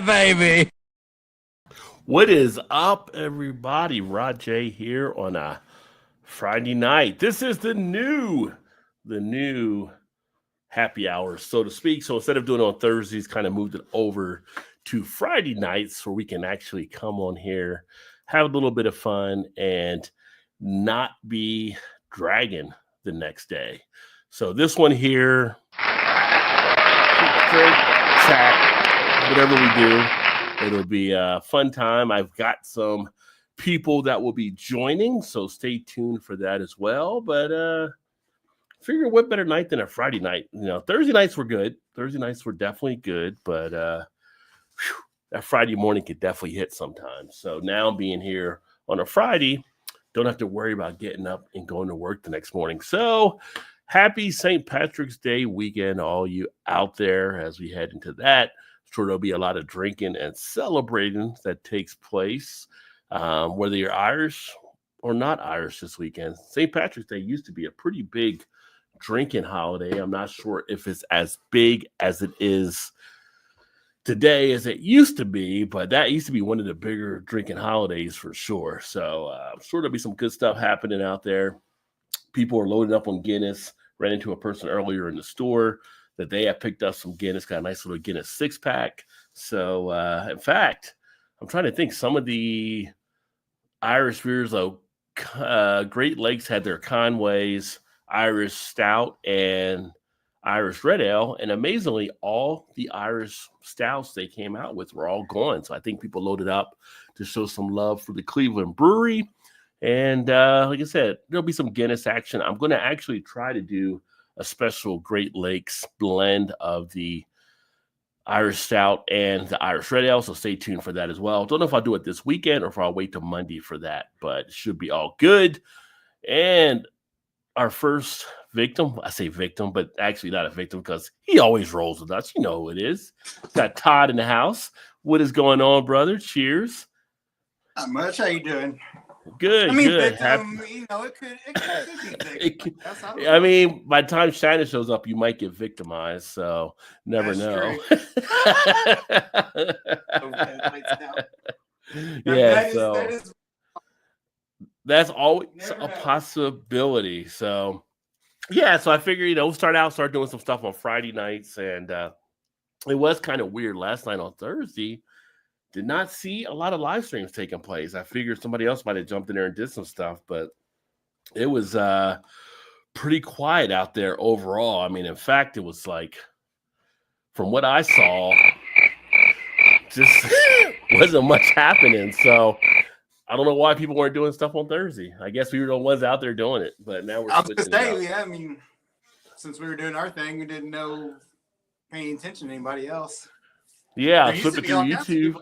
Baby. What is up, everybody? Rod J here on a Friday night. This is the new happy hour, so to speak. So instead of doing it on Thursdays, kind of moved it over to Friday nights where we can actually come on here, have a little bit of fun, and not be dragging the next day. So this one here, drink, chat, whatever we do. It'll be a fun time. I've got some people that will be joining, so stay tuned for that as well. But figure what better night than a Friday night? You know, Thursday nights were good. Thursday nights were definitely good, but that Friday morning could definitely hit sometimes. So now being here on a Friday, don't have to worry about getting up and going to work the next morning. So happy St. Patrick's Day weekend, all you out there, as we head into that. Sure, there'll be a lot of drinking and celebrating that takes place, whether you're Irish or not Irish this weekend. St. Patrick's Day used to be a pretty big drinking holiday. I'm not sure if it's as big as it is today as it used to be, but that used to be one of the bigger drinking holidays for sure. So I'm sure there'll be some good stuff happening out there. People are loading up on Guinness. Ran into a person earlier in the store that they have picked up some Guinness, got a nice little Guinness 6-pack. So, in fact, I'm trying to think, some of the Irish beers, though, Great Lakes had their Conway's Irish Stout and Irish Red Ale, and amazingly, all the Irish stouts they came out with were all gone. So I think people loaded up to show some love for the Cleveland Brewery. And like I said, there'll be some Guinness action. I'm going to actually try to do a special Great Lakes blend of the Irish Stout and the Irish Red Ale, so stay tuned for that as well. Don't know if I'll do it this weekend or if I'll wait till Monday for that, but it should be all good. And our first victim, I say victim, but actually not a victim because he always rolls with us. You know who it is. Got Todd in the house. What is going on, brother? Cheers. Not much. How you doing? Good, I mean, good. victim, you know, it could be victim. I mean, by the time Shannon shows up, you might get victimized. So never know. Yeah, so that's always a possibility. So yeah, so I figure, we'll start doing some stuff on Friday nights, and it was kind of weird last night on Thursday. Did not see a lot of live streams taking place. I figured somebody else might have jumped in there and did some stuff, but it was pretty quiet out there overall. I mean, in fact, it was like, from what I saw, just wasn't much happening. So I don't know why people weren't doing stuff on Thursday. I guess we were the ones out there doing it, but now we're switching it up. Yeah, I mean, since we were doing our thing, we didn't know paying attention to anybody else. Yeah, I was flipping through YouTube.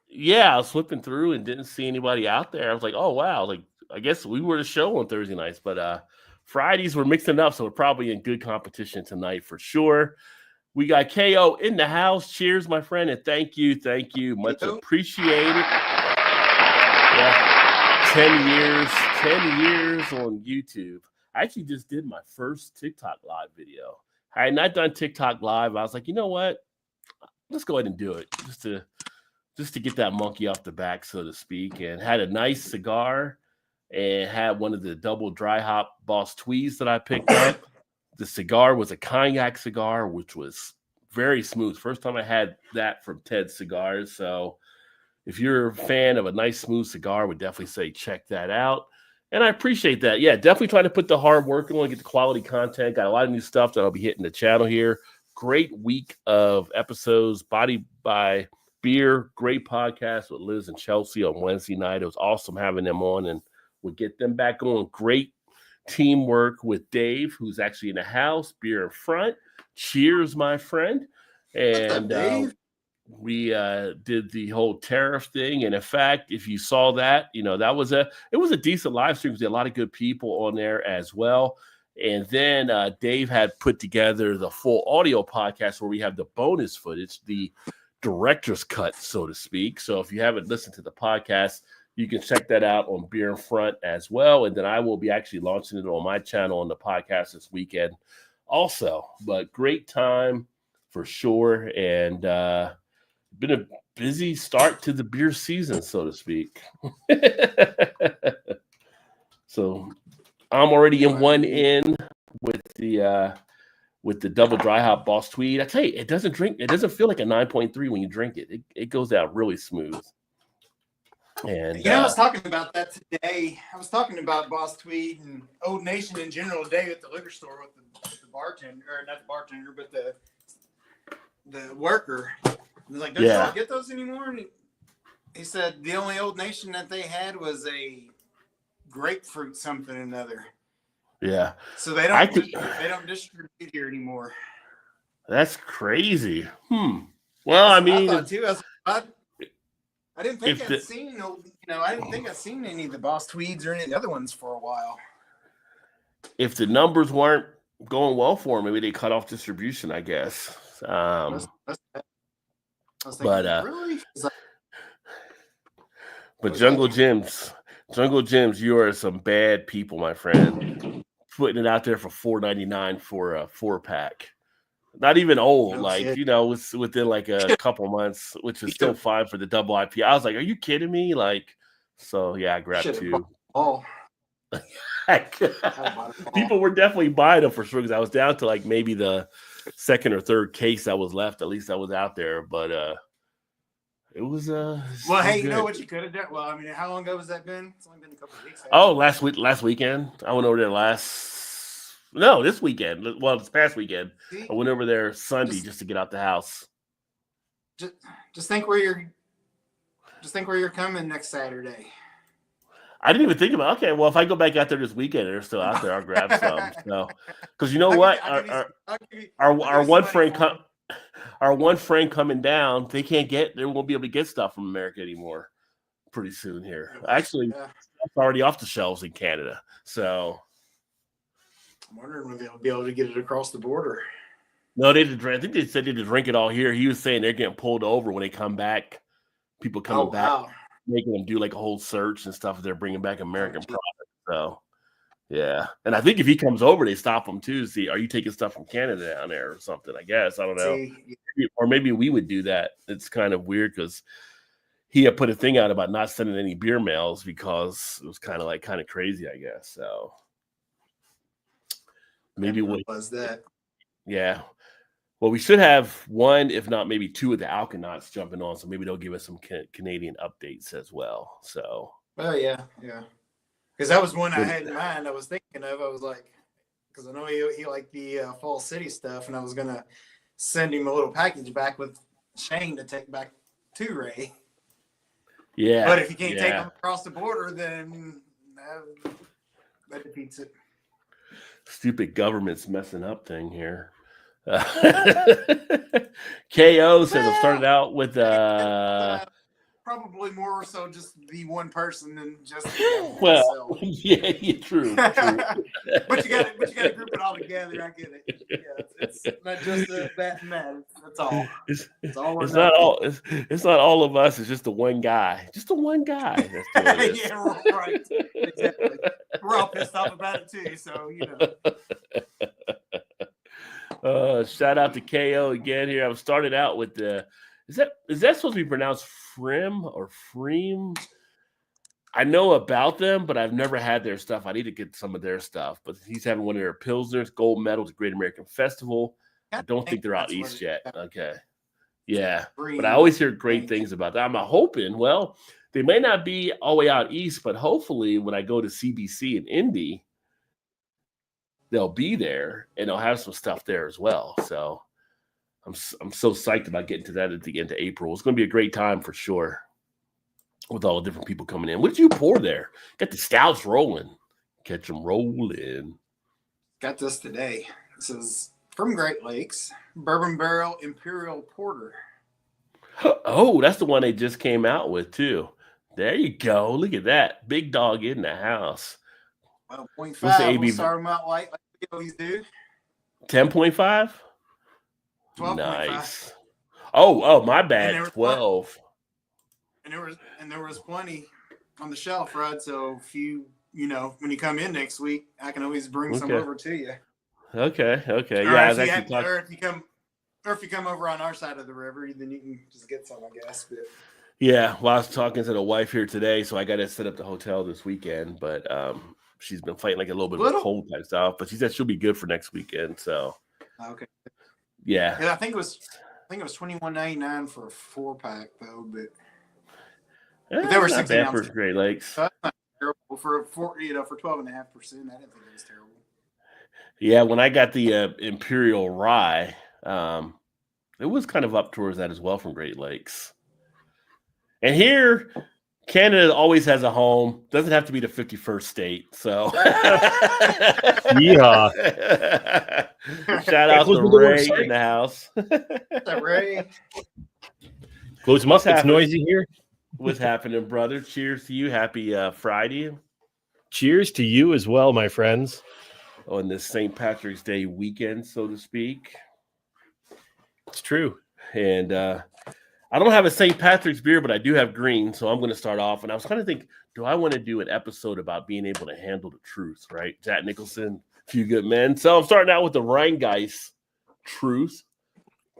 Yeah, I was flipping through and didn't see anybody out there. I was like, oh, wow. Like, I guess we were the show on Thursday nights, but Fridays we're mixing up, so we're probably in good competition tonight for sure. We got KO in the house. Cheers, my friend, and thank you. Much appreciated. Yeah, 10 years on YouTube. I actually just did my first TikTok live video. I had not done TikTok live. I was like, you know what? Let's go ahead and do it just to get that monkey off the back, so to speak, and had a nice cigar and had one of the double dry hop Boss Tweeds that I picked up. The cigar was a cognac cigar, which was very smooth. First time I had that from Ted Cigars. So if you're a fan of a nice smooth cigar, I would definitely say check that out. And I appreciate that. Yeah, definitely trying to put the hard work on, get the quality content. Got a lot of new stuff that I'll be hitting the channel here. Great week of episodes. Body by Beer, great podcast with Liz and Chelsea on Wednesday night. It was awesome having them on, and we'll get them back on. Great teamwork with Dave, who's actually in the house. Beer in front. Cheers, my friend. And we did the whole tariff thing. And in fact, if you saw that, that was it was a decent live stream. There a lot of good people on there as well. And then Dave had put together the full audio podcast where we have the bonus footage, the director's cut, so to speak. So if you haven't listened to the podcast, you can check that out on Beer in Front as well. And then I will be actually launching it on my channel on the podcast this weekend also. But great time for sure. And been a busy start to the beer season, so to speak. So I'm already in one in with the double dry hop Boss Tweed. I tell you, it doesn't feel like a 9.3 when you drink it. It goes out really smooth. And I was talking about that today. I was talking about Boss Tweed and Old Nation in general today at the liquor store with the bartender, or not the bartender, but the worker. I was like, don't you all get those anymore? And he said the only Old Nation that they had was a grapefruit something or another. Yeah. So they don't distribute here anymore. That's crazy. Well, I mean, I thought too. I didn't think I'd seen I didn't think I'd seen any of the Boss Tweeds or any of the other ones for a while. If the numbers weren't going well for them, maybe they cut off distribution, I guess. Really? But Jungle Gyms, you are some bad people, my friend. Putting it out there for $4.99 for a 4-pack. Not even old, it's within like a couple months, which is still fine for the double IPA. I was like, are you kidding me? I grabbed 2. People were definitely buying them for sure because I was down to maybe the second or third case that was left. At least I was out there, but it was well, hey, you know what you could have done? Well, I mean, how long ago has that been? It's only been a couple of weeks. Last weekend. I went over there this weekend. Well, this past weekend. I went over there Sunday just to get out the house. Just think where you're coming next Saturday. I didn't even think about. Okay, well, if I go back out there this weekend, they're still out there. I'll grab some. So, because you know what, our one friend coming down, they won't be able to get stuff from America anymore pretty soon here. Actually, it's already off the shelves in Canada. So, I'm wondering when they'll be able to get it across the border. No, I think they said they just drink it all here. He was saying they're getting pulled over when they come back. People coming back. Wow. Making them do a whole search and stuff. They're bringing back American products. So, yeah. And I think if he comes over, they stop him too. See, are you taking stuff from Canada down there or something? I guess. I don't know. Or maybe we would do that. It's kind of weird because he had put a thing out about not sending any beer mails because it was kind of crazy, I guess. So maybe what was that? Yeah. Well, we should have one, if not maybe 2 of the Alkanauts jumping on, so maybe they'll give us some Canadian updates as well. So, yeah, because that was one I had in mind. I was thinking of. I was like, because I know he liked the Fall City stuff, and I was gonna send him a little package back with Shane to take back to Ray. Yeah, but if you can't take them across the border, then that defeats it. Stupid government's messing up thing here. KO says I've started out with probably more so just the one person than just well, yeah, true. but you got to group it all together. I get it. Yeah, it's not just that and that. That's all. It's not all of us. It's just the one guy. Just the one guy. That's doing this. Yeah, right. Exactly. We're all pissed off about it too. So shout out to KO again here. I've started out with is that supposed to be pronounced Frim or Freem? I know about them, but I've never had their stuff. I need to get some of their stuff. But he's having one of their Pilsners, gold medal to Great American Festival. I don't think they're out east yet. Okay. Yeah. But I always hear great things about that. I'm hoping, well, they may not be all the way out east, but hopefully when I go to CBC in Indy, they'll be there and they'll have some stuff there as well. So I'm so psyched about getting to that at the end of April. It's going to be a great time for sure with all the different people coming in. What did you pour there? Got the stouts rolling. Catch them rolling. Got this today. This is from Great Lakes, Bourbon Barrel Imperial Porter. Oh, that's the one they just came out with too. There you go. Look at that. Big dog in the house. 12.5. What's the ABV? We'll start them out light like we always do. 10.5? 12.5. Nice. Oh, my bad. 12. And there was plenty on the shelf, Rod. So if when you come in next week, I can always bring some over to you. Okay. Or Yeah, if Or if you come over on our side of the river, then you can just get some, I guess. But Yeah, well, I was talking to the wife here today, so I got to set up the hotel this weekend. But she's been fighting like a little bit of a cold type stuff, but she said she'll be good for next weekend. So okay, yeah. I think it was $21.99 for a 4-pack though, but they were 16 ounces. For Great Lakes. That's not terrible for 12.5%. I didn't think it was terrible. Yeah, when I got the Imperial Rye, it was kind of up towards that as well from Great Lakes. And here, Canada always has a home. Doesn't have to be the 51st state. So, yeah. Shout out to Ray in the house. Ray. Close them up. It's noisy here. What's happening, brother? Cheers to you. Happy Friday. Cheers to you as well, my friends. On this St. Patrick's Day weekend, so to speak. It's true. And I don't have a St. Patrick's beer, but I do have green, so I'm going to start off. And I was kind of thinking, do I want to do an episode about being able to handle the truth, right? Jack Nicholson, Few Good Men. So I'm starting out with the Rheingeist Truth.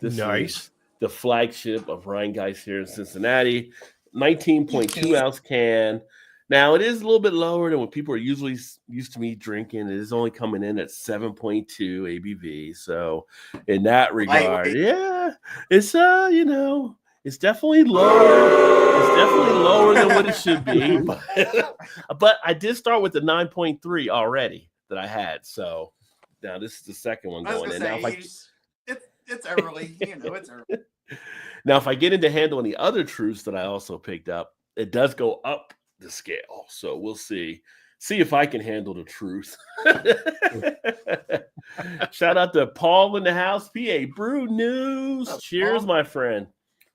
This is the flagship of Rheingeist here in Cincinnati. 19.2 ounce can. Now, it is a little bit lower than what people are usually used to me drinking. It is only coming in at 7.2 ABV. So in that regard, yeah, it's, it's definitely lower. It's definitely lower than what it should be. But I did start with the 9.3 already that I had. So now this is the second one going in. Now, it's early. It's early. Now, if I get into handling the other truths that I also picked up, it does go up the scale. So we'll see if I can handle the truth. Shout out to Paul in the house. PA Brew News. Cheers, my friend.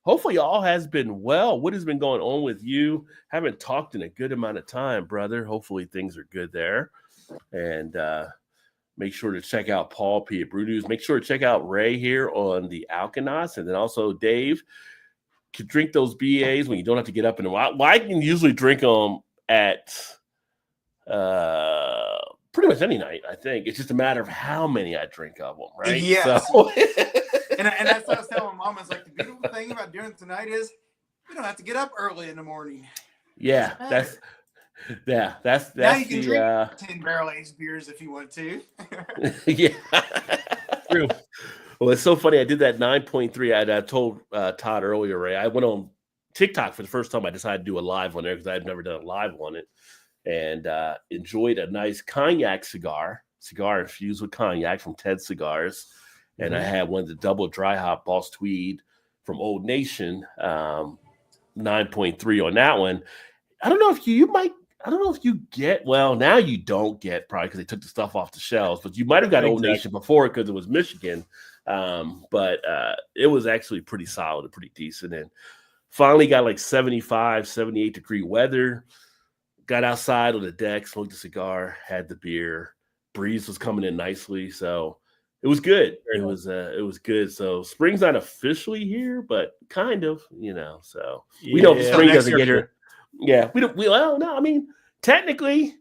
Hopefully all has been well. What has been going on with you? Haven't talked in a good amount of time, brother. Hopefully things are good there. And make sure to check out Paul, PA Brew News. Make sure to check out Ray here on the Alkanauts. And then also Dave can drink those BAs when you don't have to get up in them. I can usually drink them at pretty much any night, I think. It's just a matter of how many I drink of them, right? Yes. So. and that's what I was telling Mom. I was like, the beautiful thing about doing it tonight is you don't have to get up early in the morning. Yeah, that's now you can drink 10 barrel-aged beers if you want to. Yeah. True. Well, it's so funny. I did that 9.3. I told Todd earlier, Ray, I went on TikTok for the first time. I decided to do a live on there because I've never done a live on it, and enjoyed a nice cognac cigar infused with cognac from Ted Cigars. And I had one of the double dry hop Boss Tweed from Old Nation, 9.3 on that one. I don't know if you get, well, now you don't get, probably because they took the stuff off the shelves, but you might have got Old Nation before because it was Michigan. But it was actually pretty solid and pretty decent. And finally got like 75, 78 degree weather. Got outside on the deck, smoked a cigar, had the beer. Breeze was coming in nicely. So it was good. It was good. So spring's not officially here, but kind of, so we know spring doesn't get here. Yeah, no, I mean, technically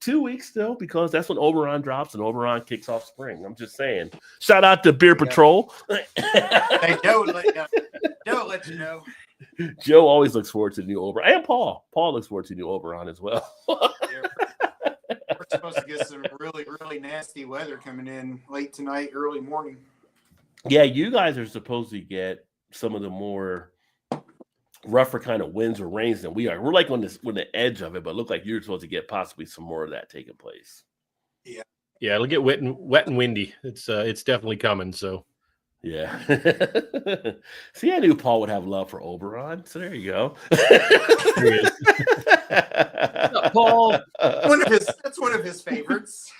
2 weeks still, because that's when Oberon drops and Oberon kicks off spring. I'm just saying. Shout out to Beer Patrol. Hey, Joe let you know. Joe always looks forward to the new Oberon. And Paul. Paul looks forward to new Oberon as well. We're supposed to get some really, really nasty weather coming in late tonight, early morning. Yeah, you guys are supposed to get some of the more rougher kind of winds or rains than we are. We're like on the edge of it, but look like you're supposed to get possibly some more of that taking place. Yeah, it'll get wet and windy. It's definitely coming. So yeah. See, I knew Paul would have love for Oberon, so there you go. There he is. Paul, that's one of his favorites.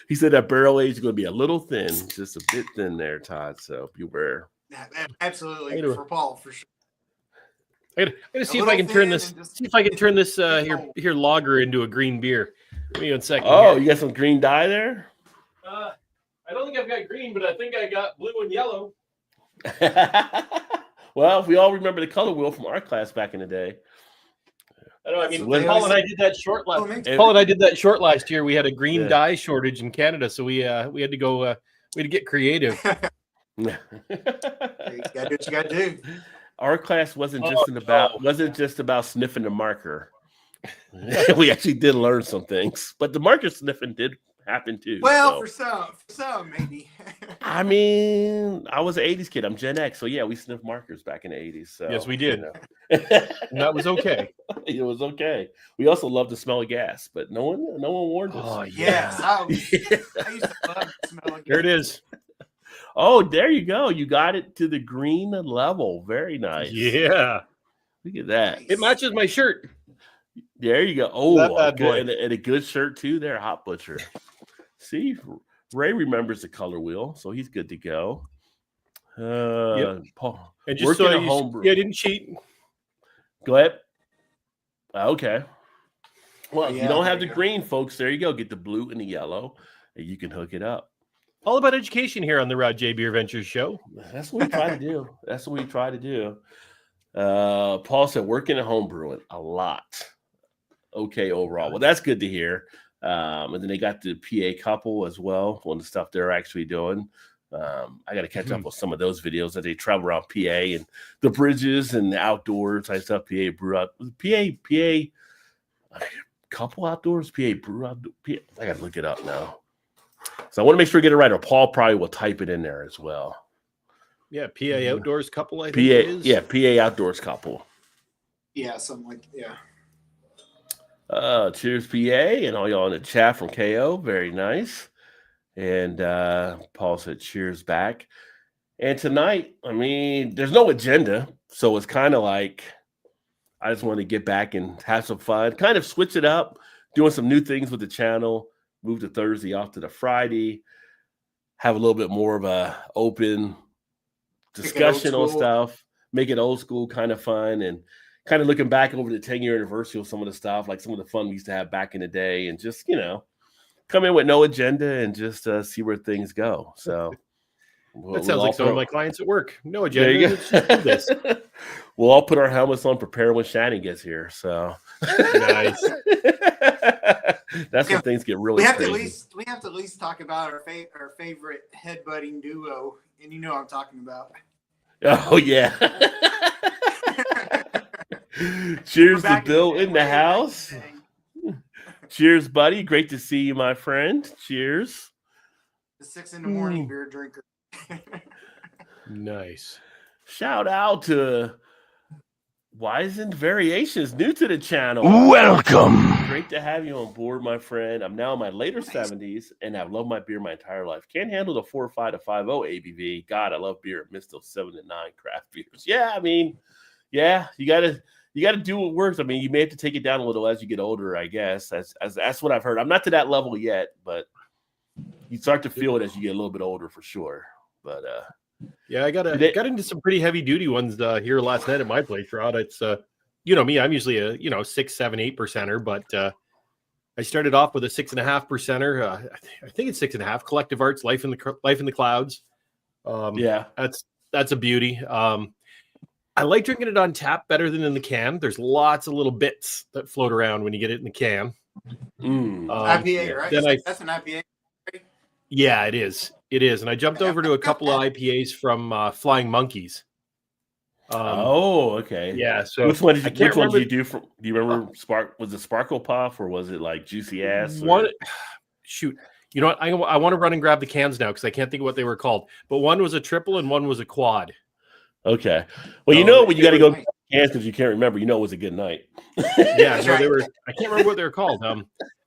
He said that barrel age is going to be a little thin, just a bit thin there, Todd. So beware. Absolutely, for Paul, for sure. I gotta see if I can turn this. See if I can turn this here lager into a green beer. Give me 1 second. Oh, you got some green dye there? I don't think I've got green, but I think I got blue and yellow. Well, if we all remember the color wheel from our class back in the day. I know. I mean, Paul and I did that short last. Paul and I did that short last year. We had a green dye shortage in Canada, so we had to go. We had to get creative. You gotta do what you gotta do. Our class wasn't just about sniffing the marker. We actually did learn some things, but the marker sniffing did happen too. Well, for some maybe. I mean, I was an 80s kid. I'm Gen X, so yeah, we sniffed markers back in the 80s. So Yes, we did. And that was okay. It was okay. We also loved the smell of gas, but no one warned us. Oh yes, I used to love the smell of gas. There it is. Oh, there you go. You got it to the green level. Very nice. Yeah. Look at that. It matches my shirt. There you go. Oh, that boy. And a good shirt too there, Hot Butcher. See, Ray remembers the color wheel, so he's good to go. Paul, And just so I didn't cheat. Go ahead. Okay. Well, if you don't have the green, folks, there you go. Get the blue and the yellow, and you can hook it up. All about education here on the Rod J BeerVentures show. That's what we try to do. Paul said working at home brewing a lot. Okay, overall. Well, that's good to hear. And then they got the PA couple as well on the stuff they're actually doing. I got to catch up with some of those videos that they travel around PA and the bridges and the outdoor type stuff. PA brew out. PA couple outdoors. PA brew out. I got to look it up now. So I want to make sure I get it right, or Paul probably will type it in there as well. Yeah, PA outdoors couple. I think it is. Yeah, PA outdoors couple. Yeah, something like Cheers, PA, and all y'all in the chat from KO. Very nice. And Paul said cheers back. And tonight, I mean, there's no agenda. So it's kind of like I just want to get back and have some fun, kind of switch it up, doing some new things with the channel, move the Thursday off to the Friday, have a little bit more of a open discussion on stuff, make it old school, kind of fun, and kind of looking back over the 10-year anniversary of some of the stuff, like some of the fun we used to have back in the day, and just, come in with no agenda and just see where things go. So that sounds like some of my clients at work. No agenda. There you go. Just do this. We'll all put our helmets on, prepare when Shannon gets here. So nice. That's when things get really crazy. We have to at least talk about our favorite headbutting duo, and you know what I'm talking about. Oh yeah. Cheers to Bill in the house. Cheers, buddy. Great to see you, my friend. Cheers. The 6 a.m. beer drinker. Nice. Shout out to Wizened Variations, new to the channel. Welcome. Great to have you on board, my friend. I'm now in my later 70s, and I've loved my beer my entire life. Can't handle the 4.5 to 5.0 ABV. God, I love beer. I miss those 7 to 9 craft beers. Yeah, I mean, yeah, you gotta do what works. I mean, you may have to take it down a little as you get older, I guess. That's what I've heard. I'm not to that level yet, but you start to feel it as you get a little bit older for sure. But yeah, I got into some pretty heavy duty ones here last night at my place, Rod. It's me, I'm usually a 6, 7, 8%er, but I started off with a 6.5%er. I think it's 6.5. Collective Arts, Life in the Clouds. Yeah, that's a beauty. I like drinking it on tap better than in the can. There's lots of little bits that float around when you get it in the can. IPA, right? That's an IPA. Right? Yeah, it is. It is. And I jumped over to a couple of IPAs from Flying Monkeys. Okay. Yeah. So which one did you do? Do you remember? Was it Sparkle Puff or was it like Juicy Ass? Shoot. You know what? I want to run and grab the cans now because I can't think of what they were called. But one was a triple and one was a quad. Okay. Well, when you got to go cans because you can't remember, it was a good night. Yeah, no, they were. I can't remember what they were called.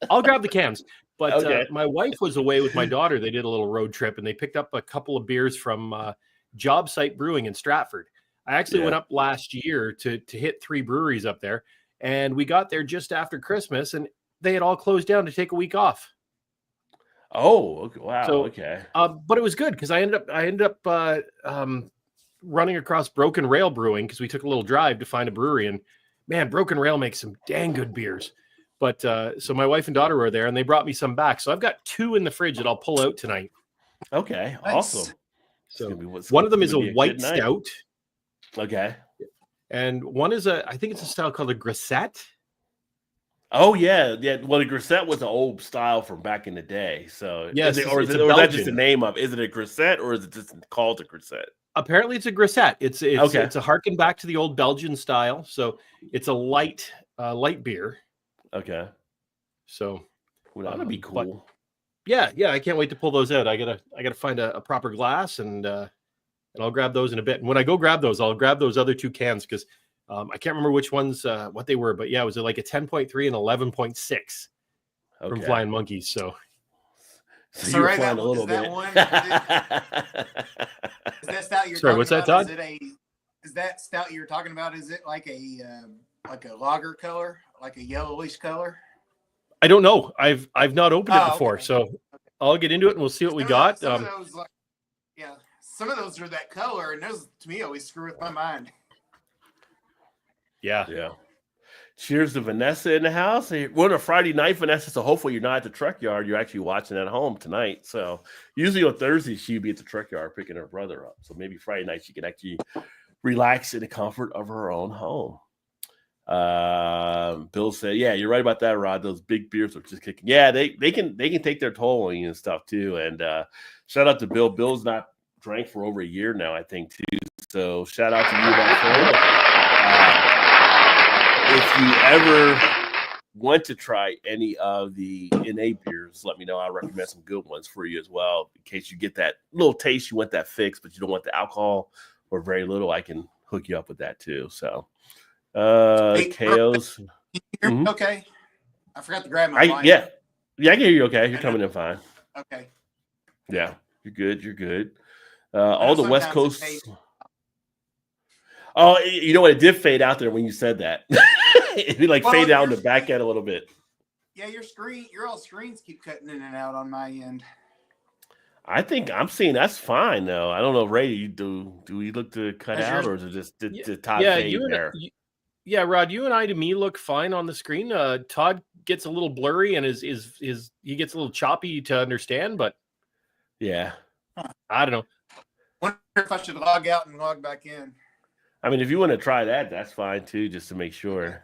I'll grab the cans. But my wife was away with my daughter. They did a little road trip and they picked up a couple of beers from Job Site Brewing in Stratford. I actually went up last year to hit 3 breweries up there, and we got there just after Christmas, and they had all closed down to take a week off. Oh, okay. Wow. So, okay. But it was good because I ended up running across Broken Rail Brewing because we took a little drive to find a brewery, and man, Broken Rail makes some dang good beers. But so my wife and daughter were there and they brought me some back. So I've got 2 in the fridge that I'll pull out tonight. Okay. Nice. Awesome. So one of them is a white stout. Okay. And one is I think it's a style called a Grisette. Oh yeah. Well, the grisette was an old style from back in the day. So Yes, is that just the name of? Is it a grisette or is it just called a grisette? Apparently, it's a grisette. It's Okay. a harken back to the old Belgian style. So it's a light beer. Okay. So Well, that would be cool. Yeah, I can't wait to pull those out. I gotta find a proper glass and I'll grab those in a bit. And when I go grab those, I'll grab those other 2 cans because I can't remember which ones what they were, but yeah, it was like a 10.3 and 11.6 from Flying Monkeys. So you're right, flying a little bit. Is that stout you're Sorry, what's that, Todd? Is that stout you're talking about? Is it like a lager color, like a yellowish color? I don't know. I've not opened it before, okay. So I'll get into it and we'll see what we got. Some of those are that color, and those to me always screw with my mind. Yeah. Cheers to Vanessa in the house. We're on a Friday night, Vanessa, so hopefully you're not at the truck yard. You're actually watching at home tonight. So usually on Thursdays, she'd be at the truck yard picking her brother up. So maybe Friday night she can actually relax in the comfort of her own home. Bill said, yeah, you're right about that, Rod. Those big beers are just kicking. Yeah, they can take their toll on you and stuff too. And shout out to Bill. Bill's not drank for over a year now, I think, too. So shout out to you, my friend. If you ever want to try any of the NA beers, let me know. I'll recommend some good ones for you as well. In case you get that little taste, you want that fix, but you don't want the alcohol or very little, I can hook you up with that too. So Chaos. Okay. I forgot to grab my mic. Yeah, I can hear you okay. You're coming in fine. Okay. Yeah, you're good. All the West Coast. Oh, you know what? It did fade out there when you said that. It'd be fade out in the back end a little bit. Yeah, your all screens keep cutting in and out on my end. I think I'm seeing that's fine though. I don't know, Ray. Do we look to cut out or is it just the Todd fade there? Yeah, Rod, you and I to me look fine on the screen. Todd gets a little blurry and he gets a little choppy to understand, but yeah, I don't know. Wonder if I should log out and log back in. I mean, if you want to try that, that's fine too, just to make sure.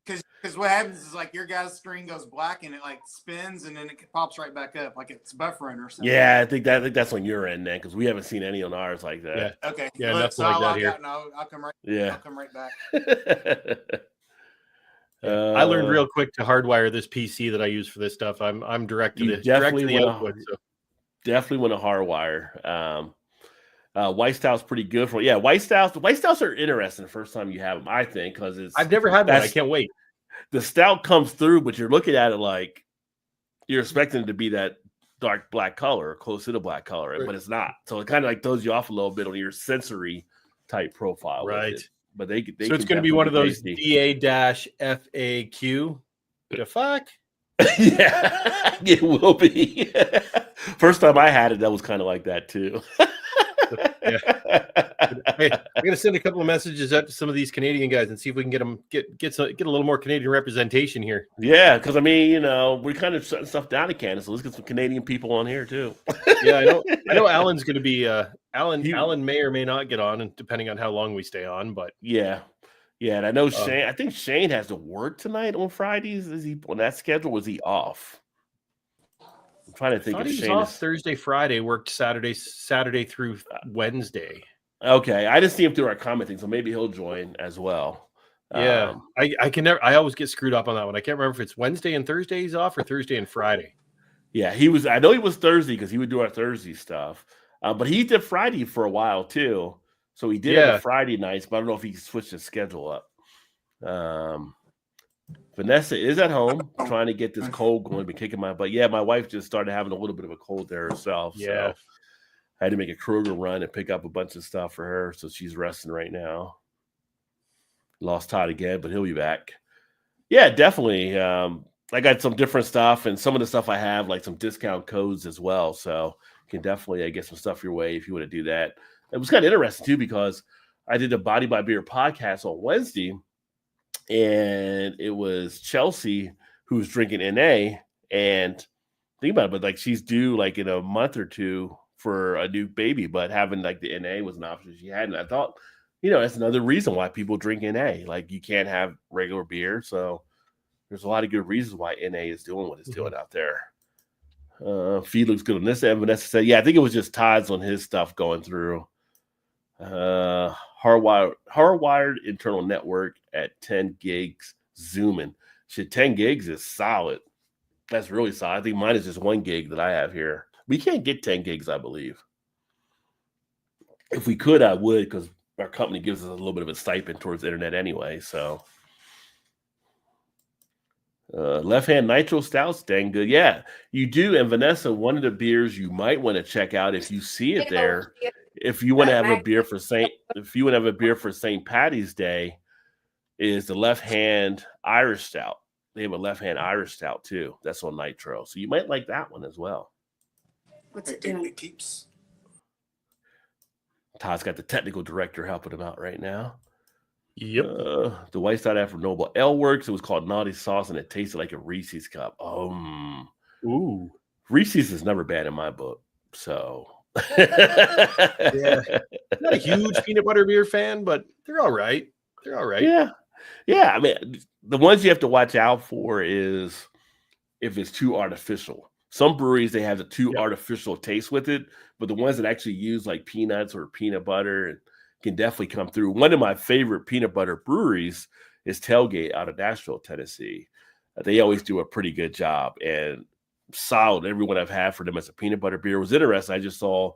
Because what happens is your guy's screen goes black and it spins and then it pops right back up like it's buffering or something. Yeah, I think that's on your end then because we haven't seen any on ours like that. Yeah. Okay. Yeah, nothing like that here. I'll come right. Yeah. I'll come right back. I learned real quick to hardwire this PC that I use for this stuff. I'm direct to the output. So. Definitely want to hardwire. White Stout's pretty good for White Stouts. The White Stouts are interesting the first time you have them, I think, because I've never had one. I can't wait. The stout comes through, but you're looking at it like you're expecting it to be that dark black color, close to the black color, right. But it's not. So it kind of throws you off a little bit on your sensory type profile, right? But they so it's going to be one of those DA-FAQ. The fuck? Yeah, it will be. First time I had it, that was kind of like that too. Yeah. Hey, I'm gonna send a couple of messages out to some of these Canadian guys and see if we can get a little more Canadian representation here. Yeah, because I mean, we're kind of shutting stuff down in Canada, so let's get some Canadian people on here too. Yeah, I know. Alan's going to be Alan may or may not get on, and depending on how long we stay on. But yeah, and I know Shane. I think Shane has to work tonight on Fridays. Is he on that schedule? Was he off? I'm trying to think if Shane off Thursday, Friday, worked Saturday through Wednesday. Okay, I didn't see him through our commenting, so maybe he'll join as well. Yeah, I can never. I always get screwed up on that one. I can't remember if it's Wednesday and Thursday he's off or Thursday and Friday. Yeah, he was. I know he was Thursday because he would do our Thursday stuff, but he did Friday for a while too. So he did the Friday nights, but I don't know if he switched his schedule up. Vanessa is at home trying to get this cold going, been kicking my butt. Yeah, my wife just started having a little bit of a cold there herself. Yeah. So I had to make a Kroger run and pick up a bunch of stuff for her. So she's resting right now. Lost Todd again, but he'll be back. Yeah, definitely. I got some different stuff, and some of the stuff I have, like some discount codes as well. So you can definitely get some stuff your way if you want to do that. It was kind of interesting too, because I did a Body by Beer podcast on Wednesday, and it was Chelsea who was drinking NA, and think about it, but she's due in a month or two for a new baby, but having the NA was an option she had. And I thought, that's another reason why people drink NA. You can't have regular beer. So there's a lot of good reasons why NA is doing what it's doing out there. Feed looks good on this end. Vanessa said, yeah, I think it was just Todd's on his stuff going through. Hardwired internal network at 10 gigs zooming. Shit, 10 gigs is solid. That's really solid. I think mine is just 1 gig that I have here. We can't get 10 gigs, I believe. If we could, I would, because our company gives us a little bit of a stipend towards the internet anyway. So, left-hand nitro stouts, dang good. Yeah, you do. And Vanessa, one of the beers you might want to check out if you see it there, if you want to have a beer for St. Patty's Day, is the left-hand Irish stout. They have a left-hand Irish stout too. That's on nitro, so you might like that one as well. What's it doing? It keeps. Todd's got the technical director helping him out right now. Yep. The white side after Noble Ale Works. It was called Naughty Sauce, and it tasted like a Reese's cup. Ooh. Reese's is never bad in my book. So, yeah, not a huge peanut butter beer fan, but they're all right. Yeah. I mean, the ones you have to watch out for is if it's too artificial. Some breweries, they have the too artificial taste with it, but the ones that actually use like peanuts or peanut butter can definitely come through. One of my favorite peanut butter breweries is Tailgate out of Nashville, Tennessee. They always do a pretty good job and solid. Everyone I've had for them as a peanut butter beer was interesting. I just saw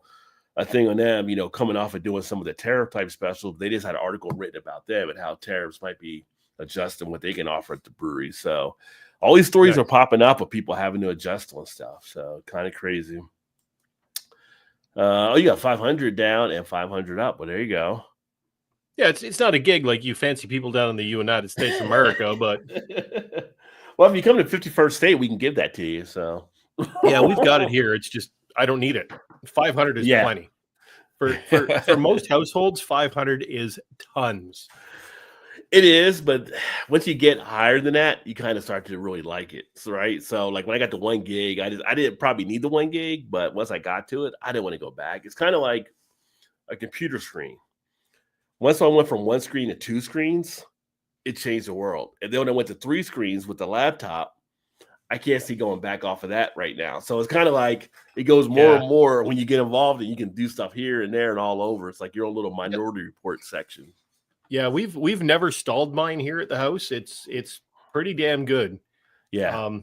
a thing on them, coming off of doing some of the tariff type specials. They just had an article written about them and how tariffs might be adjusting what they can offer at the brewery. So all these stories are popping up of people having to adjust on stuff. So kind of crazy. You got 500 down and 500 up. Well, there you go. Yeah, it's not a gig like you fancy people down in the United States of America, but well, if you come to 51st State, we can give that to you. So yeah, we've got it here. It's just I don't need it. 500 is plenty. For most households, 500 is tons. It is, but once you get higher than that, you kind of start to really like it, right? So, like when I got the 1 gig, I didn't probably need the 1 gig, but once I got to it, I didn't want to go back. It's kind of like a computer screen. Once I went from 1 screen to 2 screens, it changed the world. And then when I went to 3 screens with the laptop, I can't see going back off of that right now. So it's kind of like it goes more and more when you get involved and you can do stuff here and there and all over. It's like your own little Minority Report section. Yeah, we've never stalled mine here at the house. It's pretty damn good. Yeah.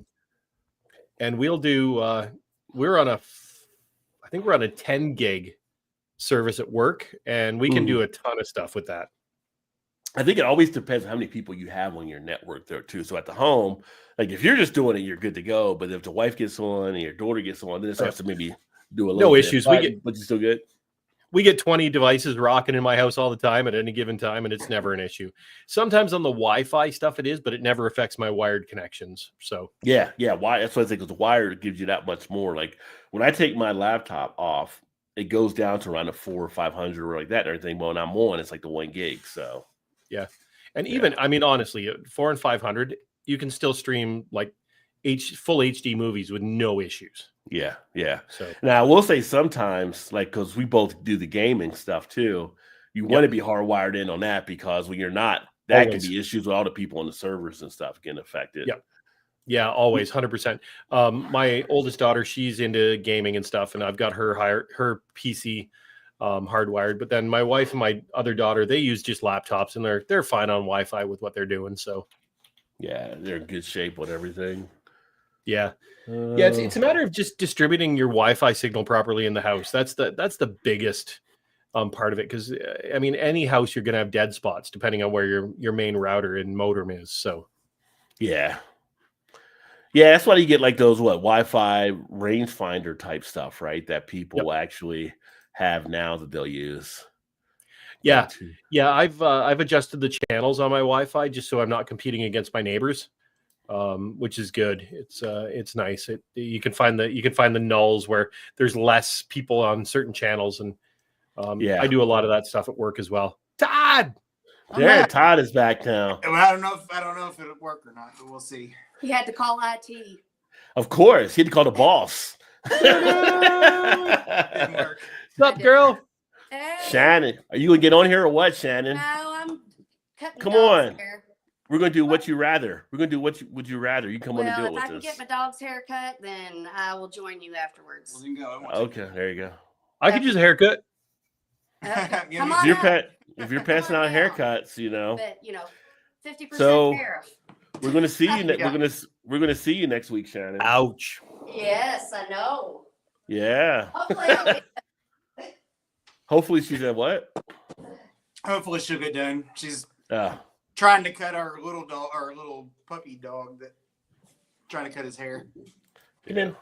And we'll do I think we're on a 10 gig service at work, and we can do a ton of stuff with that. I think it always depends on how many people you have on your network there too. So at the home, like if you're just doing it, you're good to go. But if the wife gets on and your daughter gets on, then it starts to maybe do a little bit. Issues. But you're still good. We get 20 devices rocking in my house all the time at any given time, and it's never an issue. Sometimes on the Wi-Fi stuff it is, but it never affects my wired connections. So yeah. Why? That's what I think. Because the wire gives you that much more. Like when I take my laptop off, it goes down to around a 400 or 500 or like that and everything. But when I'm on, it's like the 1 gig. So yeah, and even I mean honestly, 400 and 500, you can still stream like full HD movies with no issues. Yeah. So now I will say sometimes, like, because we both do the gaming stuff too, you want to be hardwired in on that because when you're not, that can be issues with all the people on the servers and stuff getting affected. Yeah, always 100%. My oldest daughter, she's into gaming and stuff, and I've got her PC hardwired. But then my wife and my other daughter, they use just laptops, and they're fine on Wi-Fi with what they're doing. So yeah, they're in good shape with everything. Yeah. It's a matter of just distributing your Wi-Fi signal properly in the house. That's the biggest part of it. Because I mean, any house you're going to have dead spots depending on where your main router and modem is. So yeah, that's why you get like those Wi-Fi rangefinder type stuff, right? That people actually have now that they'll use. Yeah. I've adjusted the channels on my Wi-Fi just so I'm not competing against my neighbors. Which is good. It's nice. You can find the nulls where there's less people on certain channels, and I do a lot of that stuff at work as well. Todd, Todd is back now. Well, I don't know if it'll work or not, but we'll see. He had to call IT. Of course, he had to call the boss. Didn't work. What's up, girl? Hey. Shannon, are you gonna get on here or what, Shannon? No, I'm cutting. Come on. Here. We're gonna do what you rather. We're gonna do what would you rather. You come on and do it if with I can us. get my dog's hair cut, then I will join you afterwards. Well, then go. Okay, there you go. I could use a haircut. Okay, Yeah, come if on If up. you're passing out Come on down. haircuts, But 50% So- tariff. we're gonna see you. Yeah. We're gonna see you next week, Shannon. Ouch. Yes, I know. Yeah. Hopefully, I'll get Hopefully she said what? Hopefully she'll get done. She's Ah. trying to cut our little dog, our little puppy dog, that trying to cut his hair. And then,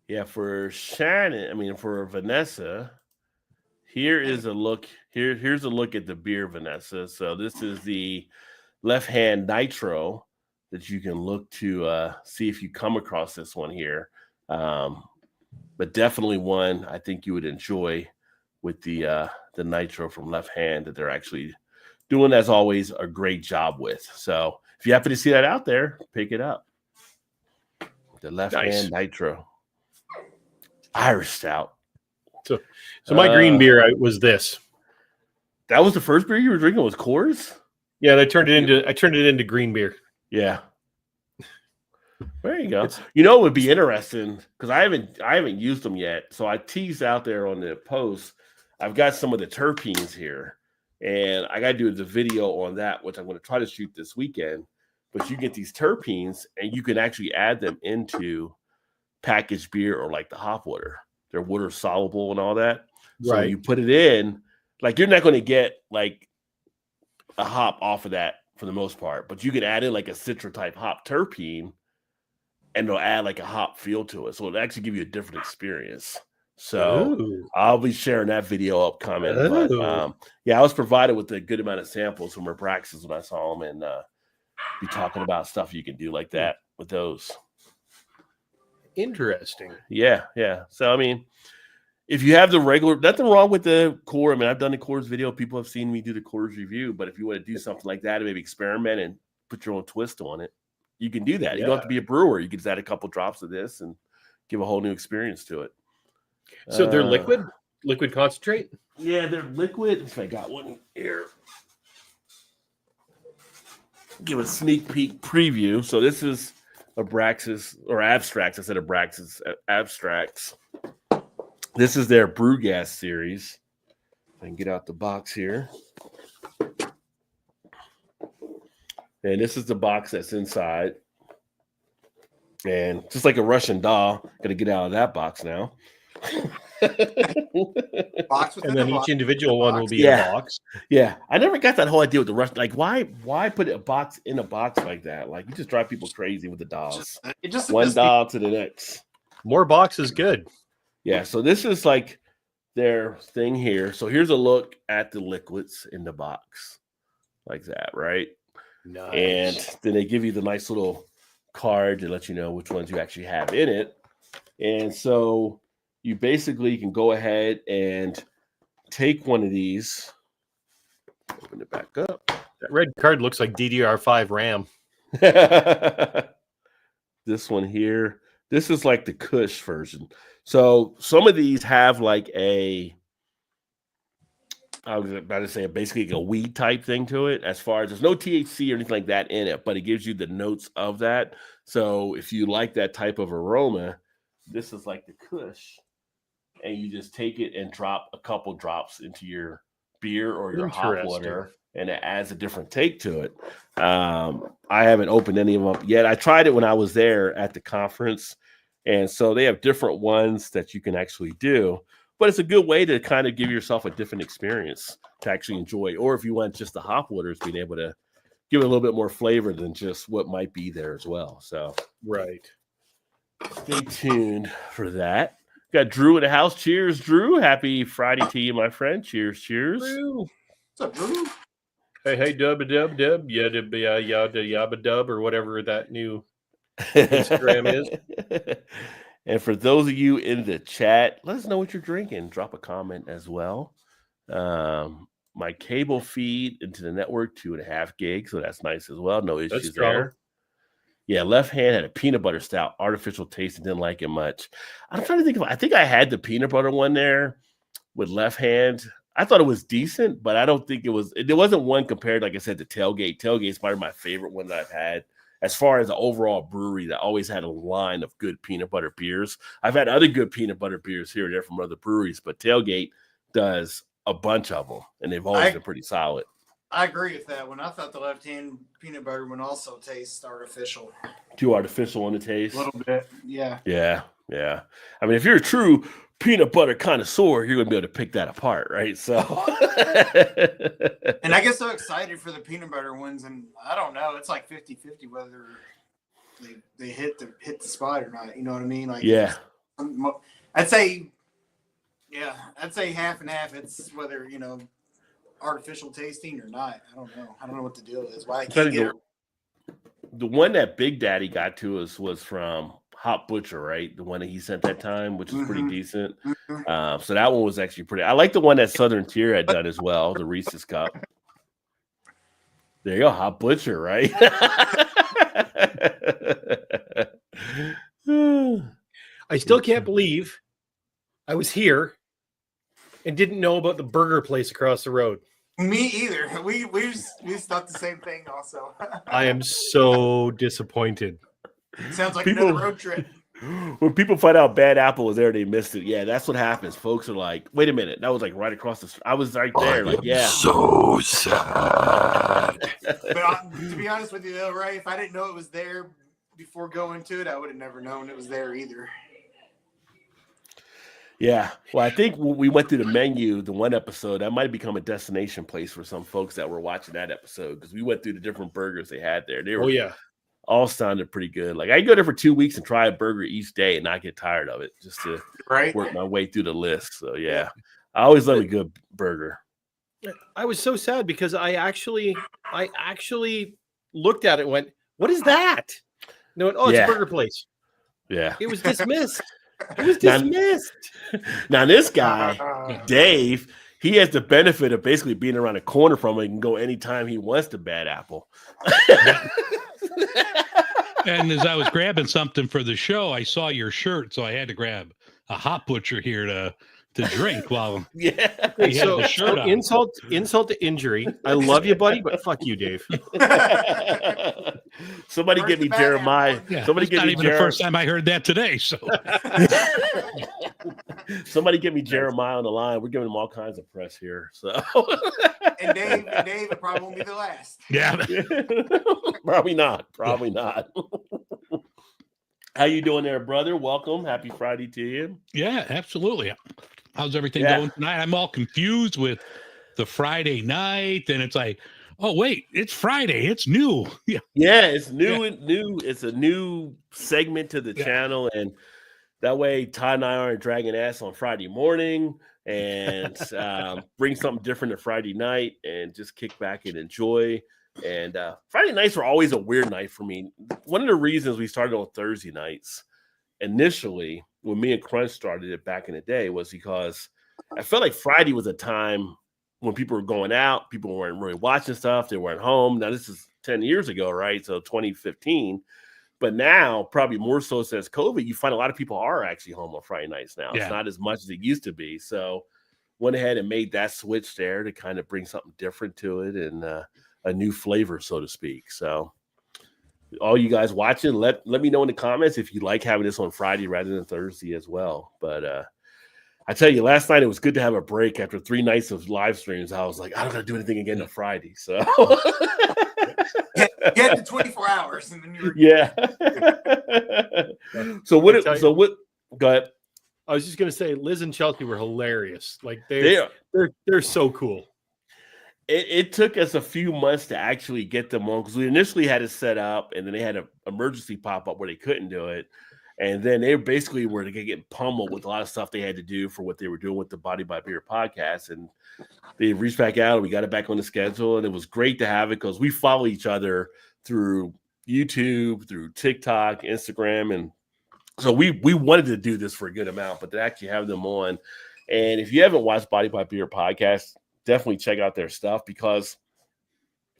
yeah, for Shannon, for Vanessa, here is a look. Here's a look at the beer, Vanessa. So this is the Left Hand Nitro that you can look to see if you come across this one here. But definitely one I think you would enjoy with the Nitro from Left Hand that they're actually doing, as always, a great job with. So if you happen to see that out there, pick it up. The Left Hand Nitro Irish Stout. So my green beer was this. That was the first beer you were drinking, was Coors? Yeah, and I turned it into green beer. Yeah. There you go. It would be interesting because I haven't used them yet. So I teased out there on the post. I've got some of the terpenes here, and I got to do the video on that, which I'm going to try to shoot this weekend. But you get these terpenes, and you can actually add them into packaged beer or like the hop water. They're water soluble and all that. So you put it in, like you're not going to get like a hop off of that for the most part, but you can add in like a citra type hop terpene, and they'll add like a hop feel to it. So it'll actually give you a different experience. So I'll be sharing that video upcoming. But I was provided with a good amount of samples from Abraxas when I saw them, and be talking about stuff you can do like that with those. Interesting. Yeah. So if you have the regular, nothing wrong with the core. I've done the Coors video. People have seen me do the Coors review. But if you want to do something like that and maybe experiment and put your own twist on it, you can do that. Yeah. You don't have to be a brewer. You can just add a couple drops of this and give a whole new experience to it. So they're liquid concentrate? Yeah, they're liquid. If I got one here. Give a sneak peek preview. So this is Abraxas, or Abstracts. I said Abraxas, Abstracts. This is their Brew Gas series. I can get out the box here. And this is the box that's inside. And just like a Russian doll, got to get out of that box now. Box and then each individual one will be in a box. Yeah. I never got that whole idea with the Russian. Like, why put a box in a box like that? Like, you just drive people crazy with the dolls. Just one doll to the next. More boxes, good. Yeah, so this is like their thing here. So here's a look at the liquids in the box, like that, right? Nice. And then they give you the nice little card to let you know which ones you actually have in it. And so you basically can go ahead and take one of these. Open it back up. That red card looks like DDR5 RAM. This one here. This is like the Kush version. So some of these have like I was about to say basically a weed type thing to it, as far as there's no THC or anything like that in it, but it gives you the notes of that. So if you like that type of aroma, this is like the Kush, and you just take it and drop a couple drops into your beer or your hot water, and it adds a different take to it. I haven't opened any of them up yet. I tried it when I was there at the conference. And so they have different ones that you can actually do, but it's a good way to kind of give yourself a different experience to actually enjoy. Or if you want just the hop waters, being able to give it a little bit more flavor than just what might be there as well. So right. Stay tuned for that. Got Drew in the house. Cheers, Drew. Happy Friday to you, my friend. Cheers, cheers. Drew. What's up, Drew? Hey, dub, yabba dub, or whatever that new Instagram is. And for those of you in the chat, let us know what you're drinking. Drop a comment as well. My cable feed into the network 2.5 gigs, so that's nice as well. No issues there. Yeah, Left Hand had a peanut butter stout, artificial taste, and didn't like it much. I'm trying to think I think I had the peanut butter one there with Left Hand. I thought it was decent, but I don't think it was. There wasn't one compared, like I said, to Tailgate. Tailgate's probably my favorite one that I've had. As far as the overall brewery, that always had a line of good peanut butter beers. I've had other good peanut butter beers here and there from other breweries, but Tailgate does a bunch of them, and they've always been pretty solid. I agree with that one. I thought the left-hand peanut butter one also tastes artificial. Too artificial on the taste? A little bit, yeah. Yeah. I mean, if you're a true peanut butter connoisseur, you're going to be able to pick that apart, right? So, and I get so excited for the peanut butter ones, and I don't know, it's like 50-50 whether they hit the spot or not. You know what I mean? Like, yeah, I'd say half and half. It's whether artificial tasting or not. I don't know what the deal is. Why I can't get the one that Big Daddy got to us was from Hot Butcher, right? The one that he sent that time, which is pretty decent. So that one was actually pretty. I like the one that Southern Tier had done as well, the Reese's Cup. There you go, Hot Butcher, right? I still can't believe I was here and didn't know about the burger place across the road. Me either. We thought the same thing also. I am so disappointed. Sounds like another road trip. When people find out Bad Apple was there, they missed it. Yeah, that's what happens. Folks are like, wait a minute. That was like right across the street. I was right there. Like, yeah. So sad. But to be honest with you, though, Ray, if I didn't know it was there before going to it, I would have never known it was there either. Yeah. Well, I think when we went through the menu, the one episode, that might have become a destination place for some folks that were watching that episode because we went through the different burgers they had there. They were, all sounded pretty good. Like I go there for 2 weeks and try a burger each day and not get tired of it just to work my way through the list. So, yeah, I always love a good burger. I was so sad because I actually looked at it and went, what is that? No, it's a burger place. Yeah. It was dismissed. It was dismissed. Now this guy, Dave, he has the benefit of basically being around the corner from it and can go anytime he wants to Bad Apple. And as I was grabbing something for the show, I saw your shirt, so I had to grab a Hot Butcher here to drink while he had the shirt on. Insult to injury. I love you, buddy, but fuck you, Dave. Somebody get me Jeremiah. Yeah, somebody get not me even the first time I heard that today. So somebody get me Jeremiah on the line. We're giving him all kinds of press here. So and Dave, it probably won't be the last. Yeah. Probably not. How you doing there, brother? Welcome. Happy Friday to you. Yeah, absolutely. How's everything going tonight? I'm all confused with the Friday night, and it's like, oh wait, it's Friday. It's new. Yeah, it's new and new. It's a new segment to the channel, and that way Todd and I aren't dragging ass on Friday morning and bring something different to Friday night and just kick back and enjoy. And Friday nights were always a weird night for me. One of the reasons we started on Thursday nights initially, when me and Crunch started it back in the day, was because I felt like Friday was a time when people were going out, people weren't really watching stuff, they weren't home. Now, this is 10 years ago, right? So 2015. But now, probably more so since COVID, you find a lot of people are actually home on Friday nights now. It's not as much as it used to be. So went ahead and made that switch there to kind of bring something different to it and a new flavor, so to speak. So all you guys watching, let me know in the comments if you like having this on Friday rather than Thursday as well. But I tell you, last night it was good to have a break after 3 nights of live streams. I was like, I don't got to do anything again on Friday. So get the 24 hours and then you're So what go ahead. I was just gonna say Liz and Chelsea were hilarious. Like they're so cool. It took us a few months to actually get them on because we initially had it set up and then they had an emergency pop up where they couldn't do it. And then they basically were getting pummeled with a lot of stuff they had to do for what they were doing with the Body by Beer podcast. And they reached back out and we got it back on the schedule. And it was great to have it because we follow each other through YouTube, through TikTok, Instagram. And so we wanted to do this for a good amount, but to actually have them on. And if you haven't watched Body by Beer podcast, definitely check out their stuff because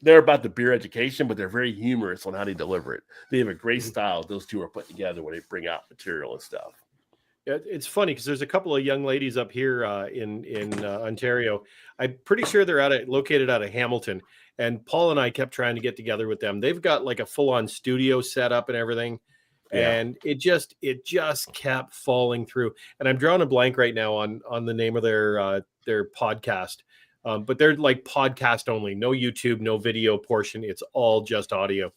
they're about the beer education, but they're very humorous on how they deliver it. They have a great style those two are put together when they bring out material and stuff. It's funny because there's a couple of young ladies up here in Ontario. I'm pretty sure they're located out of Hamilton. And Paul and I kept trying to get together with them. They've got like a full-on studio set up and everything. Yeah. And it just kept falling through. And I'm drawing a blank right now on the name of their podcast. But they're like podcast only, no YouTube, no video portion. It's all just audio.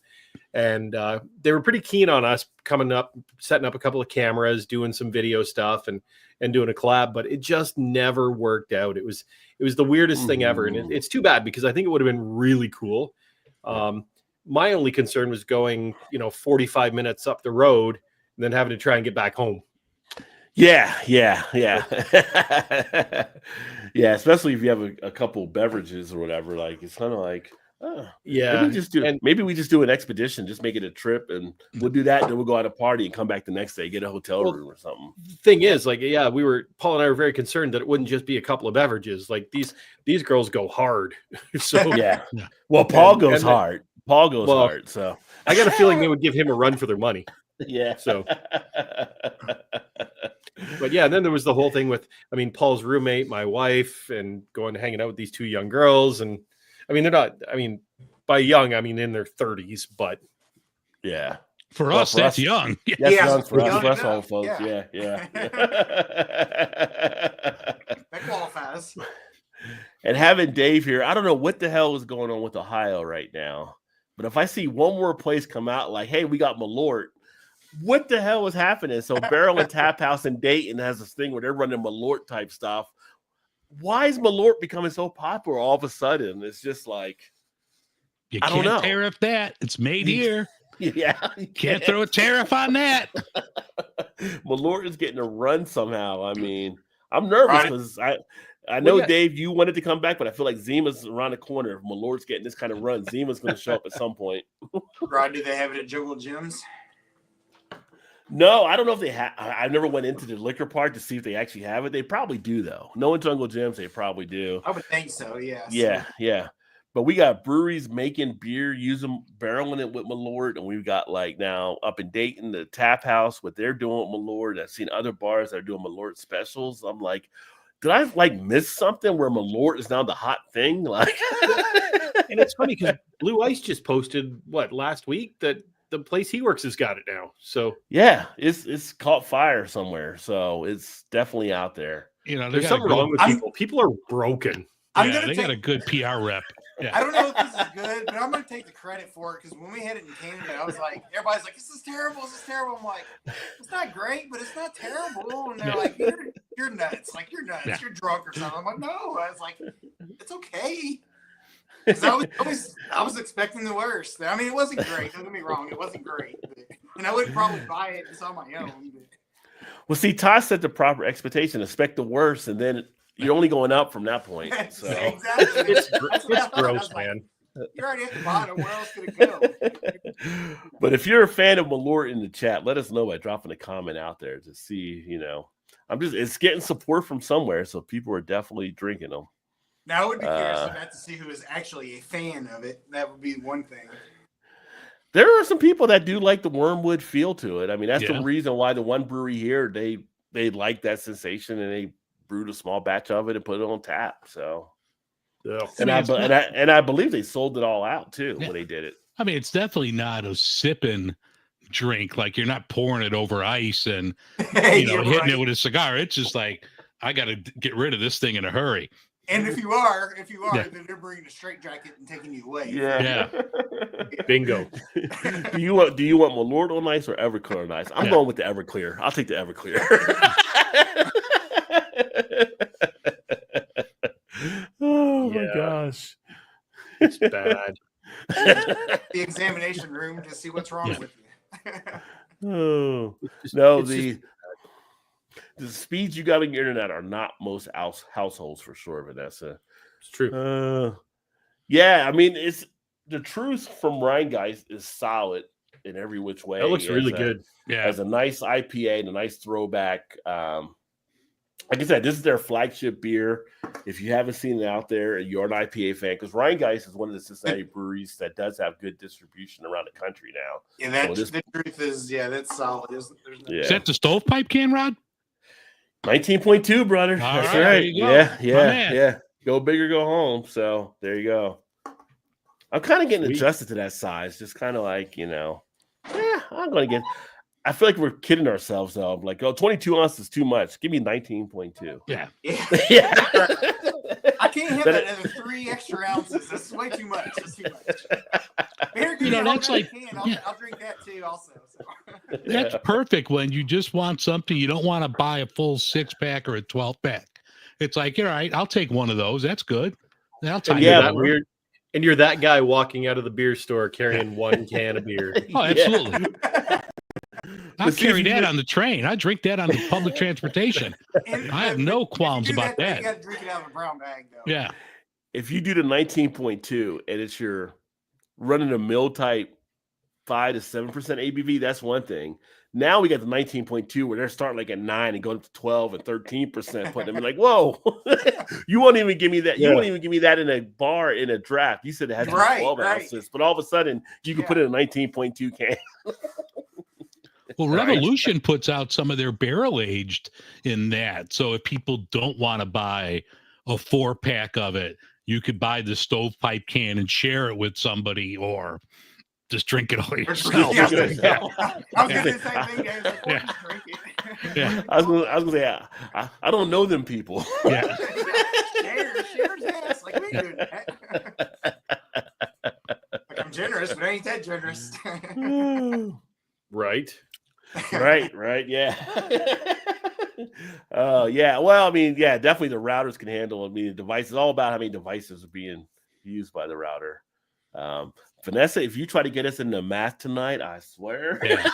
And they were pretty keen on us coming up, setting up a couple of cameras, doing some video stuff and doing a collab, but it just never worked out. It was the weirdest thing ever. And it's too bad because I think it would have been really cool. My only concern was going, 45 minutes up the road and then having to try and get back home. Yeah. Yeah, especially if you have a couple beverages or whatever. Like, it's kind of like, maybe we just do an expedition, just make it a trip, and we'll do that. And then we'll go out a party and come back the next day, get a hotel room or something. Thing is, like, Paul and I were very concerned that it wouldn't just be a couple of beverages. Like these girls go hard. So yeah. Well, Paul goes hard. Paul goes hard. So I got a feeling they would give him a run for their money. Yeah. So, but yeah, and then there was the whole thing with, Paul's roommate, my wife, and going and hanging out with these two young girls. And they're not, by young, in their 30s, but yeah. For us, that's young. That's young for us. That's all, folks. Yeah. That qualifies. And having Dave here, I don't know what the hell is going on with Ohio right now. But if I see one more place come out like, hey, we got Malort, what the hell is happening? So Barrel and Tap House in Dayton has this thing where they're running Malort type stuff. Why is Malort becoming so popular all of a sudden? It's just like, you I don't know. Can't tariff that. It's made here. Yeah. You can't throw a tariff on that. Malort is getting a run somehow. I'm nervous because I know, Dave, you wanted to come back, but I feel like Zima's around the corner. If Malort's getting this kind of run, Zima's going to show up at some point. Rod, do they have it at Jungle Gyms? No, I don't know if they have. I never went into the liquor part to see if they actually have it. They probably do, though. Knowing Jungle Gyms, they probably do. I would think so, yeah. Yeah. But we got breweries making beer, barreling it with Malort, and we've got now up in Dayton, the Tap House, what they're doing with Malort. I've seen other bars that are doing Malort specials. I'm like, did I miss something where Malort is now the hot thing? Like, and it's funny because Blue Ice just posted last week that the place he works has got it now. So yeah, it's caught fire somewhere. So it's definitely out there. There's something wrong with people. People are broken. They got a good PR rep. Yeah. I don't know if this is good, but I'm going to take the credit for it because when we had it in Canada, I was like, everybody's like, this is terrible. I'm like, it's not great, but it's not terrible. And they're like, you're nuts. Like, you're nuts. Yeah. You're drunk or something. I'm like, no. I was like, it's okay. Because I was expecting the worst. It wasn't great. Don't get me wrong. It wasn't great. And I wouldn't probably buy it just on my own. But. Well, see, Todd set the proper expectation. Expect the worst, and then you're only going up from that point. So. Exactly. It's gross, man. You're already at the bottom. Where else could it go? But if you're a fan of Malort in the chat, let us know by dropping a comment out there to see, it's getting support from somewhere. So people are definitely drinking them. Now, I would be curious about to see who is actually a fan of it. That would be one thing. There are some people that do like the wormwood feel to it. That's the reason why the one brewery here, they like that sensation and they brewed a small batch of it and put it on tap. So, and I believe they sold it all out too when they did it. It's definitely not a sipping drink. Like, you're not pouring it over ice and hitting it with a cigar. It's just like, I got to get rid of this thing in a hurry. And if you are, then they're bringing a straight jacket and taking you away. Yeah. Bingo. Do you want Malort on ice or Everclear on ice? I'm going with the Everclear. I'll take the Everclear. Oh my gosh, it's bad. The examination room to see what's wrong with you. Oh no, the speeds you got on your internet are not most households for sure, Vanessa. It's true. It's the truth from Ryan Guys is solid in every which way. That looks really good. Yeah, as a nice IPA and a nice throwback. Like I said, this is their flagship beer. If you haven't seen it out there and you're an IPA fan, because Ryan Guys is one of the Cincinnati breweries that does have good distribution around the country now. Yeah, the truth is, that's solid. Is that the stovepipe can, Rod? 19.2, brother. All That's right, right. there you go. Yeah. Go big or go home. So there you go. I'm kind of getting adjusted to that size. Just kind of like, I'm going to get. I feel like we're kidding ourselves though. I'm like, 22 ounces is too much. Give me 19.2. Yeah. I can't have that other 3 extra ounces. That's way too much. That's too much. Here, that's like, I'll drink that too also. So. That's perfect when you just want something. You don't want to buy a full 6-pack or a 12-pack. It's like, all right, I'll take one of those. That's good. I'll take that weird. And you're that guy walking out of the beer store carrying 1 can of beer. Oh, absolutely. I'll carry that on the train. I drink that on the public transportation. I have no qualms about that. You got to drink it out of a brown bag, though. Yeah. If you do the 19.2 and it's your running a mill type 5 to 7% ABV, that's one thing. Now we got the 19.2 where they're starting like at 9 and going up to 12 and 13%, putting them in like, whoa, you won't even give me that. You won't even give me that in a bar in a draft. You said it has to be 12 ounces, but all of a sudden you can put it in a 19.2 can. Well, Revolution puts out some of their barrel aged in that. So if people don't want to buy a 4-pack of it, you could buy the stovepipe can and share it with somebody, or just drink it all yourself. I was going to say the same thing, Dave. Drink it. Yeah. I was going to say, I don't know them people. Yeah. Share's ass. Like, we do that. Like, I'm generous, but I ain't that generous. Right. Right. Yeah. Well, I mean, definitely the routers can handle. I mean, the devices, all about how many devices are being used by the router. Vanessa, if you try to get us into math tonight, I swear. Yeah.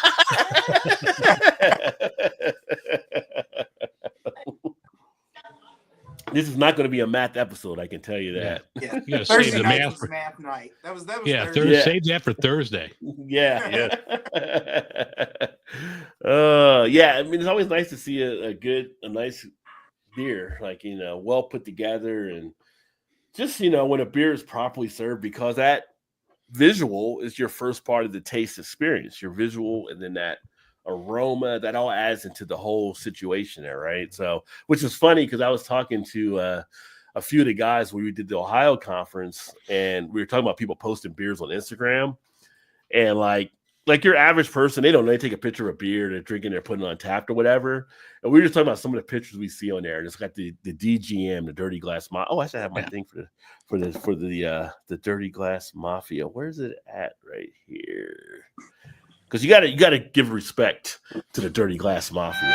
This is not going to be a math episode, I can tell you that. Yeah. You gotta Thursday save the night math was for math night. That was Thursday. Save that for Thursday. Yeah. I mean, it's always nice to see a nice beer, like, well put together, and just, when a beer is properly served, because that visual is your first part of the taste experience, your visual, and then that aroma, that all adds into the whole situation there, right? So, which is funny because I was talking to a few of the guys when we did the Ohio conference, and we were talking about people posting beers on Instagram, and like your average person, they take a picture of a beer, they're drinking, they're putting it on tap or whatever. And we were just talking about some of the pictures we see on there. And it's got the DGM, the Dirty Glass Mafia. Oh, I should have my thing for the Dirty Glass Mafia. Where's it at? Right here. Because you gotta give respect to the Dirty Glass Mafia.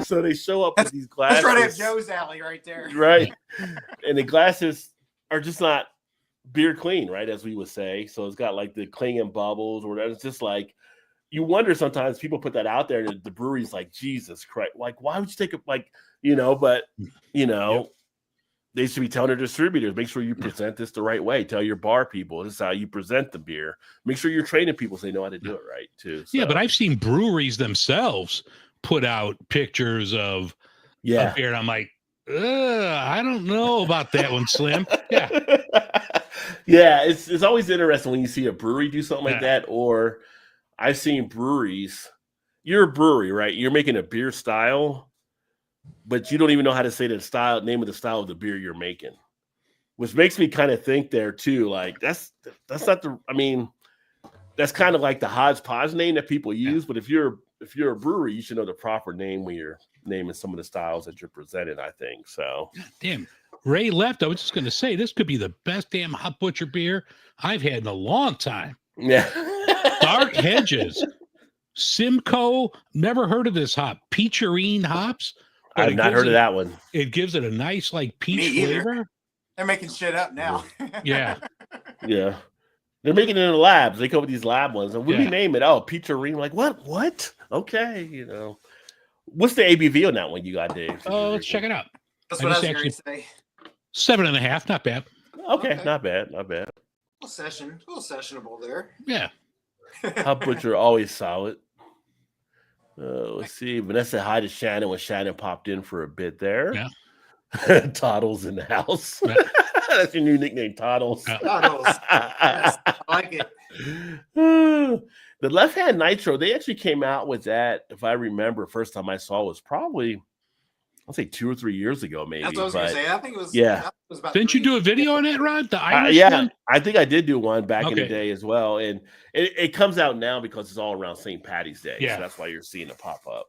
So they show up with these glasses. That's right at Joe's alley right there. Right. And the glasses are just not beer clean, right? As we would say. So it's got like the clinging bubbles or whatever. It's just like, you wonder sometimes people put that out there and the brewery's like, Jesus Christ. Like, why would you take it? Like, but they should be telling their distributors, make sure you present this the right way. Tell your bar people, this is how you present the beer. Make sure you're training people so they know how to do it right too. So. Yeah, but I've seen breweries themselves put out pictures of a beer, and I'm like, I don't know about that one, Slim. Yeah. Yeah, it's always interesting when you see a brewery do something like that, or I've seen breweries. You're a brewery, right? You're making a beer style, but you don't even know how to say the name of the style of the beer you're making, which makes me kind of think there too. Like that's not that's kind of like the hodgepodge name that people use. But if you're a brewery, you should know the proper name when you're naming some of the styles that you're presenting, I think. So damn, Ray left. I was just going to say, this could be the best damn Hop Butcher beer I've had in a long time. Yeah. Dark Hedges, Simcoe. Never heard of this hop. Peacherine hops. I've not heard of that one. It gives it a nice like peach flavor. They're making shit up now. Yeah. Yeah. They're making it in the labs. They come with these lab ones. And we name it. Oh, Peacherine. Like, what? Okay. What's the ABV on that one you got, Dave? Oh, let's check it out. That's what I was going to say. 7.5. Not bad. Okay. Not bad. A little sessionable there. Yeah. Hop Butcher, always solid. Let's see. Vanessa hi to Shannon when Shannon popped in for a bit there. Yeah. Toddles in the house. That's your new nickname, Toddles. Toddles. Yes, I like it. The Left Hand Nitro, they actually came out with that, if I remember, first time I saw was probably, I'll say 2 or 3 years ago, maybe. That's what I was going to say. I think it was. Yeah. It was about Didn't you do a video on it, Rod? The Irish yeah, one? I think I did do one back in the Okay. day as well. And it comes out now because it's all around St. Patty's Day. Yeah. So that's why you're seeing it pop up.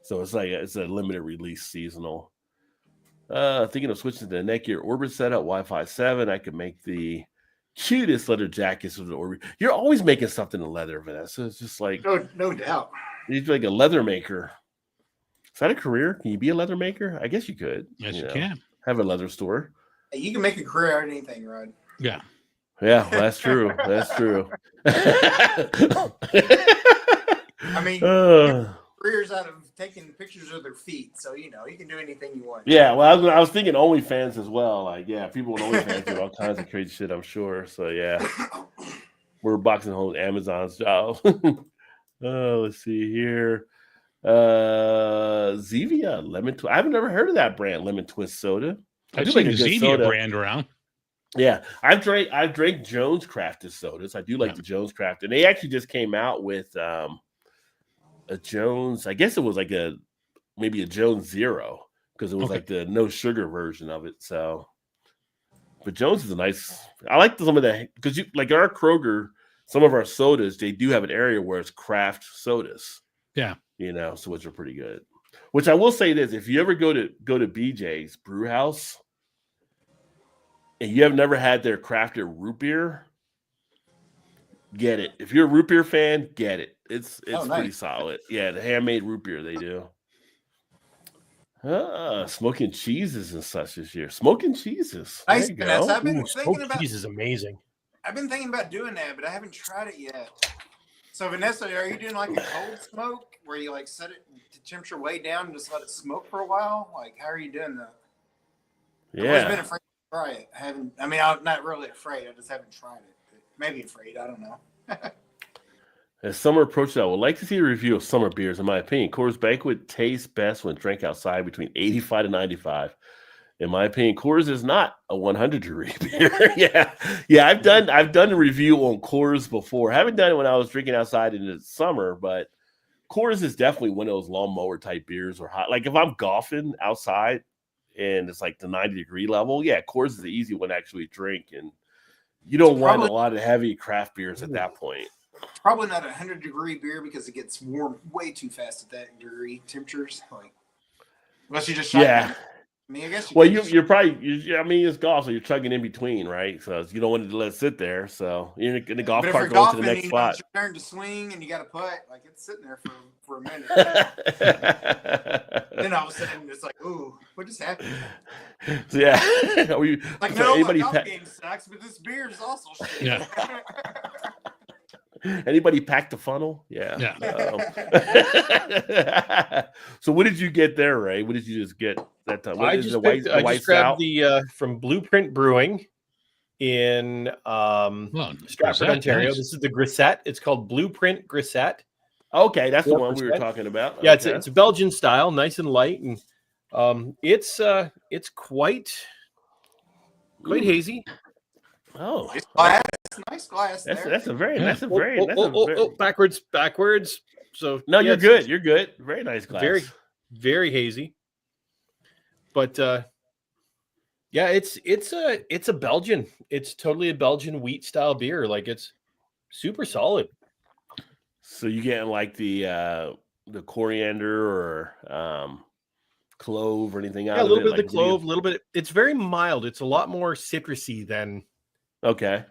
So it's like it's a limited release seasonal. Thinking of switching to the Netgear Orbit setup, Wi-Fi 7. I could make the cutest leather jackets with the Orbit. You're always making something in leather, Vanessa. It's just like no doubt. you're like a leather maker. Is that a career? Can you be a leather maker? I guess you could. Yes, you know, can. have a leather store. Hey, you can make a career out of anything, Rod. Yeah. Yeah, well, that's true. That's true. I mean, careers out of taking pictures of their feet, so you can do anything you want. Yeah, well, I was thinking OnlyFans as well. Like, yeah, people with OnlyFans do all kinds of crazy shit, I'm sure. So, yeah, we're boxing holes Amazon's job. Let's see here. Zevia lemon twist. I've never heard of that brand, lemon twist soda. I've seen the Zevia brand around. Yeah, I've drank Jones crafted sodas. I do like the Jones crafted. They actually just came out with a Jones. I guess it was like maybe a Jones Zero because it was like the no sugar version of it. So, but Jones is a nice. I like some of that because like our Kroger, some of our sodas they do have an area where it's craft sodas. Yeah, so which are pretty good. Which I will say this: if you ever go to BJ's Brew House. And you have never had their crafted root beer, get it. If you're a root beer fan, get it. It's pretty solid. Yeah, the handmade root beer they do. Smoking cheeses and such this year. Smoking cheeses. Nice. There you go. I've been thinking about cheese is amazing. I've been thinking about doing that, but I haven't tried it yet. So Vanessa, are you doing like a cold smoke where you like set it to temperature way down and just let it smoke for a while? Like, how are you doing that? Yeah. I've always been afraid to try it. I'm not really afraid. I just haven't tried it. Maybe afraid. I don't know. As summer approaches, I would like to see a review of summer beers. In my opinion, Coors Banquet tastes best when drank outside between 85 to 95. In my opinion, Coors is not a 100-degree beer. yeah. I've done a review on Coors before. I haven't done it when I was drinking outside in the summer, but Coors is definitely one of those lawnmower type beers or hot. Like if I'm golfing outside and it's like the 90-degree level, yeah, Coors is the easy one to actually drink, and you don't want a lot of heavy craft beers at that point. It's probably not a 100-degree beer because it gets warm way too fast at that degree temperatures. Like, unless you just shot it. I mean, I guess you're probably. It's golf, so you're chugging in between, right? So you don't want to let it sit there. So you're in the golf cart going to the next spot. It's your turn to swing, and you got to putt. Like it's sitting there for a minute. Then all of a sudden, it's like, ooh, what just happened? So, yeah. Like no, my golf game sucks, but this beer is also shit. Yeah. Anybody pack the funnel? Yeah. So what did you get there, Ray? What did you just get that time? I just grabbed the from Blueprint Brewing in Stratford, Ontario. Nice. This is the Grisette. It's called Blueprint Grisette. Okay, that's the one we were talking about. Yeah, it's a Belgian style, nice and light, and it's quite hazy. Oh, nice glass. That's a very backwards. So no, you're good. You're good. Very nice glass. Very, very hazy. But it's a Belgian. It's totally a Belgian wheat style beer. Like it's super solid. So you getting like the coriander or clove or anything out of it? Yeah, a little bit of the clove, a little bit. It's very mild. It's a lot more citrusy than. Okay.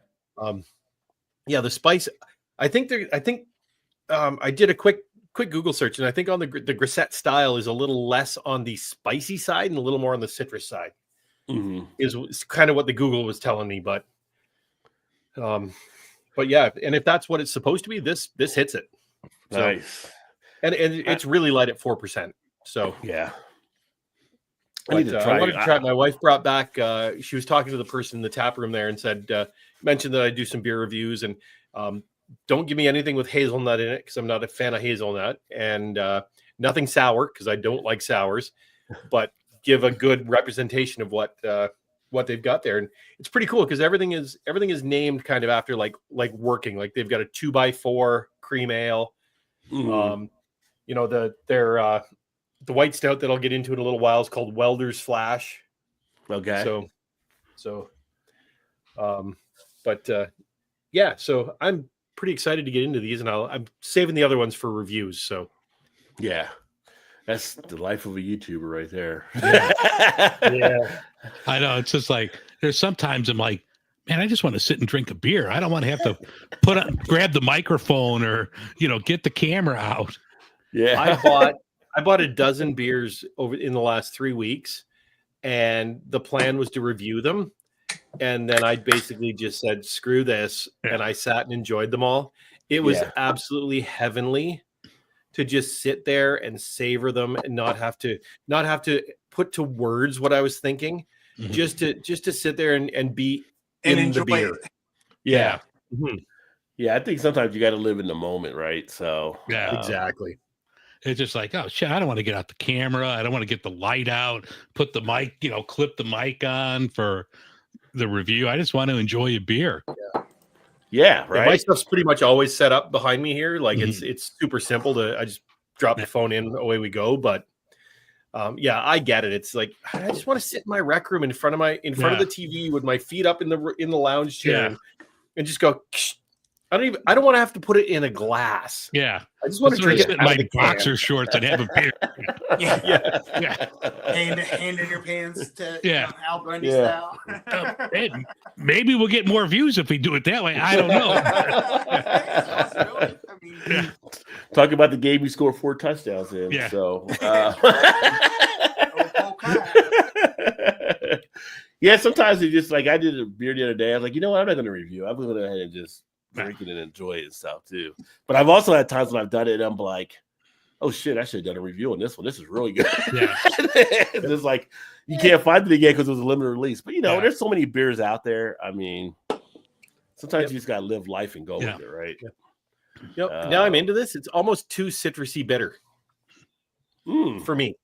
The spice. I think I did a quick Google search, and I think on the Grisette style is a little less on the spicy side and a little more on the citrus side. Mm-hmm. Is kind of what the Google was telling me, but yeah, and if that's what it's supposed to be, this hits it. Nice. So, and it's really light at 4%. So yeah. I wanted to try it. My wife brought back. She was talking to the person in the tap room there and said, mentioned that I do some beer reviews and don't give me anything with hazelnut in it because I'm not a fan of hazelnut, and nothing sour because I don't like sours. But give a good representation of what they've got there. And it's pretty cool because everything is named kind of after like working. Like they've got a 2x4 cream ale. Mm. You know, the white stout that I'll get into in a little while is called Welder's Flash. Okay. So yeah, so I'm pretty excited to get into these, and I'm saving the other ones for reviews. So yeah, that's the life of a YouTuber right there. Yeah. I know. It's just like there's sometimes I'm like, man, I just want to sit and drink a beer. I don't want to have to grab the microphone or get the camera out. Yeah, I bought a dozen beers over in the last 3 weeks, and the plan was to review them. And then I basically just said, screw this. Yeah. And I sat and enjoyed them all. It was absolutely heavenly to just sit there and savor them and not have to put to words what I was thinking, Mm-hmm. just to sit there and be And in enjoy the beer. it. yeah. Mhm. Yeah, I think sometimes you got to live in the moment, right? So Yeah. Exactly. It's just like, oh shit, I don't want to get out the camera. I don't want to get the light out, put the mic, clip the mic on for the review. I just want to enjoy a beer. yeah, Yeah, my right. stuff's pretty much always set up behind me here. Like Mhm. it's super simple I just drop the phone in, away we go. But yeah, I get it. It's like I just want to sit in my rec room in front of the TV with my feet up in the lounge chair and just go. I don't want to have to put it in a glass. Yeah. I just want to drink it in out my of the can. boxer shorts and have a beer. Yeah. Yeah. Hand in your pants to Al Bundy Yeah. style. Hey, maybe we'll get more views if we do it that way. I don't know. I mean, Yeah. Talking about the game you scored 4 touchdowns in. Yeah. So okay. yeah, sometimes it's just like I did a beer the other day. I was like, you know what? I'm not going to review. I'm going to go ahead and just drink it and enjoy it and stuff too. But I've also had times when I've done it and I'm like, oh shit, I should have done a review on this one. This is really good. Yeah. It's just like you can't find it again because it was a limited release. But there's so many beers out there. I mean, sometimes you just gotta live life and go with it, right? Yeah. Now I'm into this. It's almost too citrusy bitter for me.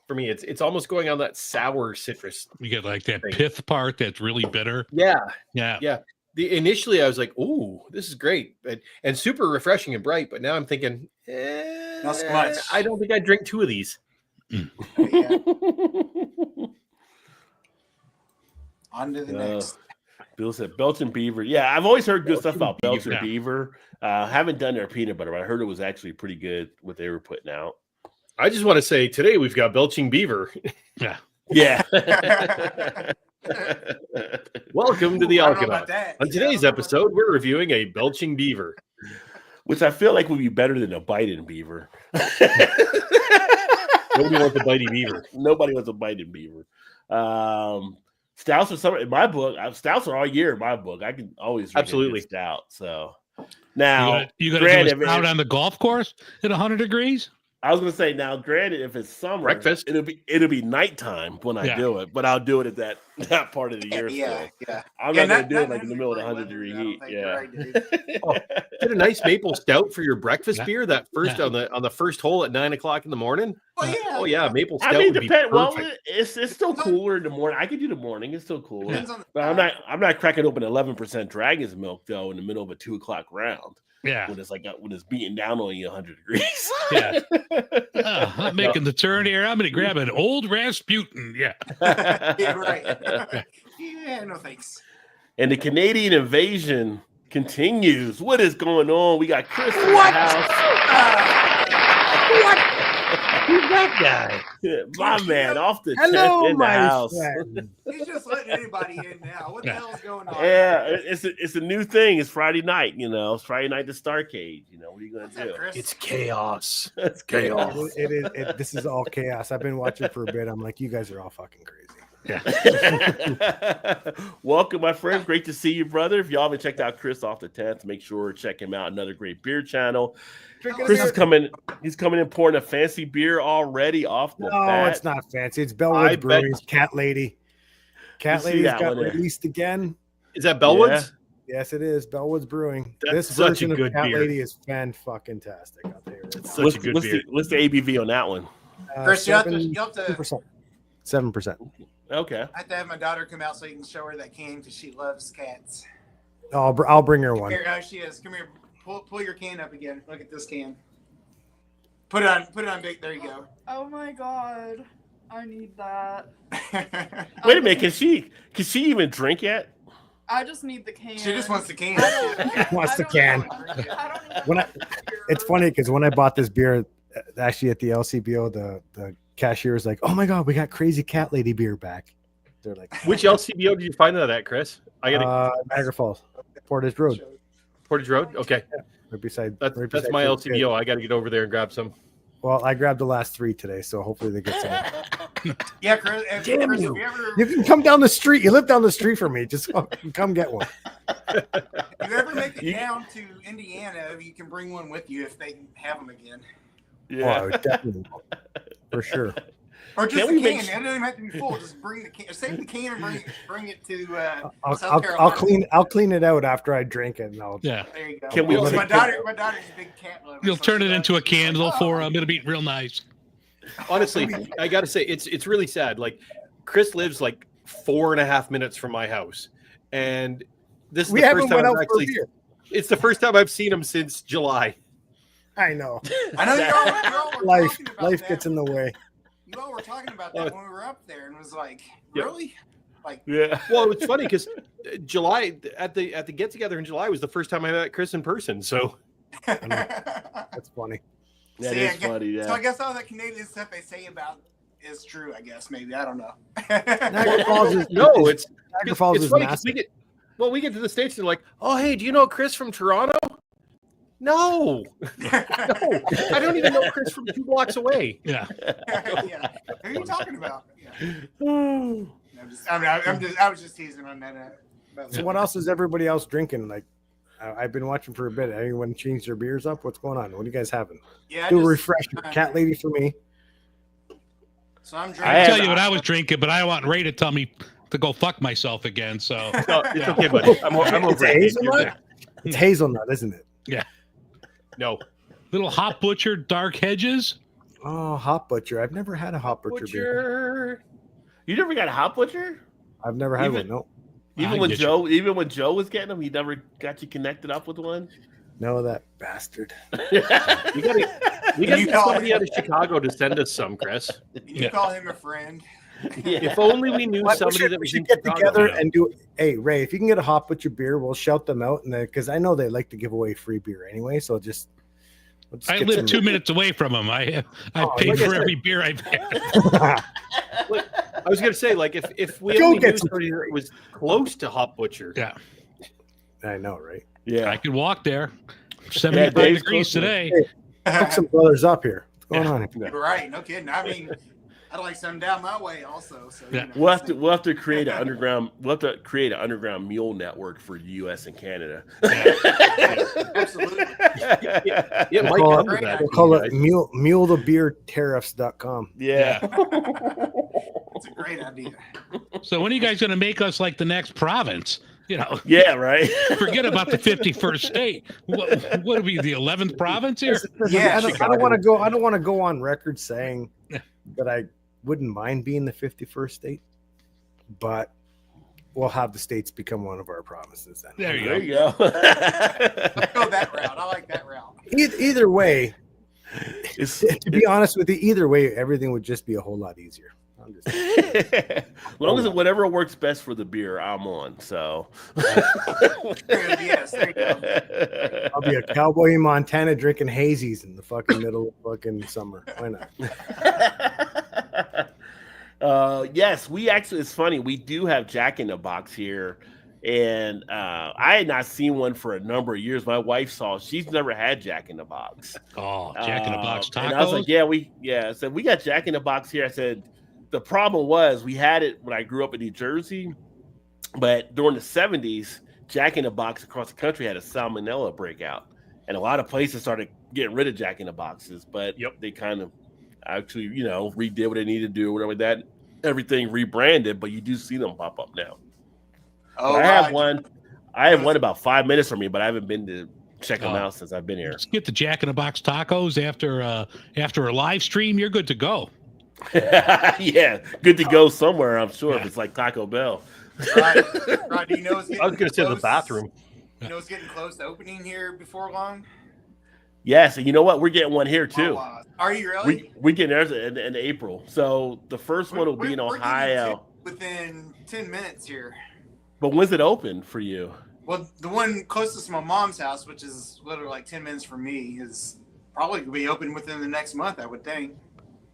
For me, it's almost going on that sour citrus. You get like that thing. pith part that's really bitter. Yeah. Yeah. Initially I was like, "Ooh, this is great," and super refreshing and bright. But now I'm thinking, not so much. I don't think I'd drink 2 of these. Yeah. On to the next. Bill said Belgian Beaver. Yeah, I've always heard good stuff about Belgian Beaver. Beaver. Haven't done their peanut butter, but I heard it was actually pretty good what they were putting out. I just want to say today we've got Belching Beaver. Yeah. Yeah. Welcome to the I don't know about Alkanaut. that. On today's episode, we're reviewing a Belching Beaver. Which I feel like would be better than a biting beaver. Nobody wants a bitey beaver. Nobody wants a biting beaver. Stouts are summer in my book. Stouts are all year in my book. I can always drink Absolutely a good stout. So now You got to granted, do a stout on the golf course at 100 degrees? I was gonna say now, granted, if it's summer, Breakfast. it'll be nighttime when I do it, but I'll do it at that part of the year. Yeah. I'm not gonna do it like in the middle of the 100-degree heat. Yeah. Get a nice maple stout for your breakfast beer. That first on the first hole at 9 o'clock in the morning. Oh yeah. Maple stout. I mean, would be depend. Well, perfect. it's still cooler in the morning. I could do the morning. It's still cooler, Depends on the but I'm not cracking open 11% Dragon's milk though in the middle of a 2 o'clock round. Yeah. When it's beating down on you 100 degrees. Yeah. I'm making the turn here. I'm going to grab an old Rasputin. Yeah. Yeah, right. Yeah, no thanks. And the Canadian invasion continues. What is going on? We got Chris in the house. Who's that guy? My man, off the Hello, tent in the my house. friend. He's just letting anybody in now. What the hell's going on? Yeah, it's a new thing. It's Friday night, It's Friday night to Starcade. What are you gonna What's up, do? Chris? It's chaos. It's chaos. This is all chaos. I've been watching for a bit. I'm like, you guys are all fucking crazy. Welcome, my friend. Great to see you, brother. If y'all haven't checked out Chris off the tent, make sure to check him out. Another great beer channel. Chris is coming. He's coming in pouring a fancy beer already off the No, bat. it's not fancy. It's I Bellwood bet- Brewing's Cat Lady. Cat You see Lady's that got one there. released again. Is that Bellwoods? Yes, it is. Bellwood's Brewing. That's This such a version of good Cat beer. Lady is fan-fucking-tastic. I'll tell you right now. Such a good beer. What's the ABV on that one? Chris, you'll have to 2%. 7%. Okay. I have to have my daughter come out so you can show her that can because she loves cats. I'll bring her one. Here, she is. Come here. Pull your can up again. Look at this can. Put it on big. There you go. Oh my god. I need that. Wait a minute. Can she even drink yet? I just need the can. She just wants the can. Wants the can. When It's funny because when I bought this beer, actually at the LCBO, the cashier was like, "Oh my god, we got Crazy Cat Lady beer back." They're like, Which LCBO did you find that at, Chris? I gotta Niagara Falls, Portage Road. Portage Road. Okay, Right beside. that's beside my Portage Road. LCBO. I got to get over there and grab some. Well, I grabbed the last 3 today, so hopefully they get some. Yeah, Chris. Chris, Damn if you. you ever, You can come down the street. You live down the street from me. Just come get one. if you ever make it down to Indiana, you can bring one with you if they have them again. Oh, definitely. For sure. Or just Can a we can. make- It doesn't even have to be full. Just bring the can. Save the can and bring it to South I'll Carolina. I'll clean it out after I drink it, and I'll. Yeah. There you go. Can we- My daughter's a big cat lover. You'll so turn she it loves into a She's like, candle "Oh." for them. It'll be real nice. Honestly, I got to say it's really sad. Like Chris lives like 4.5 minutes from my house, and this is We the haven't first time went I've out for a actually. beer. It's the first time I've seen him since July. I know. I know y'all were Life talking about that. gets in the way. You all were talking about that when we were up there, and was like, Yep. really? Like, Yeah. Well, it's funny because July at the get together in July was the first time I met Chris in person. So That's funny. That See, is I guess- funny. Yeah. So I guess all that Canadian stuff they say about is true. I guess maybe I don't know. Niagara Falls is no, it's Niagara Falls it's is funny 'cause massive. we get to the States and they're like, oh hey, do you know Chris from Toronto? No, no, I don't even know Chris from 2 blocks away. Yeah. Yeah. Who are you talking about? Yeah. I was just teasing on that. So what else is everybody else drinking? Like, I've been watching for a bit. Anyone change their beers up? What's going on? What are you guys having? Yeah, Do a refresher. Cat Lady for me. So I'm drinking. I'll tell you what I was drinking, but I don't want Ray to tell me to go fuck myself again. So No, it's okay, buddy. I'm It's over it. hazelnut. It's hazelnut, isn't it? No, little Hop Butcher Dark Hedges. Oh, Hop Butcher. I've never had a Hop Butcher beer. You never got a hot butcher? I've never had Even- one. No, Even when Joe was getting them, he never got you connected up with one. no, that bastard. we gotta You get call somebody it- out of Chicago to send us some, Chris. You call him a friend. If only we knew somebody that We was should in get Chicago. together and do. Hey, Ray, if you can get a Hop Butcher beer, we'll shout them out, and because I know they like to give away free beer anyway. So just. We'll just I get live some- 2 minutes away from him. I Oh, paid like I for said. every beer I've had. I was gonna say, like, if we Go only get knew some somebody that was close to Hop Butcher. Yeah, I know, right? I could walk there. 75 Dave's degrees close to today. Hook some brothers up here. What's going on? Here? Right, no kidding. I mean, I'd like some down my way also. So Yeah. you know, We'll have to create an underground. We'll have to create an underground mule network for the U.S. and Canada. Absolutely. It might call come it- to that. We'll call guys. it mulethebeertariffs.com. Yeah. It's a great idea. So when are you guys going to make us like the next province? You know, Yeah. Right. forget about the 51st state. What would be the 11th province here? Yeah, I don't want to go. I don't want to go on record saying that I wouldn't mind being the 51st state, but we'll have the states become one of our provinces then. There you There go. you go. Let's go that route. I like that route. Either way, It's, to be honest with you, either way, everything would just be a whole lot easier. I'm just, as long as whatever works best for the beer, I'm on. So Yes, there you go. I'll be a cowboy in Montana drinking hazies in the fucking middle of fucking summer. Why not? Yes, we actually. It's funny. We do have Jack in the Box here, and I had not seen one for a number of years. My wife saw. She's never had Jack in the Box. Oh, Jack in the Box tacos. And I was like, I said we got Jack in the Box here. I said the problem was we had it when I grew up in New Jersey, but during the 70s, Jack in the Box across the country had a salmonella breakout, and a lot of places started getting rid of Jack in the Boxes. But they kind of actually, redid what they needed to do, whatever that. Everything rebranded, but you do see them pop up now. Oh, I have right. one. I have one about 5 minutes from me, but I haven't been to check them out since I've been here. Let's get the Jack in the Box tacos after a live stream. You're good to go. Yeah, good to go somewhere. I'm sure if it's like Taco Bell. Rod, do you know it's getting I was going to say the close? bathroom. You know it's getting close to opening here before long. Yes, and you know what? We're getting one here too. Are you really? We getting ours in April. So the first one will be in We're Ohio. Within 10 minutes here. But when's it open for you? Well, the one closest to my mom's house, which is literally like 10 minutes from me, is probably going to be open within the next month, I would think.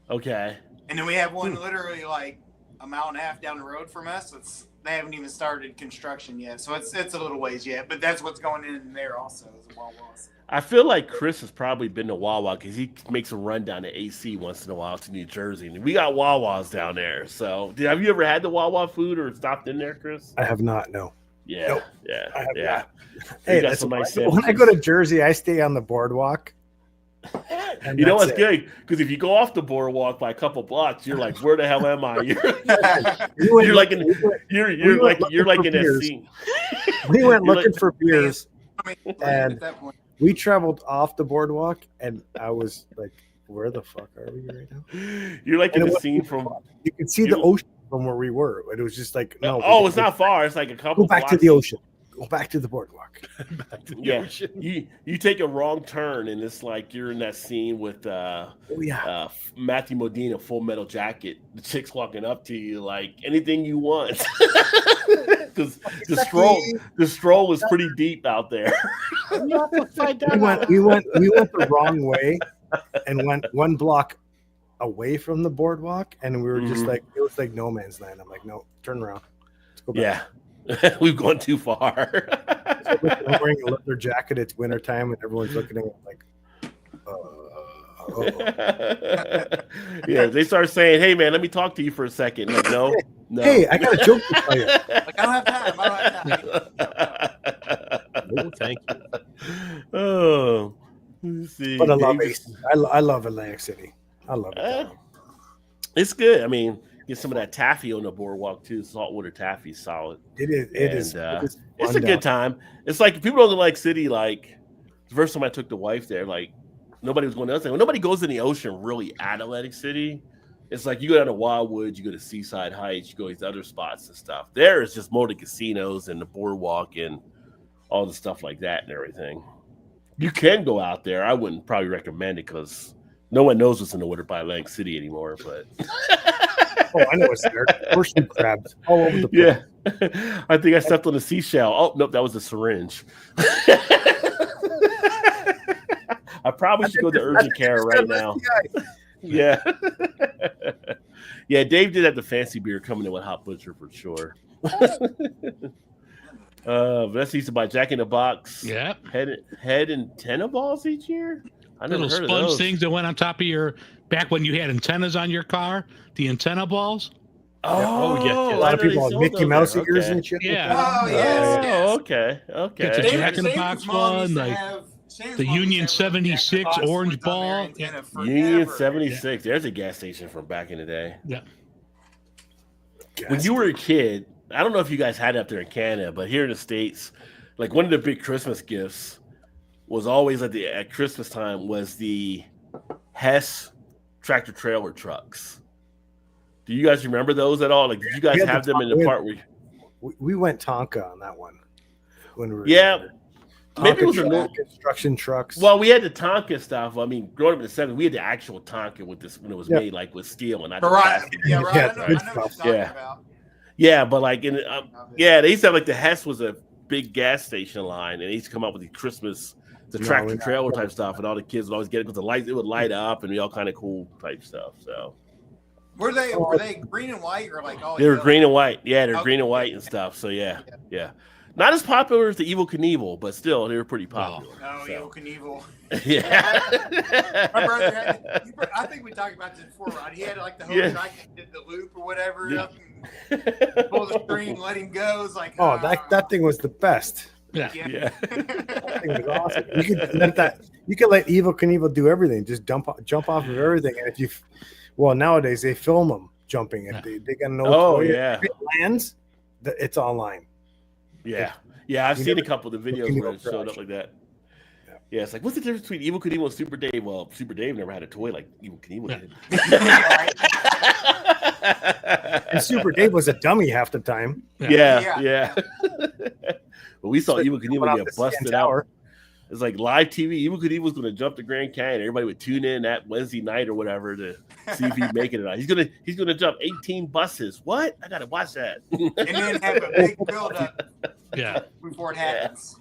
Okay. And then we have one literally like a mile and a half down the road from us. They haven't even started construction yet, so it's a little ways yet. But that's what's going in there also is Wawa's. I feel like Chris has probably been to Wawa because he makes a run down to AC once in a while to New Jersey. And we got Wawas down there. So, have you ever had the Wawa food or stopped in there, Chris? I have not. No. Yeah. Nope. Yeah. I have Yeah. not. Hey, got some nice when I go to Jersey, I stay on the boardwalk. You know what's good? Because if you go off the boardwalk by a couple blocks, you're like, where the hell am I? You're like in that scene. We went looking for beers, And and we traveled off the boardwalk, and I was like, where the fuck are we right now? You're like in the scene from. You can see the ocean from where we were. And it was just like, no. Oh, it's not far. It's like a couple. Go back to the ocean. Go back to the boardwalk. Back to the Yeah, ocean. you take a wrong turn and it's like you're in that scene with Matthew Modine, a Full Metal Jacket. The chick's walking up to you like anything you want, because the stroll was pretty deep out there. We went the wrong way and went one block away from the boardwalk, and we were just like, it was like no man's land. I'm like, no, turn around. Let's go back. Yeah. We've gone too far. I'm wearing a leather jacket. It's wintertime, and everyone's looking at me like, Yeah, they start saying, "Hey, man, let me talk to you for a second." Like, no. Hey, I got a joke to tell you. Like, I don't have time. Oh, thank you. Oh, let's see. But I love AC. I love Atlantic City. I love it. It's good. I mean, get some of that taffy on the boardwalk too. Saltwater taffy is solid. It is. It's a good time. It's like people don't like city. Like the first time I took the wife there, like nobody was going to other. When nobody goes in the ocean really at Atlantic City, it's like you go down to Wildwood, you go to Seaside Heights, you go to these other spots and stuff. There is just more the casinos and the boardwalk and all the stuff like that and everything. You can go out there. I wouldn't probably recommend it because no one knows what's in the water by Atlantic City anymore. But oh, I know what's there. Horseshoe crabs all over the place. Yeah, I think I stepped on a seashell. Oh nope, that was a syringe. I probably should go to urgent care right now. Yeah. Yeah, Dave did have the fancy beer coming in with Hot Butcher for sure. Best used to buy Jack in the Box. Yeah. Head antenna balls each year. I never Little heard of sponge those. things that went on top of your back when you had antennas on your car. The antenna balls. Oh, yeah. A lot of people have Mickey Mouse ears and shit. Yeah. Oh, yes. Okay. It's a Jack in the Box one, like the Union 76 orange ball. Yeah. Union 76. There's a gas station from back in the day. Yeah. When you were a kid, I don't know if you guys had it up there in Canada, but here in the States, like one of the big Christmas gifts was always at Christmas time was the Hess tractor trailer trucks. Do you guys remember those at all? Like, did you guys have them in the part where we went Tonka on that one when we were maybe it was a construction trucks. Well, we had the Tonka stuff. I mean, growing up in the 70s, we had the actual Tonka with this when it was made like with steel and not plastic. Yeah, right. I know what you're talking about. Yeah, but like in they used to have like the Hess was a big gas station line, and they used to come up with the Christmas, tractor trailer type stuff, and all the kids would always get it because the lights, it would light up and be all kind of cool type stuff. So were they green and white or like all? They were green and white. Yeah, they're green and white and stuff. So yeah. Not as popular as the Evil Knievel, but still they were pretty popular. Oh, Evil Knievel. Yeah. My brother had. I think we talked about this before, Rod. He had like the whole track and did the loop or whatever. Yeah. Pull the string, let him go. It's like that thing was the best. Yeah. That thing was awesome. You could let Evil Knievel do everything. Just jump off of everything. And if nowadays they film them jumping. If they got no. If it lands, it's online. Yeah. I've seen a couple of the videos where it showed up like that. Yeah, it's like, what's the difference between Evil Knievel and Super Dave? Well, Super Dave never had a toy like Evil Knievel did. And Super Dave was a dummy half the time. Yeah. But we saw So Evil Knievel get busted out. Tower. It's like live TV. Evil Knievel was going to jump the Grand Canyon. Everybody would tune in that Wednesday night or whatever to see if he'd make it or not. He's gonna jump 18 buses. What? I gotta watch that. And then have a big build up. Yeah. Before it happens.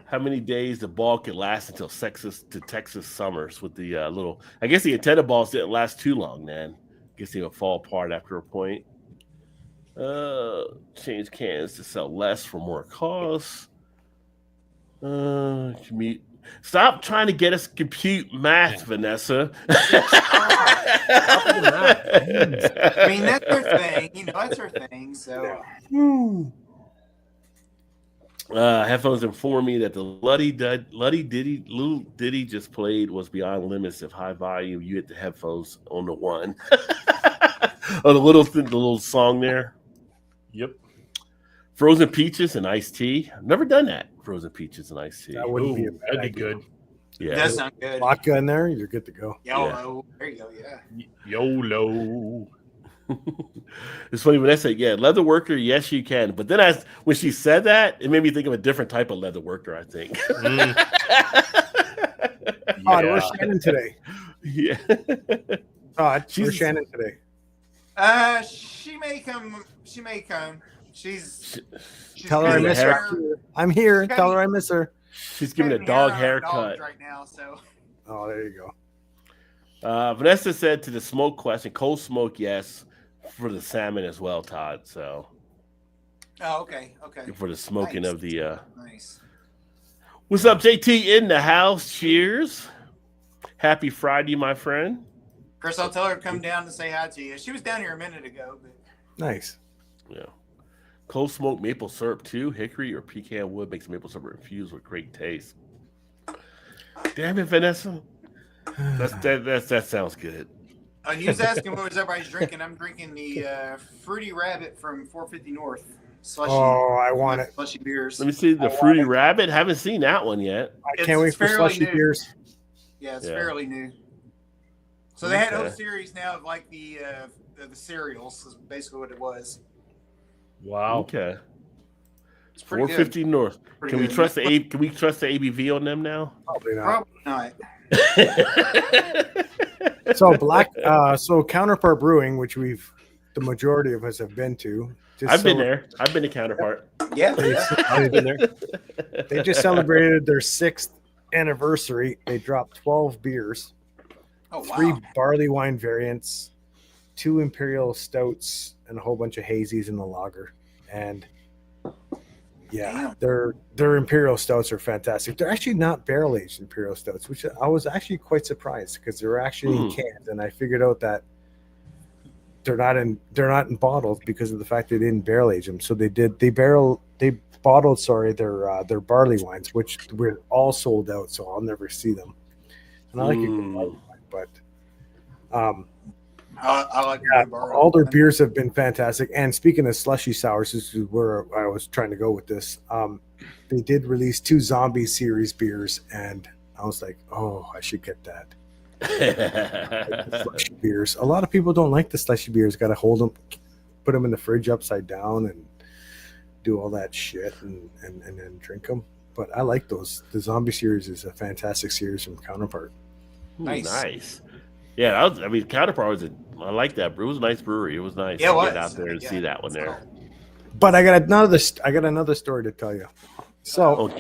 How many days the ball could last until Texas summers with the little? I guess the antenna balls didn't last too long. Then I guess they would fall apart after a point. Change cans to sell less for more costs. Stop trying to get us to compute math, Vanessa. I mean, that's her thing. You know, that's her thing. So. Headphones inform me that the Luddy Ditty just played was beyond limits of high volume. You hit the headphones on the one. Oh, the little song there. Yep. Frozen peaches and iced tea. I've never done that. Frozen peaches and iced tea. That wouldn't be a bad That'd be idea. good. Yeah, That sounds good. Vodka in there, you're good to go. YOLO. There you go. Yeah. YOLO. It's funny when I say, yeah, leather worker, yes, you can. But then when she said that, it made me think of a different type of leather worker, I think. Todd, where's Shannon today? Yeah. Todd, where's Shannon today? She may come. She's Tell her I miss her. I'm here. Tell her I miss her. She's giving a dog haircut right now. So. Oh, there you go. Vanessa said to the smoke question, cold smoke, yes, for the salmon as well, Todd. So. Oh, okay. For the smoking of the. Nice. What's up, JT in the house? Cheers. Happy Friday, my friend. Chris, I'll tell her to come down to say hi to you. She was down here a minute ago. But... Nice. Yeah. Cold smoked maple syrup too. Hickory or pecan wood makes maple syrup infused with great taste. Damn it, Vanessa. That sounds good. You was asking what was everybody's drinking. I'm drinking the Fruity Rabbit from 450 North. Slushy, I want it. Slushy beers. Let me see the Fruity Rabbit. Haven't seen that one yet. I can't wait for slushy beers. Yeah, it's fairly new. So they had a series now of like the cereals. Is basically what it was. Wow. Okay. It's pretty 450 good. North. Pretty Can we good. trust the ABV on them now? Probably not. Probably not. So Counterpart Brewing, which the majority of us have been to. I've been there. I've been to Counterpart. Yeah. I've been there. They just celebrated their 6th anniversary. They dropped 12 beers, 3 barley wine variants, 2 imperial stouts, and a whole bunch of hazies in the lager. And their imperial stouts are fantastic. They're actually not barrel aged imperial stouts, which I was actually quite surprised because they're actually in cans, and I figured out that they're not in bottles because of the fact they didn't barrel age them. So they bottled their barley wines, which were all sold out, so I'll never see them. And I like a good barley wine, but I like all their beers have been fantastic. And speaking of slushy sours, this is where I was trying to go with this. They did release 2 Zombie Series beers, and I was like, oh, I should get that. The slushy beers. A lot of people don't like the slushy beers. Got to hold them, put them in the fridge upside down, and do all that shit, and then drink them. But I like those. The Zombie Series is a fantastic series from Counterpart. Nice. Yeah, Counterpart I like that. It was a nice brewery. It was nice to get out there and see that one there. But I got another story to tell you. So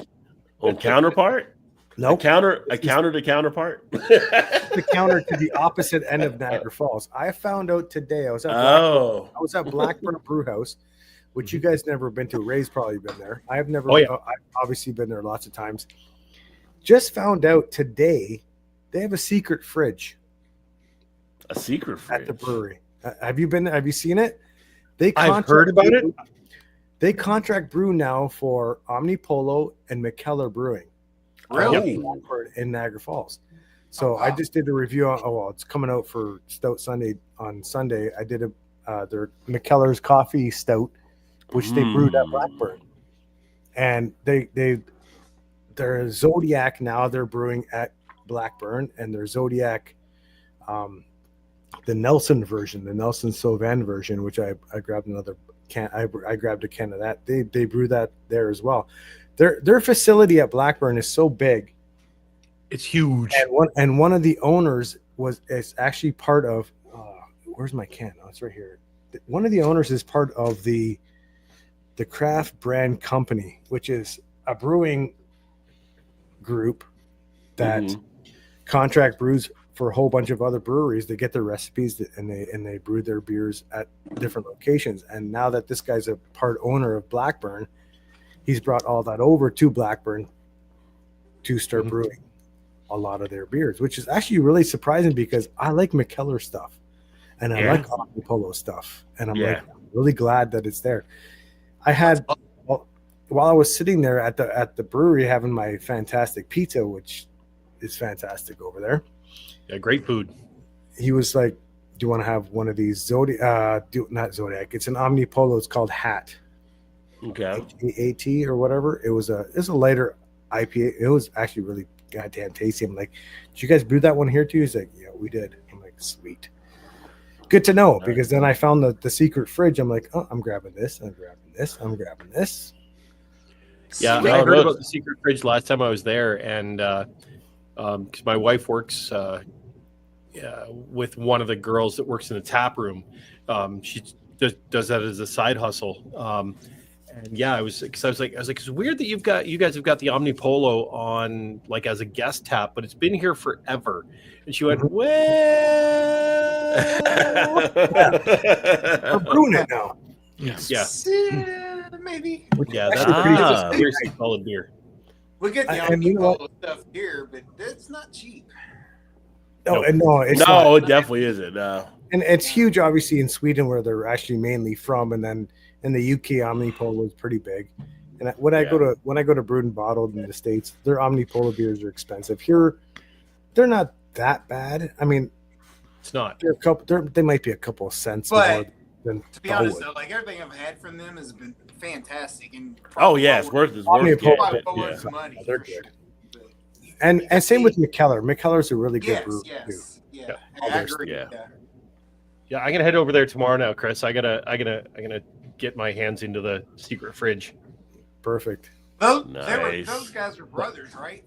on Counterpart? No, a counter to Counterpart. The counter to the opposite end of Niagara Falls. I found out today. I was at Blackburn Brew House, which you guys never been to. Ray's probably been there. I have never. I've obviously been there lots of times. Just found out today they have a secret fridge. A secret fridge at the brewery. Have you been? Have you seen it? I've heard about it. They contract brew now for Omnipolo and McKellar Brewing. Really? In Niagara Falls. So I just did a review on. It's coming out for Stout Sunday on Sunday. I did their McKellar's coffee stout, which they brewed at Blackburn. and they're Zodiac now. They're brewing at Blackburn, and their Zodiac, the Nelson version, the Nelson Sauvin version, which I grabbed another can. I grabbed a can of that. They brew that there as well. Their facility at Blackburn is so big. It's huge. And one of the owners is actually part of. Where's my can? Oh, it's right here. One of the owners is part of the Craft Brand Company, which is a brewing group that contract brews for a whole bunch of other breweries. They get their recipes and they brew their beers at different locations. And now that this guy's a part owner of Blackburn, he's brought all that over to Blackburn to start brewing a lot of their beers, which is actually really surprising because I like McKellar stuff and I like Omni Polo stuff. And I'm like really glad that it's there. I had while I was sitting there at the brewery having my fantastic pizza, which is fantastic over there. Yeah, great food. He was like, "Do you want to have one of these Zodiac? Not Zodiac. It's an Omni Polo. It's called Hat. Okay. AT or whatever. It's a lighter IPA. It was actually really goddamn tasty. I'm like, did you guys brew that one here too? He's like, yeah, we did. I'm like, sweet. Good to know, because then I found the secret fridge. I'm like, oh, I'm grabbing this. I'm grabbing this. I'm grabbing this. Yeah, I heard about the secret fridge last time I was there, and because my wife works with one of the girls that works in the tap room. She does that as a side hustle. And yeah, I was like, it's weird that you guys have got the Omni Polo on like as a guest tap, but it's been here forever. And she went, well, we're brewing it now. Yes. Yeah. Maybe. Yeah, that's a pretty solid beer. We get the Omni Polo stuff here, but it's not cheap. No, it's no, it definitely isn't. No. And it's huge, obviously, in Sweden, where they're actually mainly from, and then in the UK, Omni Polo is pretty big. And when I go to brewed and bottled in the States, their Omni Polo beers are expensive. Here, they're not that bad. I mean, it's not. They might be a couple of cents more than to be honest, though, like everything I've had from them has been fantastic. And it's worth money. They're good. Sure. And same with McKellar. McKellar's a really good brew too. Yeah, I agree. Yeah, I'm gonna head over there tomorrow now, Chris. I gotta get my hands into the secret fridge. Perfect. Those guys are brothers, right?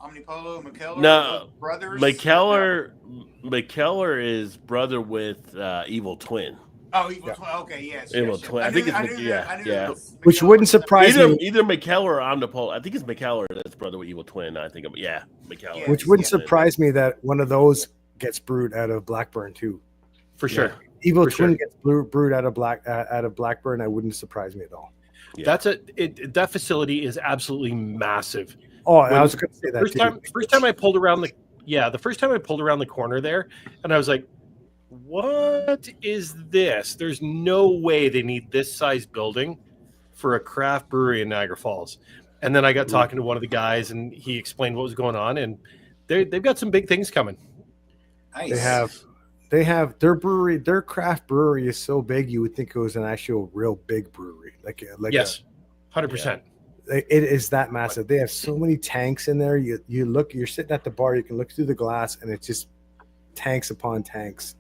Omni Polo, McKellar. No, brothers. McKellar is brother with Evil Twin. Oh, Evil Twin. Okay, yes. Evil Twin. I think it's Which wouldn't surprise me. Either McKellar or Omni Polo. I think it's McKellar that's brother with Evil Twin. I think McKellar. Which wouldn't surprise me that one of those gets brewed out of Blackburn too. For sure. Evil Twin gets brewed out of Blackburn. That wouldn't surprise me at all. Yeah. That facility is absolutely massive. Oh, I was going to say that. First time I pulled around the corner there, and I was like, "What is this? There's no way they need this size building for a craft brewery in Niagara Falls." And then I got talking to one of the guys, and he explained what was going on, and they've got some big things coming. Nice. They have their brewery. Their craft brewery is so big, you would think it was an actual real big brewery. Yes, 100%. It is that massive. They have so many tanks in there. You're sitting at the bar, you can look through the glass, and it's just tanks upon tanks.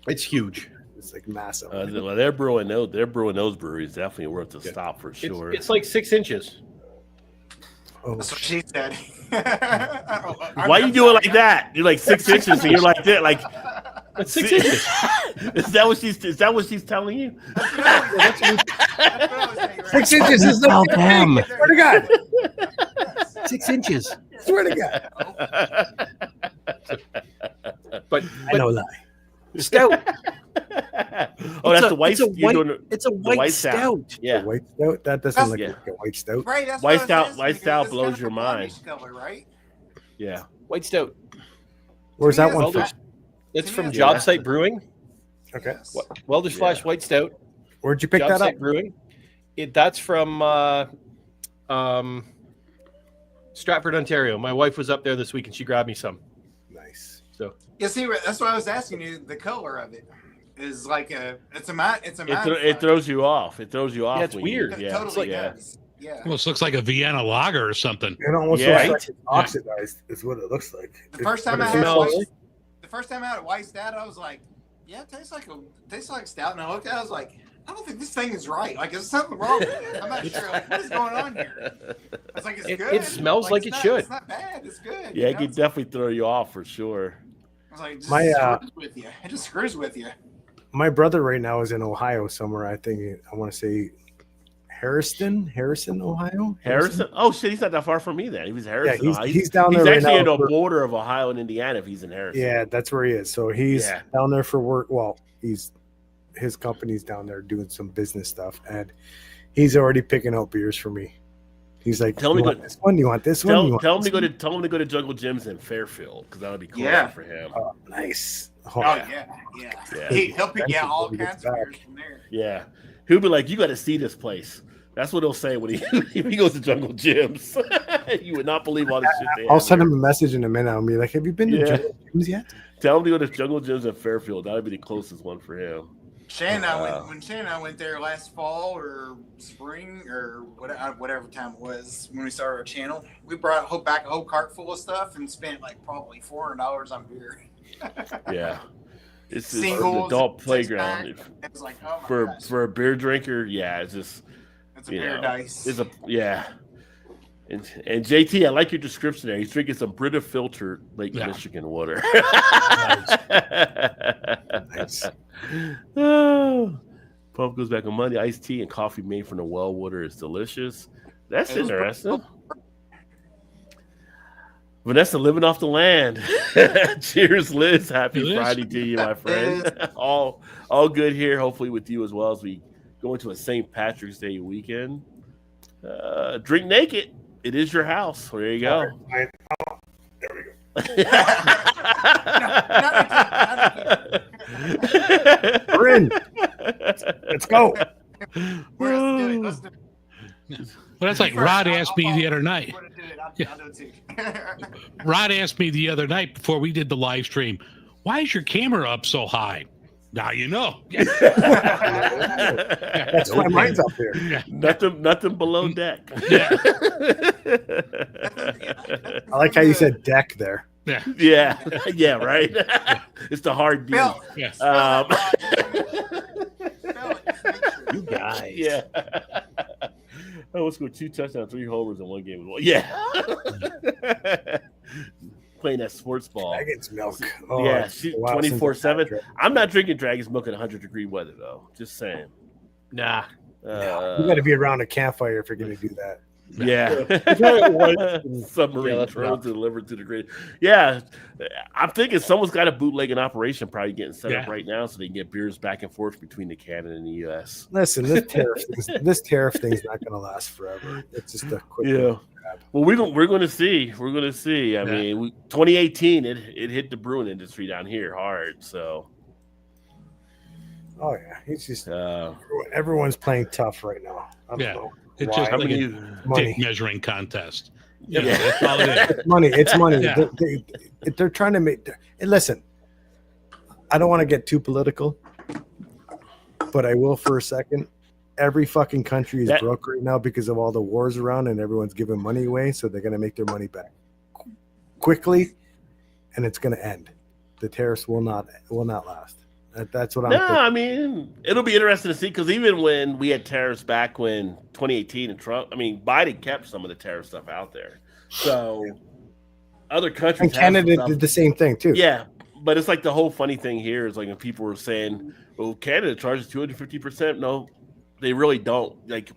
It's huge. It's like massive. They're brewing those breweries. Definitely worth a stop for sure. It's like 6 inches. Oh. That's what she said. Why are you doing like that? You're like 6 inches, and you're like that, like. That's 6 inches. Is that what she's telling you? 6 inches is the damn. Swear to God. 6 inches. Swear to God. But I know lie. Stout. That's the white. It's a white stout. Yeah, white stout. That doesn't look like a white stout. Right. That's white stout blows your mind. Color, right? Yeah, white stout. Where's that one from? It's from Job Site Brewing. Okay. Welders Flash White Stout. Where'd you pick that up? Brewing. That's from Stratford, Ontario. My wife was up there this week and she grabbed me some. Nice. So see, that's why I was asking you. The color of it is like it's a It throws you off. It throws you off. Yeah, it's weird. It totally does. Yeah. Almost looks like a Vienna lager or something. It almost looks like it's oxidized. Is what it looks like. The first time I had white stout, I was like, "Yeah, it tastes like stout." And I looked at it, I was like, "I don't think this thing is right. Like, is something wrong with it? I'm not sure. Like, what is going on here?" I was like, "It's good. It smells like it should. It's not bad. It's good." Yeah, it can definitely throw you off for sure. I was like, it screws with you. It just screws with you. My brother right now is in Ohio somewhere. I think I want to say Harrison, Ohio. Harrison? Oh shit, he's not that far from me then. He was Harrison. Yeah, he's down there. He's right actually now in the border of Ohio and Indiana if he's in Harrison. Yeah, that's where he is. So he's down there for work. Well, his company's down there doing some business stuff, and he's already picking out beers for me. He's like, "Tell me this one. You want this one? Tell him to go to Jungle Gyms in Fairfield because that would be closer for him." Oh, nice. Oh yeah. He'll pick out all kinds of beers from there. Yeah, he'll be like, "You got to see this place." That's what he'll say when he goes to Jungle Gyms. You would not believe all this shit. I'll send him a message in a minute. I'll be like, "Have you been to Jungle Gyms yet?" Tell him to go to Jungle Gyms in Fairfield. That would be the closest one for him. Shane and I went there last fall or spring or whatever time it was when we started our channel, we brought back a whole cart full of stuff and spent like probably $400 on beer. Yeah, it's an adult playground. It was like, oh my gosh. For a beer drinker. Yeah, it's just it's a paradise. It's And JT, I like your description there. He's drinking some Brita filtered Lake Michigan water. Nice. Oh, pump goes back on Monday. Iced tea and coffee made from the well water is delicious. That's interesting. Vanessa living off the land. Cheers, Liz. Happy Friday to you, my friend. all good here. Hopefully with you as well as we go into a St. Patrick's Day weekend. Drink naked. It is your house. There you go. There we go. We're in. Let's go. Well, that's like Rod asked me the other night. Rod asked me the other night before we did the live stream, why is your camera up so high? Now you know. That's why mine's up there. Yeah. Nothing below deck. Yeah. I like how you said deck there. Yeah, right. It's the hard D. Yes. You guys. Yeah. I was scored 2 touchdowns, 3 homers in one game. Yeah. Playing that sports ball. Dragon's milk. 24/7. I'm not drinking Dragon's milk in 100-degree weather, though. Just saying. Nah. You got to be around a campfire if you're going to do that. Yeah. Submarine drones delivered to the grid. Yeah. I'm thinking someone's got a bootlegging operation probably getting set up right now so they can get beers back and forth between the Canada and the U.S. Listen, this tariff thing's not going to last forever. It's just a quick grab. Well, we're going to see. We're going to see. I mean, 2018, it hit the brewing industry down here hard. So. Oh, yeah. It's just everyone's playing tough right now. I don't know. It's just like a dick measuring contest. That's all it is. It's money. Yeah. They're trying to make. And listen, I don't want to get too political, but I will for a second. Every fucking country is broke right now because of all the wars around, and everyone's giving money away, so they're going to make their money back quickly, and it's going to end. The tariffs will not last. That's what I'm thinking. I mean, it'll be interesting to see because even when we had tariffs back when 2018 and Trump, I mean, Biden kept some of the tariff stuff out there. So other countries, and Canada did the same thing too. Yeah, but it's like the whole funny thing here is like when people were saying, "Well, Canada charges 250%." No, they really don't. Like,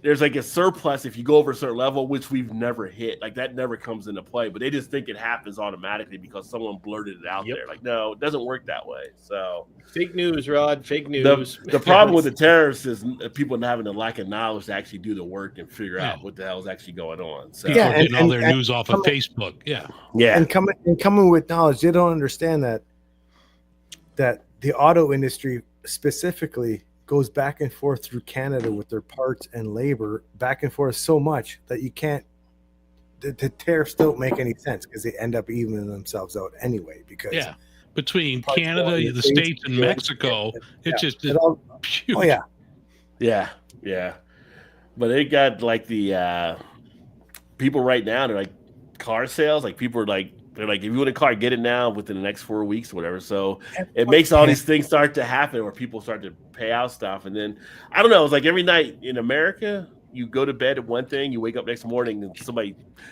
there's like a surplus if you go over a certain level, which we've never hit. Like that never comes into play, but they just think it happens automatically because someone blurted it out there. Like, no, it doesn't work that way. So fake news, Rod. Fake news. The problem with the tariffs is people having the lack of knowledge to actually do the work and figure out what the hell is actually going on. So getting all their news off of Facebook. Yeah. And coming with knowledge, they don't understand that the auto industry specifically goes back and forth through Canada with their parts and labor back and forth so much that you can't. The tariffs don't make any sense because they end up evening themselves out anyway. Because between Canada, the States, and Mexico, it's just huge. Yeah. But they got like the people right now. They're like car sales. Like people are like they're like, if you want a car, get it now within the next 4 weeks or whatever. So it makes all these things start to happen where people start to pay out stuff. And then I don't know. It's like every night in America, you go to bed at one thing, you wake up next morning, and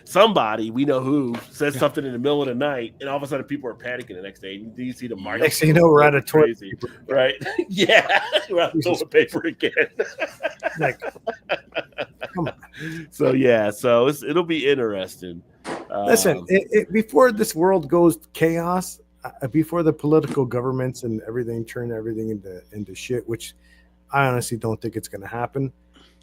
somebody we know who says something in the middle of the night, and all of a sudden people are panicking the next day. You see the market. Next thing you know, we're out of toilet paper, right? Yeah, we're out of toilet paper again. Like, come on. So yeah, so it'll be interesting. Listen, before this world goes chaos, before the political governments and everything turn everything into shit, which I honestly don't think it's going to happen.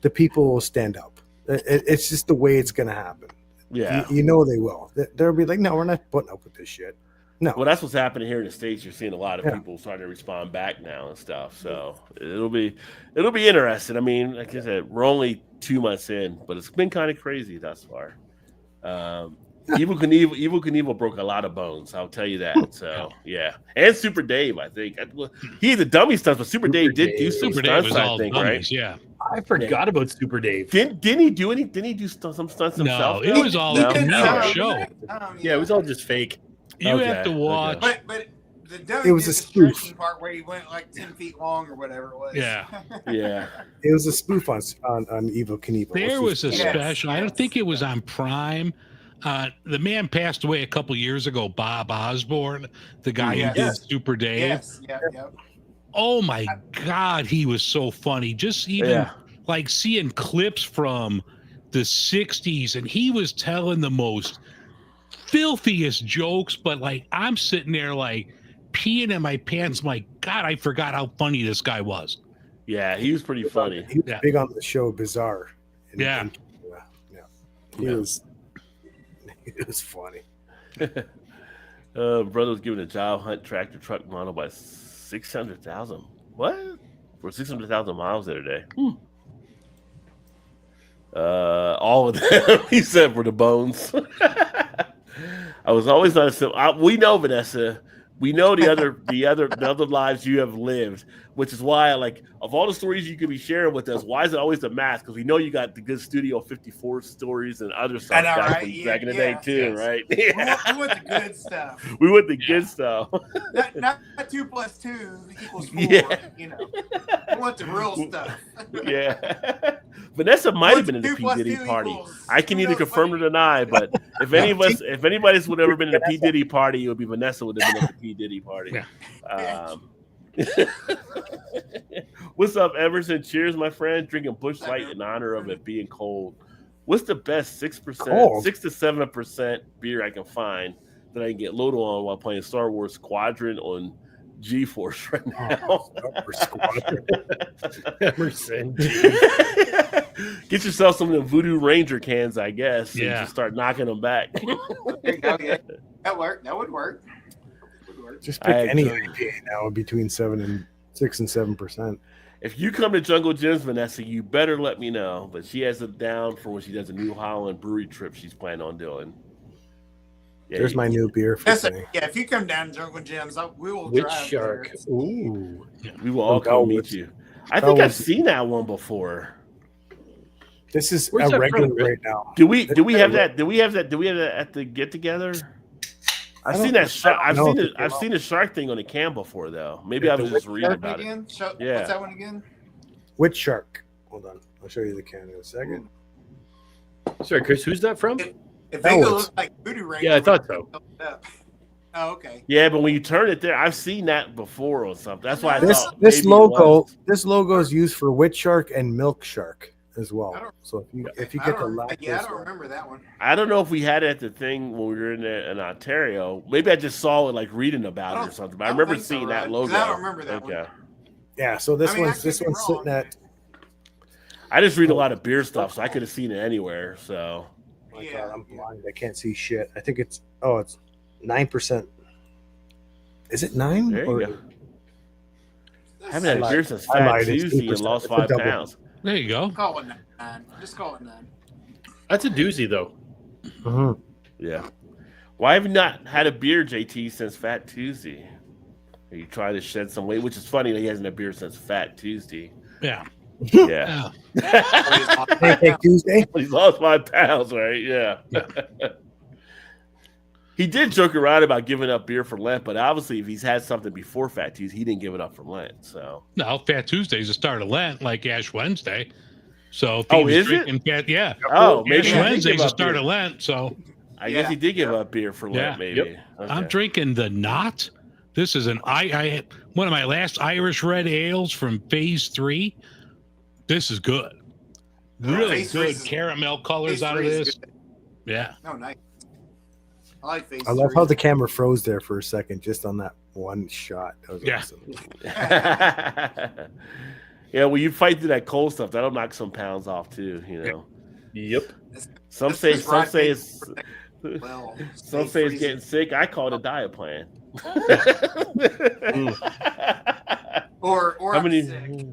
The people will stand up. It's just the way it's going to happen. Yeah, you know they will. They'll be like, no, we're not putting up with this shit. No. Well, that's what's happening here in the States. You're seeing a lot of people starting to respond back now and stuff. So it'll be interesting. I mean, like I said, we're only 2 months in, but it's been kind of crazy thus far. Evil Knievel broke a lot of bones. I'll tell you that. So yeah, and Super Dave, I think he had the dummy stunts, but Super Dave did do some stunts. I think, dummies, right? Yeah, I forgot about Super Dave. Didn't he do any? Didn't he do some stunts himself? No, it was all a show. Yeah, it was all just fake. You have to watch. But the dummy it was a spoof part where he went like 10 feet long or whatever it was. Yeah. Yeah. It was a spoof on Evil Knievel. There was a special. I don't think it was on Prime. The man passed away a couple years ago, Bob Osborne, the guy who did Super Dave. Yes. Yeah. Oh my God, he was so funny. Just even like seeing clips from the 60s, and he was telling the most filthiest jokes, but like I'm sitting there like peeing in my pants. I'm like, God, I forgot how funny this guy was. Yeah, he was pretty funny. He was big on the show Bizarre. Yeah. It was funny. Brother was given a job hunt tractor truck model by 600,000. What? For 600,000 miles the other day. All of them, he said, for the bones. I was always not a simple. We know, Vanessa. We know the other lives you have lived, which is why, like, of all the stories you could be sharing with us, why is it always the math? Because we know you got the good Studio 54 stories and other stuff back in the day too, right? Yeah. We want the good stuff. We want the good stuff. Not 2 + 2 = 4. Yeah. You know, we want the real stuff. Yeah. Vanessa might have been in the P. Diddy party. I can either confirm or deny, but if anybody's would have ever been in a P. Diddy party, it would be Vanessa would have been at the P. Diddy party. Yeah. What's up, Everson? Cheers, my friend. Drinking Busch Light in honor of it being cold. What's the best 6% to 7% beer I can find that I can get loaded on while playing Star Wars Squadron on GeForce right now? Emerson. Get yourself some of the Voodoo Ranger cans, I guess. And just start knocking them back. That would work. Just pick any IPA now between 6 and 7%. If you come to Jungle Gyms, Vanessa, you better let me know. But she has it down for when she does a New Holland brewery trip she's planning on doing. Yeah, there's my new beer for today. Yeah, if you come down to Jungle Gyms, we will Witch drive Shark. there. Ooh. We will all come meet you. I think I've seen that one before. This is a regular right now. Do we have that? Do we have that at the get together? I've seen that. I've seen the shark thing on the can before, though. Maybe I was just reading about it. What's that one again? Witch Shark. Hold on, I'll show you the can in a second. Sorry, Chris. Who's that from? If they look like Voodoo Ranger. Yeah, I thought so. Oh, okay. Yeah, but when you turn it there, I've seen that before or something. That's why this logo is used for Witch Shark and Milk Shark as well. So if you get the lactose, I don't remember that one. I don't know if we had it at the thing when we were in Ontario. Maybe I just saw it like reading about it or something. But I remember seeing that logo. I don't remember that one. Yeah, so this one's sitting at. I just read a lot of beer stuff, so I could have seen it anywhere. So. God, I'm blind. I can't see shit. I think it's 9%. Is it 9? There you go. I haven't had a beer since Fat Tuesday and lost 5 pounds. There you go. Call it 9. Just call it 9. That's a doozy, though. Mm-hmm. Yeah. Why have you not had a beer, JT, since Fat Tuesday? Are you trying to shed some weight? Which is funny that he hasn't had a beer since Fat Tuesday. Yeah. Yeah. Pancake Tuesday. He's lost 5 pounds, right? Yeah. He did joke around about giving up beer for Lent, but obviously, if he's had something before Fat Tuesday, he didn't give it up for Lent. So no, Fat Tuesday's the start of Lent, like Ash Wednesday. So if Oh, he was is drinking Fat, yeah. oh, maybe Ash he did Wednesday's give the up start beer. of Lent. So I guess he did give up beer for Lent, Yeah. maybe. Yep. Okay. I'm drinking the Knot. This is I had one of my last Irish red ales from Phase 3. This is good. Really Phase 3 good is- caramel colors Phase out of 3 is this. good. Yeah. Oh, nice. I like Phase I love 3. how the camera froze there for a second, just on that one shot. That was Yeah. awesome. Yeah, well, you fight through that cold stuff. That'll knock some pounds off too. You know. Yep. Some This say is some right say thing it's for well, some Phase say it's 3 's getting sick. I call it a diet plan. or How I'm many? sick.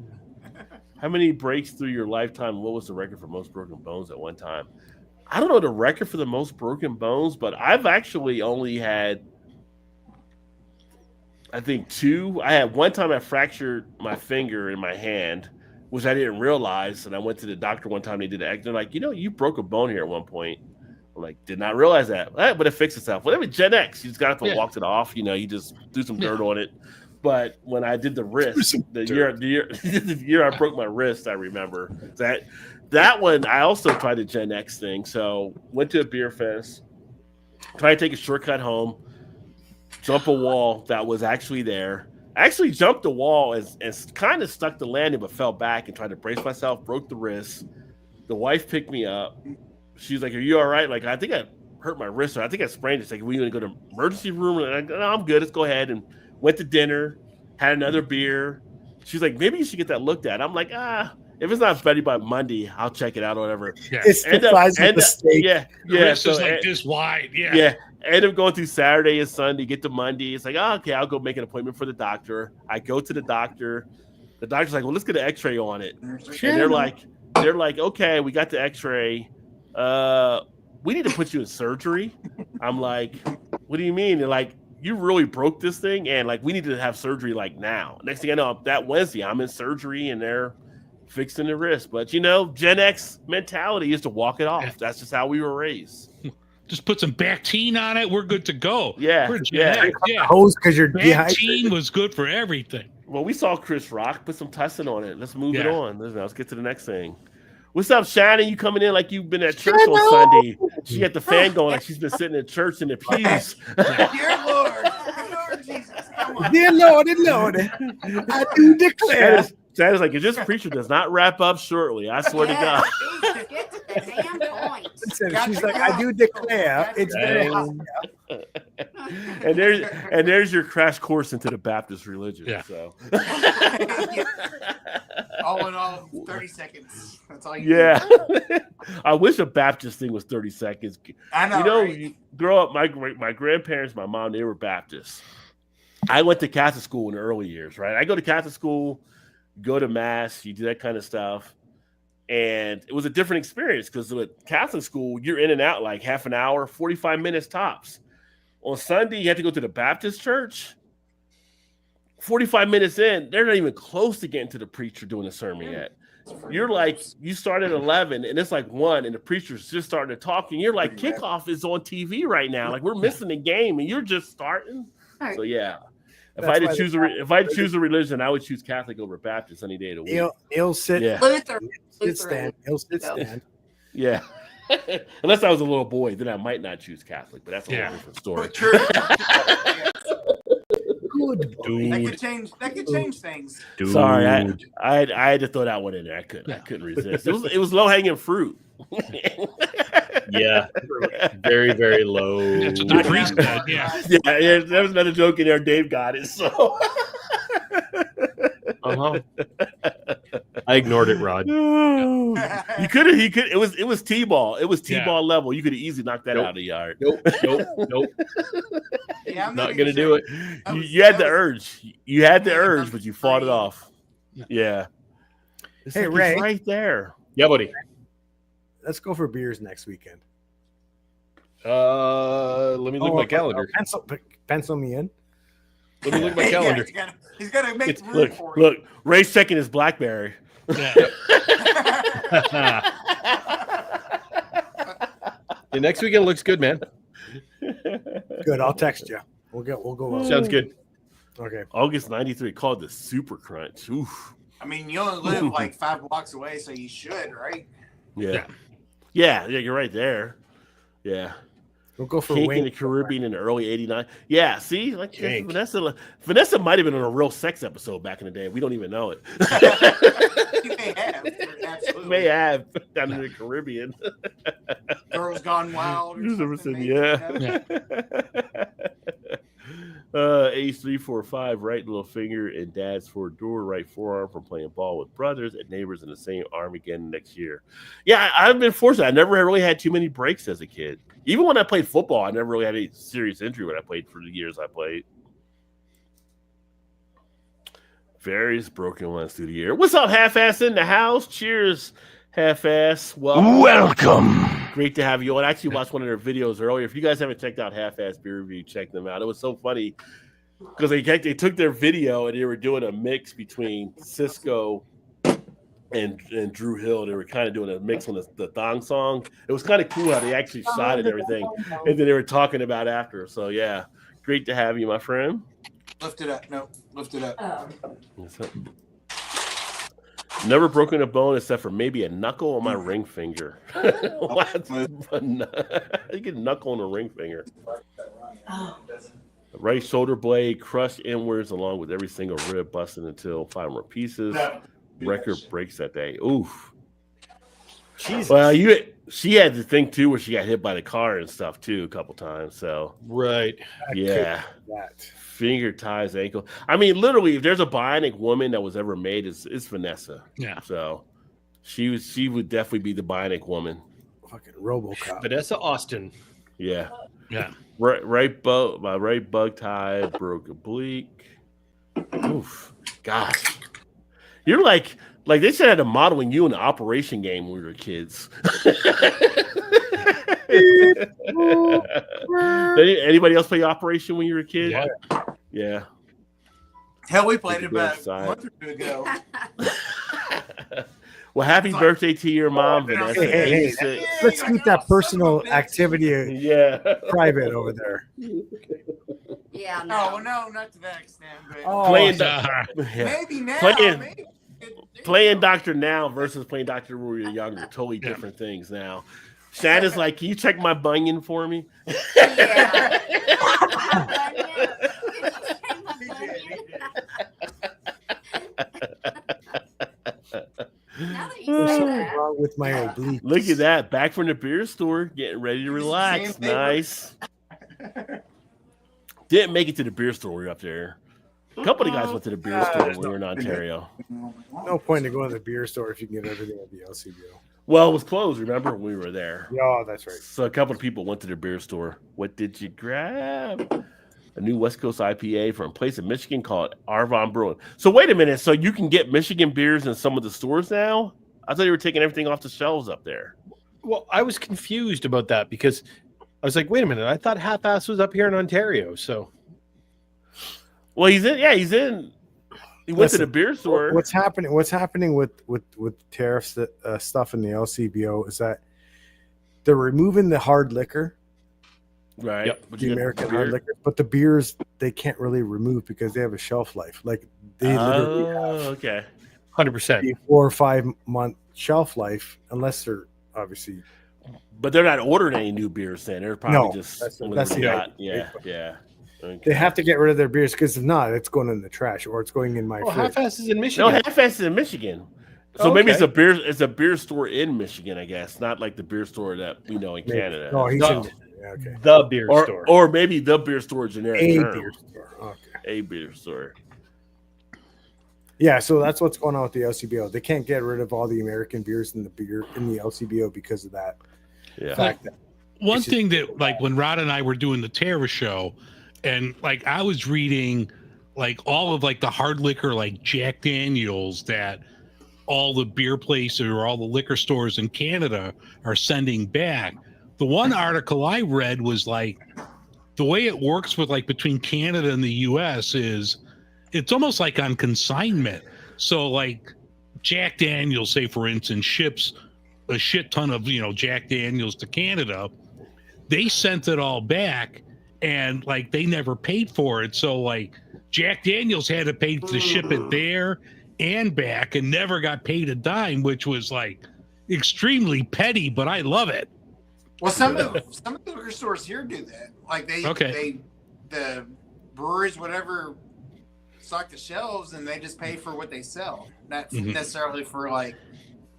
How many breaks through your lifetime? What was the record for most broken bones at one time? I don't know the record for the most broken bones, but I've actually only had, I think, 2. I had one time I fractured my finger in my hand, which I didn't realize. And I went to the doctor one time. They did an They're like, you broke a bone here at one point. I'm like, did not realize that. But it fixed itself. Whatever, Gen X. You just got up and walked it off. You just do some dirt on it. But when I did the wrist, the year I broke my wrist, I remember that one. I also tried the Gen X thing. So went to a beer fest, tried to take a shortcut home, jump a wall that was actually there. I actually jumped the wall and kind of stuck the landing, but fell back and tried to brace myself. Broke the wrist. The wife picked me up. She's like, "Are you all right?" Like, I think I hurt my wrist, or I think I sprained it. She's like, "We going to go to emergency room?" And I go, "No, I'm good. Let's go ahead." And went to dinner, had another beer. She's like, "Maybe you should get that looked at." I'm like, if it's not ready by Monday, I'll check it out or whatever. Yeah. It's the size of the steak. Yeah. Wrist So is like this wide. Yeah. yeah. End up going through Saturday and Sunday, get to Monday. It's like, okay, I'll go make an appointment for the doctor. I go to the doctor. The doctor's like, well, let's get an x-ray on it. And they're like, okay, we got the x-ray. We need to put you in surgery. I'm like, what do you mean? They're like, you really broke this thing, and like we need to have surgery like now. Next thing I know, that Wednesday I'm in surgery and they're fixing the wrist. But Gen X mentality is to walk it off. That's just how we were raised. Just put some Bactine on it. We're good to go. Yeah, We're Gen X. Yeah. Hose because you're Bactine dehydrated. was good for everything. Well, we saw Chris Rock put some tussin on it. Let's move it on. Let's get to the next thing. What's up, Shannon? You coming in like you've been at church on Sunday? She got the fan going like she's been sitting in church in the pews. Dear Lord Jesus, come on. Dear Lord, I do declare. Shannon's like, if this preacher does not wrap up shortly, I swear to God. Jesus, get to the damn point. She's like, I do declare it's very hot. And there's your crash course into the Baptist religion. Yeah. So. All in all, 30 seconds. That's all you Yeah. I wish a Baptist thing was 30 seconds. I know. Right? You grow up, my grandparents, my mom, they were Baptists. I went to Catholic school in the early years, right? I go to Catholic school, go to mass, you do that kind of stuff. And it was a different experience because with Catholic school, you're in and out like half an hour, 45 minutes tops. On Sunday, you have to go to the Baptist church. 45 minutes in, they're not even close to getting to the preacher doing the sermon yet. You're like, you start at 11 and it's like 1 and the preacher's just starting to talk and you're like, kickoff is on TV right now. Like we're missing the game and you're just starting. So yeah. If I had to choose a religion, I would choose Catholic over Baptist any day of the week. He'll sit. Yeah. Luther. Stand. He'll sit stand. Yeah. Unless I was a little boy, then I might not choose Catholic, but that's a whole different story. Good boy. That could change things. Dude. Sorry, I had to throw that one in there. I couldn't resist. It was low hanging fruit. Yeah, very, very low. That's what the priest said. Yeah. Yeah, there was another joke in there. Dave got it. So I ignored it, Rod. You could have. It was T-ball. It was T-ball level. You could have easily knocked that out of the yard. Nope. Yeah, I'm Not gonna do it. You had the urge. You had the urge, but you fought it off. Yeah. Hey, Ray. It's right there. Yeah, buddy. Let's go for beers next weekend. Let me look at my calendar. Pencil me in. Let me look at my calendar. He's gonna make room for it. Look. Ray's second is Blackberry. Yeah. The next weekend looks good, man. Good. I'll text you. We'll go. Sounds good. Okay. August 93 called the Super Crunch. Oof. I mean, you only live like 5 blocks away, so you should, right? Yeah. Yeah, you're right there. Yeah. We'll go for Kink Wayne. in the Caribbean in the early '89. Yeah, see, like Vanessa might have been on a real sex episode back in the day. We don't even know it. You may have. Absolutely. May have down in the Caribbean. Girls Gone Wild. Or something, maybe, yeah. Age 3, 4, 5, right little finger and dad's forward door, right forearm from playing ball with brothers and neighbors in the same arm again next year. Yeah, I've been fortunate. I never really had too many breaks as a kid. Even when I played football, I never really had any serious injury when I played for the years I played. Various broken ones through the year. What's up, half-ass in the house? Cheers, half-ass. Welcome. Great to have you on. I actually watched one of their videos earlier. If you guys haven't checked out Half-Ass Beer Review, check them out. It was so funny because they took their video and they were doing a mix between Cisco and Drew Hill. They were kind of doing a mix on the thong song. It was kind of cool how they actually shot and everything, and then they were talking about after. So yeah, great to have you, my friend. Lift it up. No, lift it up. Never broken a bone except for maybe a knuckle on my ring finger. What? You get a knuckle on a ring finger. Right shoulder blade crushed inwards along with every single rib busted until 5 more pieces. Record breaks that day. Oof. Jesus. Well, she had the thing too where she got hit by the car and stuff too a couple times. So Right. yeah. That. Finger ties, ankle. I mean, literally, if there's a bionic woman that was ever made, it's Vanessa. Yeah. So she would definitely be the bionic woman. Fucking RoboCop. Vanessa Austin. Yeah. Yeah. My right bug tie broke oblique. Oof. Gosh. You're like they should have had a modeling you in the Operation game when we were kids. Anybody else play Operation when you were a kid? Yeah. Hell, we played it about a month or 2 ago. Well, happy birthday to your mom, Vanessa. Hey, let's keep that personal activity private over there. Yeah, Oh, no. no, not to that extent. But Playing, maybe now. playing Doctor now versus playing Doctor when we were younger. Totally different things now. Shannon's like, can you check my bunion for me? Yeah. Now that you There's say something that. wrong with my obliques. Look at that. Back from the beer store, getting ready to relax. Nice. Didn't make it to the beer store. We were up there. A couple of guys went to the beer store when we were in Ontario. No point in going to the beer store if you can get everything at the LCBO. Well, it was closed, remember, when we were there. Yeah, that's right. So a couple of people went to the beer store. What did you grab? A new West Coast IPA from a place in Michigan called Arvon Brewing. So wait a minute. So you can get Michigan beers in some of the stores now? I thought you were taking everything off the shelves up there. Well, I was confused about that because I was like, wait a minute. I thought Half-Ass was up here in Ontario. So, well, he's in. Yeah, he's in. He went to the beer store. What's happening? What's happening with tariffs stuff in the LCBO is that they're removing the hard liquor, right? Yep. The American hard liquor, but the beers they can't really remove because they have a shelf life. Like they literally have 100%, 4 or 5 month shelf life, unless they're obviously. But they're not ordering any new beers. Then they're probably just that's the the yeah. Okay. They have to get rid of their beers because if not, it's going in the trash or it's going in my fridge. Half-Ass is in Michigan. No, Half-Ass is in Michigan. So maybe it's a beer store in Michigan, I guess, not like the beer store that we know in Canada. No, he's in okay. The beer store, or maybe the beer store generic term. Beer store. Okay. A beer store. Yeah, so that's what's going on with the LCBO. They can't get rid of all the American beers in the LCBO because of that. Yeah. Fact that One thing that, like, when Rod and I were doing the Terror show, and like I was reading, like all of like the hard liquor, like Jack Daniels, that all the beer places or all the liquor stores in Canada are sending back. The one article I read was like the way it works with like between Canada and the US is it's almost like on consignment. So like Jack Daniels, say for instance, ships a shit ton of Jack Daniels to Canada. They sent it all back, and like they never paid for it. So like Jack Daniels had to pay to ship it there and back, and never got paid a dime, which was like extremely petty. But I love it. Well, some of the liquor stores here do that. Like the breweries, whatever, stock the shelves, and they just pay for what they sell. Not necessarily for like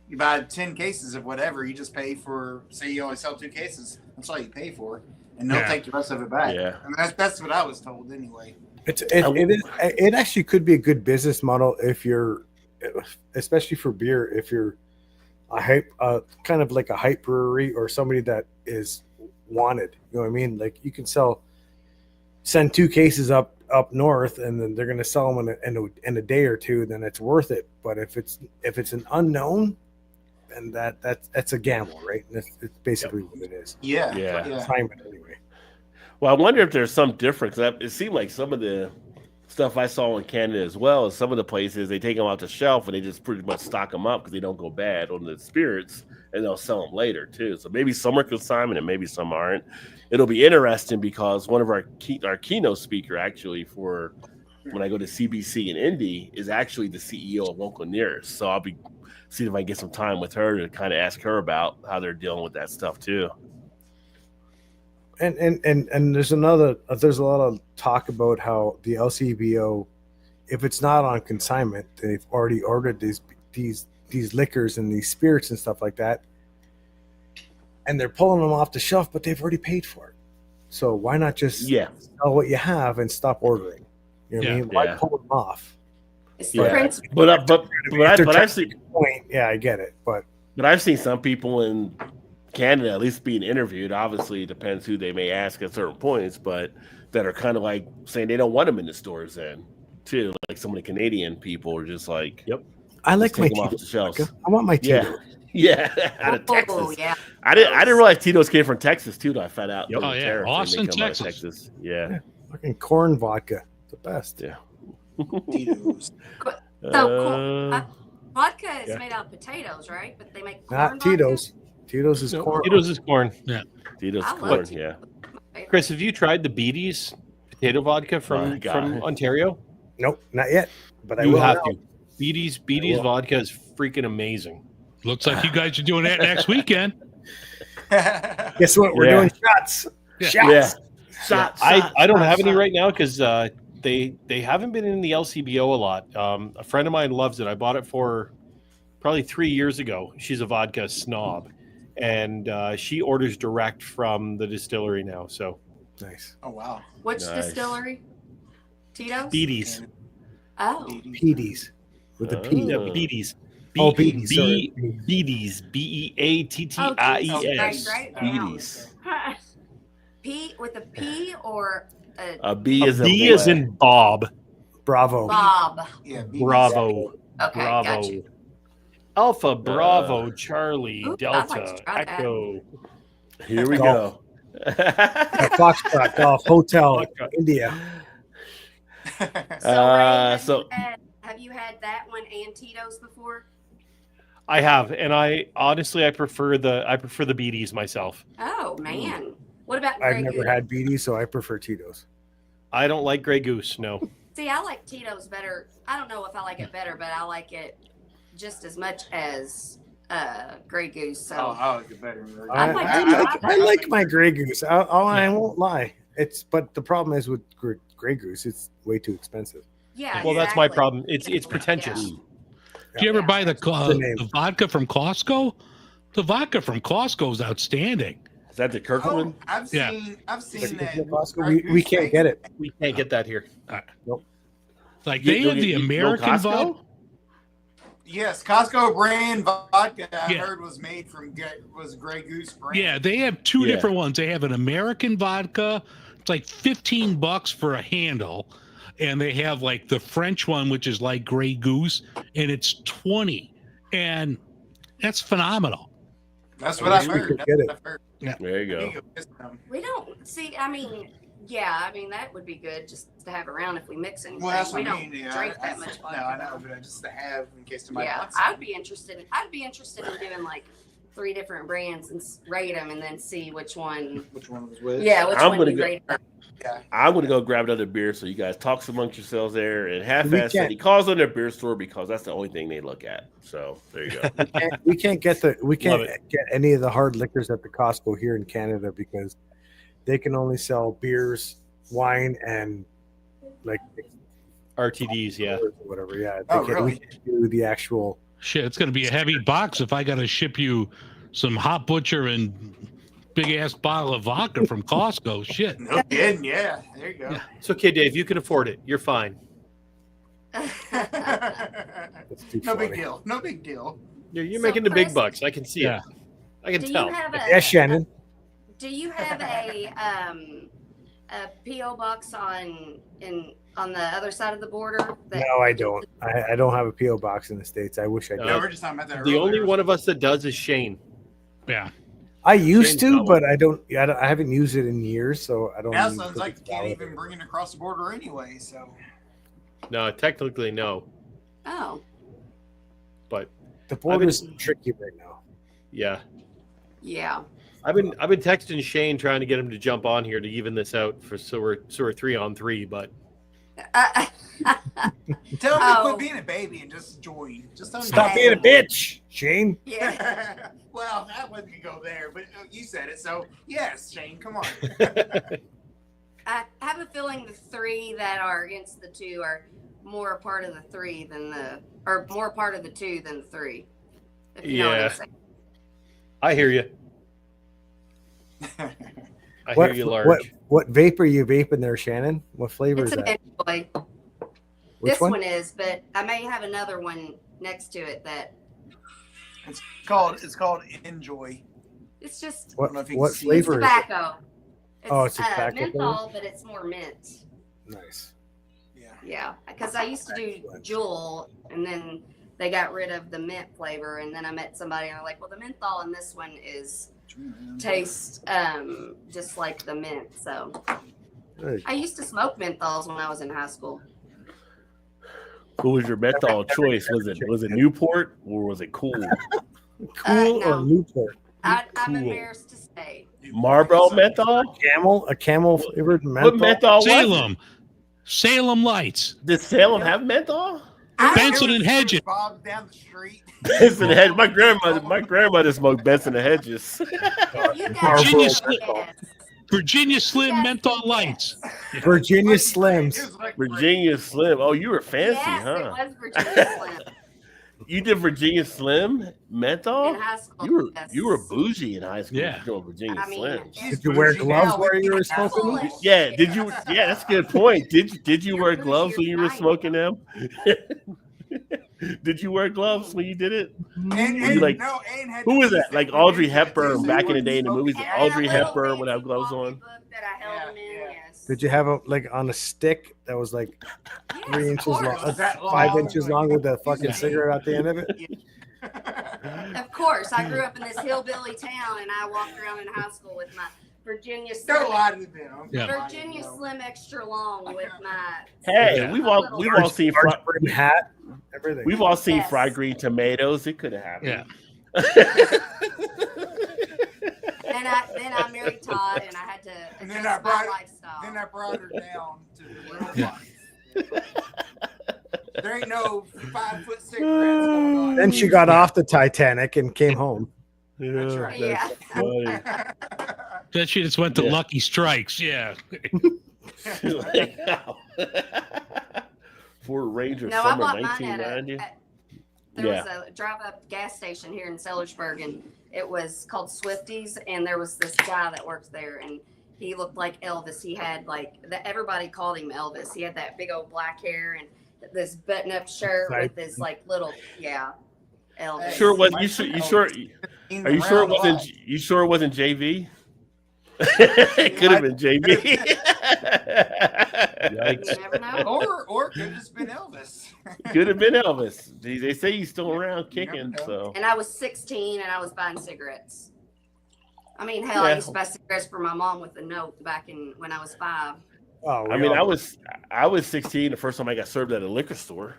you buy 10 cases of whatever. You just pay for, say you only sell 2 cases. That's all you pay for, and they'll take the rest of it back. Yeah, and that's what I was told anyway. It actually could be a good business model if you're, especially for beer, if you're a hype, kind of like a hype brewery or somebody that is wanted. You know what I mean? Like you can send 2 cases up north, and then they're going to sell them in a day or two. Then it's worth it. But if it's an unknown, then that's a gamble, right? And it's basically what it is. Yeah. Assignment anyway. Well, I wonder if there's some difference. It seemed like some of the stuff I saw in Canada as well as some of the places, they take them off the shelf and they just pretty much stock them up because they don't go bad on the spirits, and they'll sell them later too. So maybe some are consignment and maybe some aren't. It'll be interesting because one of our keynote speaker actually for when I go to CBC in Indy is actually the CEO of local nearest. So I'll be seeing if I can get some time with her to kind of ask her about how they're dealing with that stuff too. And there's a lot of talk about how the LCBO, if it's not on consignment, they've already ordered these liquors and these spirits and stuff like that, and they're pulling them off the shelf, but they've already paid for it. So why not just sell what you have and stop ordering? You know what I mean? Why pull them off? But I've seen point. Yeah, I get it, but I've seen some people in Canada at least being interviewed. Obviously, it depends who they may ask at certain points, but that are kind of like saying they don't want them in the stores. Then, too, like some of the Canadian people are just like, "Yep, I like my Tito's off the shelves. I want my Tito's." Yeah, out of Texas. Yeah, I didn't realize Tito's came from Texas too. Though I found out. Oh yeah, Austin, Texas. Yeah, fucking corn vodka, the best. Yeah. Tito's. Vodka is made out of potatoes, right? But they make corn not Tito's. Vodka? Tito's is corn. Tito's is corn. Yeah. Tito's corn. Yeah. Chris, have you tried the Beatty's potato vodka from Ontario? Nope, not yet. But you have to. Beatty's vodka is freaking amazing. Looks like you guys are doing that next weekend. Guess what? We're doing shots. Yeah. Shots. I don't have any right now because they haven't been in the LCBO a lot. A friend of mine loves it. I bought it for probably 3 years ago. She's a vodka snob, and she orders direct from the distillery now. So nice. Oh wow. Which distillery? Tito's. Beatty's. Oh. Beatty's with the P. Yeah, Beatty's. Oh, Beatty's. Beatty's. BEATTIES. Beatty's. P with a P or a B is B is in Bob. Bravo. Bob. Yeah. Bravo. Okay. Bravo. Got you. Alpha, Bravo, Charlie, Delta, Echo. Here we go. Foxtrot Golf Hotel, India. So have you had that one and Tito's before? I have, and I prefer the Beatty's myself. Oh man, what about Grey I've never Goose? had Beatty's, so I prefer Tito's. I don't like Grey Goose. No. See, I like Tito's better. I don't know if I like it better, but I like it just as much as Grey Goose. So I like it better. I like my Grey Goose. I won't lie. But the problem is with Grey Goose, it's way too expensive. Yeah. Well, that's my problem. It's pretentious. Yeah. Do you ever buy the vodka from Costco? The vodka from Costco is outstanding. Is that the Kirkland? Oh, I've seen that. Costco, we can't get it. We can't get that here. Nope. Like they have the American vodka. Yes, Costco brand vodka I heard was made from Grey Goose brand. Yeah, they have two different ones. They have an American vodka. It's like $15 for a handle. And they have like the French one, which is like Grey Goose, and it's $20. And that's phenomenal. That's what I've heard. Get it. Yeah. There you go. We don't see. I mean, Yeah, I mean that would be good just to have around if we mix anything. Well, that's we what I don't mean. Yeah, drink that much vodka. No, I know, but just to have in case somebody Yeah, wants. I'd be interested in doing like 3 different brands and rate them, and then see which one. Which one was with? Yeah, which one you rate. Yeah. I'm gonna go grab another beer so you guys talk amongst yourselves there. And half-ass said can't- he calls on their beer store because that's the only thing they look at. So there you go. We can't get Love get any of the hard liquors at the Costco here in Canada because they can only sell beers, wine, and like RTDs, yeah. or whatever. Yeah. Oh, We really? can't do the actual. Shit, it's going to be a heavy box if I got to ship you some Hot Butcher and big ass bottle of vodka from Costco. Shit. No kidding. Yeah. There you go. Yeah. It's okay, Dave. You can afford it. You're fine. It's too No big funny. deal. No big deal. You're So, making the big Chris- bucks. I can see Yeah. it. I can Do tell. you have Yes, Shannon. Do you have a PO box on the other side of the border? No, I don't. I don't have a PO box in the States. I wish I did. No, we're just talking about that. The only earlier. one of us that does is Shane. Yeah. I used Shane's to, got but I don't. I haven't used it in years, so I don't. Now it even sounds think like it's you can't valid. even bring it across the border anyway. So No, technically no. Oh, But The border's tricky right now. yeah. yeah. I've been texting Shane trying to get him to jump on here to even this out for so we're 3-on-3, but tell him Oh. to quit being a baby and just join. Just tell him Stop to- being a bitch, Shane. Yeah. Well, that wasn't gonna go there, but you said it, so yes, Shane, come on. I have a feeling the 3 that are against the 2 are more a part of the 3 than more part of the 2 than the 3. If you know what Yeah. I'm saying. I hear you. I hear you large. What vape are you vaping there, Shannon? What flavor It's is a that? mint boy. Which This one is, but I may have another one next to it that It's called Enjoy. it's just I don't know if you What can see flavor is it? tobacco. Oh, it's a tobacco menthol, but it's more mint. Nice. Yeah. Yeah, because I used to do Excellent. Jewel, and then they got rid of the mint flavor, and then I met somebody, and I'm like, well, the menthol in this one tastes just like the mint. So Good. I used to smoke menthols when I was in high school. Who was your menthol choice? Was it Newport or was it Cool? Cool no. or Newport? I'm Cool. embarrassed to say. Marlboro menthol? A camel flavored menthol. What menthol was it? Salem Lights. Did Salem have menthol? Benson and Hedges. Bob down the street. Benson and Hedges. My grandmother smoked Benson and Hedges. You Virginia guys, Slim. yes. Virginia Slim Menthol Lights. Virginia It Slims. was like Virginia Slim. Oh, you were fancy, Yes, huh? it was Virginia Slim You did Virginia Slim menthol? in high school. yes. You were bougie in high school. Yeah. Doing Virginia I mean, Slim. Did you wear gloves now. while you were Absolutely. smoking them? Yeah, did you? Yeah, that's a good point. Did you wear You're gloves when you were bougie, smoking them? Did you wear gloves when you did it? And You like- Anne had Who to was use that? Like it. Audrey Anne had to Hepburn use it. back in the day in the movies. And Audrey a little Hepburn would have fancy gloves coffee on. book that I held them in, Yeah. yes. Did you have like on a stick that was like Yes, 3 of inches course. long, Was that 5 long? inches long with a fucking cigarette at the end of it? Of course, I grew up in this hillbilly town, and I walked around in high school with my Virginia Don't Slim, lie to them. Yeah. Virginia Slim extra long with my. Hey, Yeah. we've all seen Large brim hat, everything. we've all seen Yes. fried green tomatoes. It could have happened. Yeah. Then I married Todd, and I had to And then adjust I brought- my lifestyle. Then I brought her down to the real Yeah. life. There ain't no 5-foot cigarettes going on. Then she got off the Titanic and came home. That's right. Yeah. Funny. Then she just went to Yeah. Lucky Strikes. Yeah. Ford Ranger No, I summer bought mine at 1990. there was a drive-up gas station here in Sellersburg, and it was called Swifties, and there was this guy that worked there, and he looked like Elvis. He had everybody called him Elvis. He had that big old black hair and this button-up shirt with this like little Elvis. Sure was you sure are you sure it wasn't JV? It could have been JV. You never know. Or it could have just been Elvis. Could have been Elvis. They say he's still around kicking. know. So And I was 16, and I was buying cigarettes. I mean, hell, I used to buy cigarettes for my mom with a note back when I was 5. Oh, I mean, I was 16 the first time I got served at a liquor store.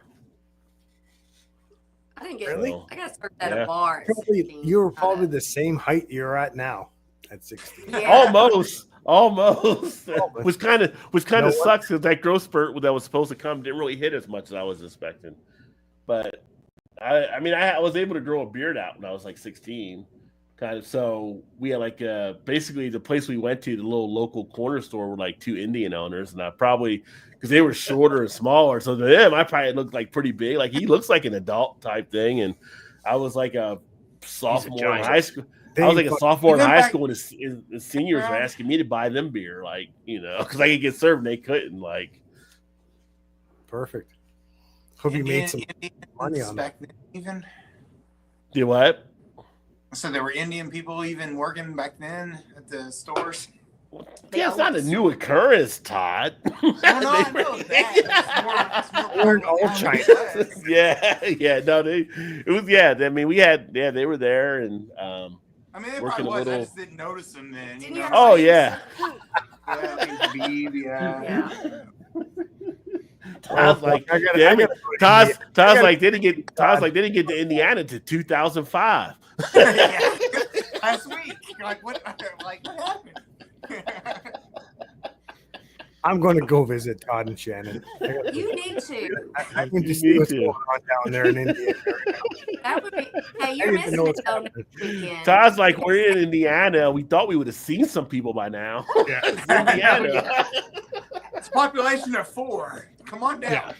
I didn't get Really? I got served at a bar. At Probably, 16. you were probably the same height you're at now at 16. Yeah. Almost. which kind of sucks because that growth spurt that was supposed to come didn't really hit as much as I was expecting. But I mean, I was able to grow a beard out when I was like 16. Kind of. So we had like basically the place we went to, the little local corner store, were like 2 Indian owners, and I probably, because they were shorter and smaller, so to them I probably looked like pretty big. Like he looks like an adult type thing, and I was like a sophomore in high school. I was like a sophomore in high school, and the seniors were asking me to buy them beer, like, you know, because I could get served and they couldn't. Like, perfect. Hope you made some money on that. Even do what? So there were Indian people even working back then at the stores. Yeah, it's not a new occurrence, Todd. No, I know that. It's more We're in all China. I mean, they were there, and I mean, they working probably was. a little. I just didn't notice them then. You know? Oh yeah. Yeah. Todd's like, Todd's like, they didn't get to Indiana to 2005. Last week, what happened? I'm going to go visit Todd and Shannon. You need to. I can just see what's going on down there in India. That would be. Hey, you're missing it though next weekend. Todd's like, we're in Indiana. We thought we would have seen some people by now. Yeah. Indiana. It's a population of 4. Come on down.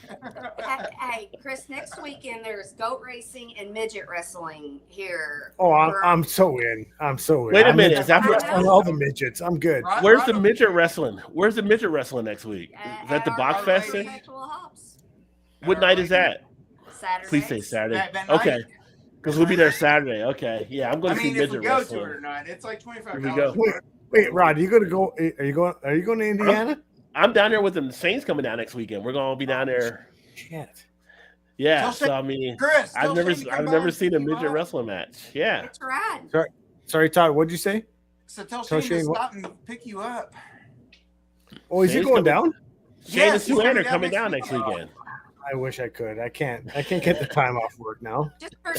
Hey, Chris, next weekend there's goat racing and midget wrestling here. Oh, I'm so in. Wait a minute. Is that on all the midgets? I'm good. Where's the midget wrestling? Where's the midget wrestling next week? Is that the Bach Fest thing? What night is that? Saturday. Please say Saturday. That Okay. night? Because we'll be there Saturday. Okay. Yeah, I'm going to see midget if we go wrestling. to it or not, it's like $25. Here we go. Wait, Rod, are you going to go? Are you going to Indiana? I'm down there with the Saints coming down next weekend. We're going to be down there. Shit. Yeah. So I mean, Chris, I've never seen a midget wrestling match. Yeah. That's right. Sorry, Todd. What'd you say? So tell Shane to stop and pick you up. Oh, is he going down? Shane and Sue Ann are coming down next weekend. I wish I could. I can't get the time off work now.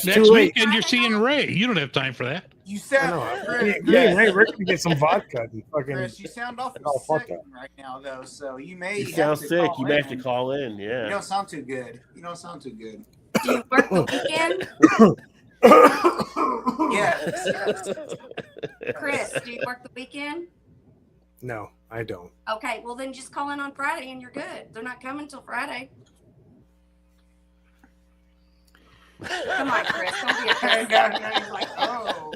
Next weekend you're seeing Ray. You don't have time for that. You sound Ray, Rick can get some vodka and fucking. Chris, you sound awful sick right now, though. So you may. You sound sick. You may have to call in. Yeah. You don't sound too good. Do you work the weekend? Yes. Chris, do you work the weekend? No, I don't. Okay, well then just call in on Friday and you're good. They're not coming till Friday. Come on, Chris. Don't be a Like, oh.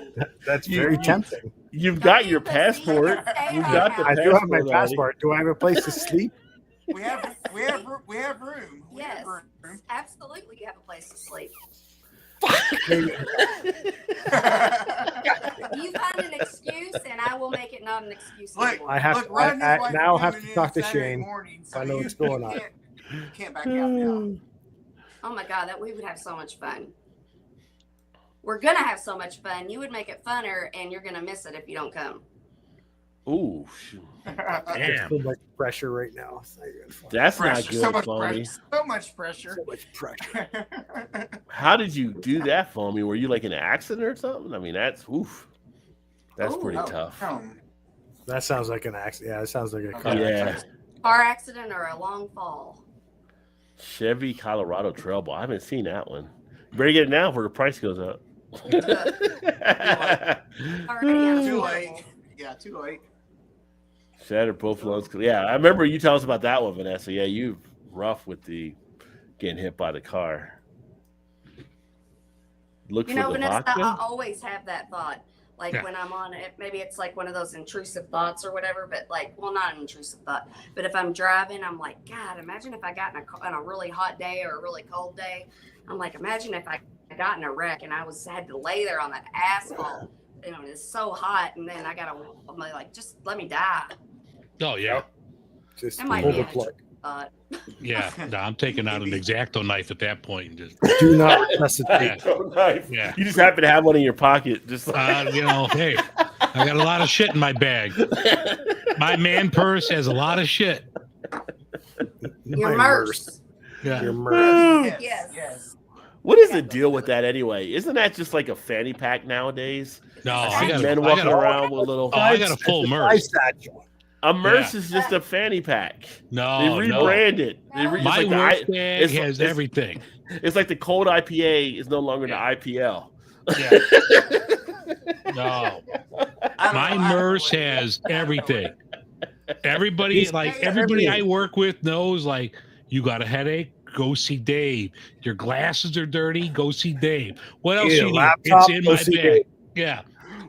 That's very tempting. You've got your passport. You've got the passport. I do have my passport. Do I have a place to sleep? We have room. Yes, absolutely. You have a place to sleep. Maybe. You find an excuse, and I will make it not an excuse anymore. I now have to talk to Shane. So I know what's going on. You can't back out now. Oh my God, we would have so much fun. We're gonna have so much fun. You would make it funner, and you're gonna miss it if you don't come. Ooh, damn! So much pressure right now. That's not good, so much Foamy. So much pressure. So much pressure. How did you do that, Foamy? Were you like in an accident or something? I mean, that's pretty tough. That sounds like an accident. Yeah, it sounds like a car accident. Car accident or a long fall. Chevy Colorado Trailblazer. I haven't seen that one. You better get it now before the price goes up. Too late. Yeah, too late. Shattered both loans. Yeah, I remember you telling us about that one, Vanessa. Yeah, you rough with the getting hit by the car. Look for the Vanessa, vodka? I always have that thought. Like when I'm on it, maybe it's like one of those intrusive thoughts or whatever, but not an intrusive thought. But if I'm driving, I'm like, God, imagine if I got in a really hot day or a really cold day. I'm like, imagine if I got in a wreck and had to lay there on that asphalt. It's so hot, and then I'm like, just let me die. Oh yeah. Just that might be a thought. Yeah, no, I'm taking out an X-Acto knife at that point and just do not resuscitate. Knife. Yeah, you just happen to have one in your pocket, just hey, I got a lot of shit in my bag. My man purse has a lot of shit. Your merch. Yeah. Your merch. Yes. What is the deal with that anyway? Isn't that just like a fanny pack nowadays? No, I see I men got walking a around with a little. Oh, I got a full merch. A merch is just a fanny pack. No, they rebranded. No. My work bag has everything. It's like the cold IPA is no longer the IPL. Yeah. No, my merch has everything. Everybody I work with knows, like, you got a headache, go see Dave. Your glasses are dirty, go see Dave. What else you need? Laptop, It's in my bag. Dave. Yeah.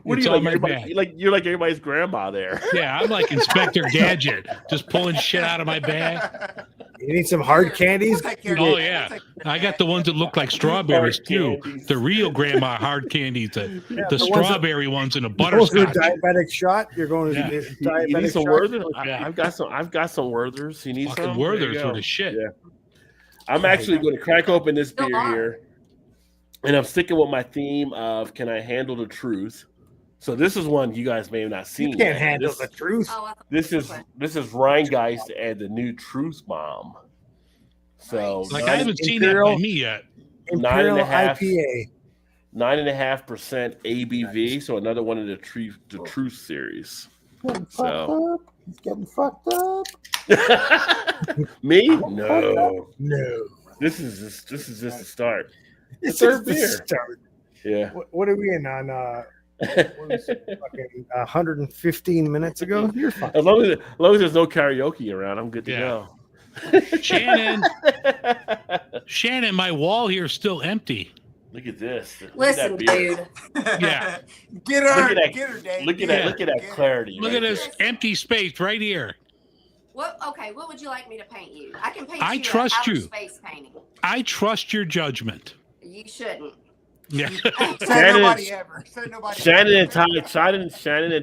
What It's are you on my like? bag. You're like everybody's grandma there. Yeah, I'm like Inspector Gadget, just pulling shit out of my bag. You need some hard candies? Oh yeah, I got the ones that look like strawberries too. The real grandma hard candies, the strawberry ones in a butterscotch. Diabetic shot. You're going to diabetic you need some shot? Werther's? I've got some Werther's. You need Fucking some? Werther's for the shit. Yeah. I'm actually going to crack open this beer here, and I'm sticking with my theme of "Can I handle the truth?" So this is one you guys may have not seen. You can't handle the truth. This is Rheingeist and the new Truth Bomb. So like I haven't seen that by me yet. Imperial IPA, 9.5% ABV. So another one of the Truth series. So he's getting fucked up. Me? No. This is just the start. It's third the beer. start. Yeah. What are we in on? What was it, fucking 115 minutes ago. You're fine. As long as there's no karaoke around, I'm good to go. Shannon, my wall here is still empty. Look at this. Listen, dude. Yeah. Get her, Dave. Look at that clarity. Look at this empty space right here. What would you like me to paint you? I can paint I you trust outer you. space painting. I trust your judgment. You shouldn't. Yeah. Shannon and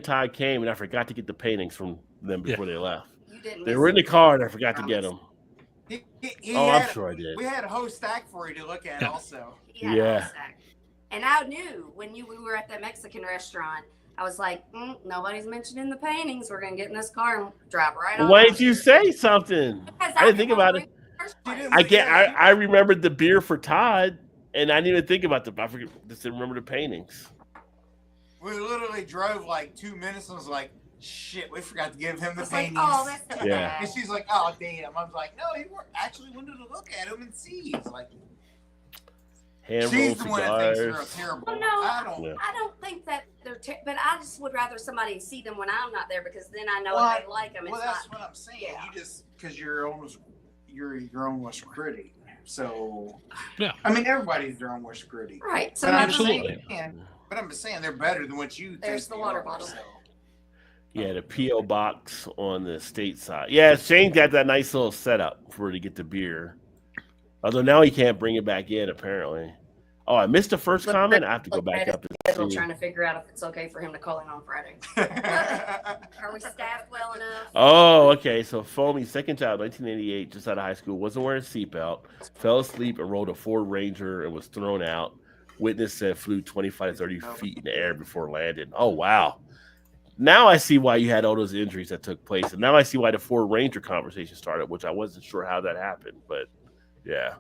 Ty came, and I forgot to get the paintings from them before they left. They were in the car, and I forgot to get them. I'm sure I did. We had a whole stack for you to look at, also. Yeah. And I knew when we were at that Mexican restaurant, I was like, nobody's mentioning the paintings. We're gonna get in this car and drive right on. Why didn't you say something? I didn't think about it. I remembered the beer for Todd. And I didn't even think about I just didn't remember the paintings. We literally drove like 2 minutes and was like, shit, we forgot to give him the paintings. Like, oh, that's so bad. And she's like, oh, damn. I was like, no, he actually wanted to look at them and see. It's like, she's the one that thinks they're terrible. Well, no, I don't think that they're but I just would rather somebody see them when I'm not there, because then I know if they like them. Well, that's what I'm saying. Yeah. You just, because you're your own worst critic. So, yeah. I mean, everybody's their own worst critic. Right. So absolutely. But I'm just saying they're better than what you There's think the water bottle. So. Yeah, the P.O. box on the state side. Yeah, Shane got that nice little setup for her to get the beer. Although now he can't bring it back in, apparently. Oh, I missed the first comment. I have to go back up and see. Trying to figure out if it's okay for him to call in on Friday. Are we staffed well enough? Oh, okay. So Foamy, second child, 1988, just out of high school, wasn't wearing a seatbelt, fell asleep and rode a Ford Ranger and was thrown out. Witness said flew 25 to 30 feet in the air before landing. Oh, wow. Now I see why you had all those injuries that took place. And now I see why the Ford Ranger conversation started, which I wasn't sure how that happened. But, yeah.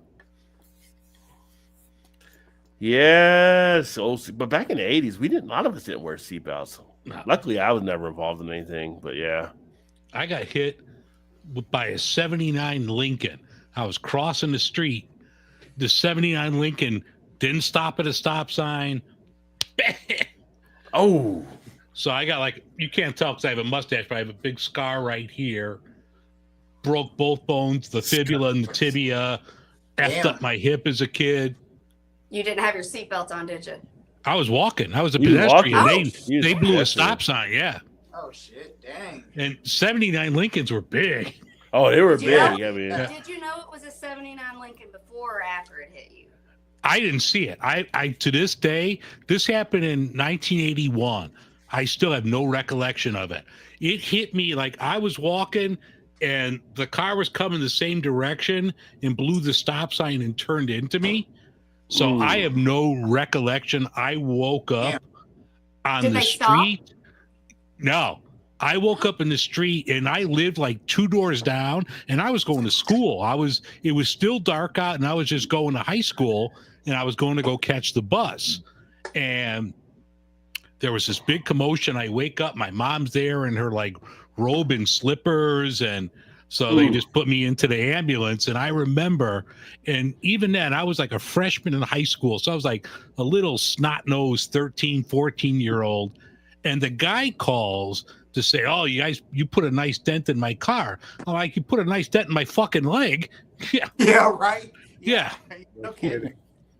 Yes. But back in the 80s, a lot of us didn't wear seatbelts. No. Luckily, I was never involved in anything, but yeah. I got hit by a 79 Lincoln. I was crossing the street. The 79 Lincoln didn't stop at a stop sign. Oh. So I got, like, you can't tell because I have a mustache, but I have a big scar right here. Broke both bones, the fibula and the tibia. Effed up my hip as a kid. You didn't have your seatbelt on, did you? I was walking. I was a pedestrian. They blew a stop sign. Yeah. Oh shit! Dang. And 79 Lincolns were big. Oh, they were big. Did you know it was a 79 Lincoln before or after it hit you? I didn't see it. I to this day, this happened in 1981. I still have no recollection of it. It hit me like I was walking and the car was coming the same direction and blew the stop sign and turned into me. So I have no recollection. I woke up on the street. No. I woke up in the street and I lived like 2 doors down and I was going to school. It was still dark out and I was just going to high school and I was going to go catch the bus. And there was this big commotion. I wake up, my mom's there in her like robe and slippers. And so they just put me into the ambulance. And I remember, and even then I was like a freshman in high school. So I was like a little snot-nosed 13, 14-year-old. And the guy calls to say, "Oh, you put a nice dent in my car." I'm like, "You put a nice dent in my fucking leg." Yeah. Yeah, right. Yeah. No kidding.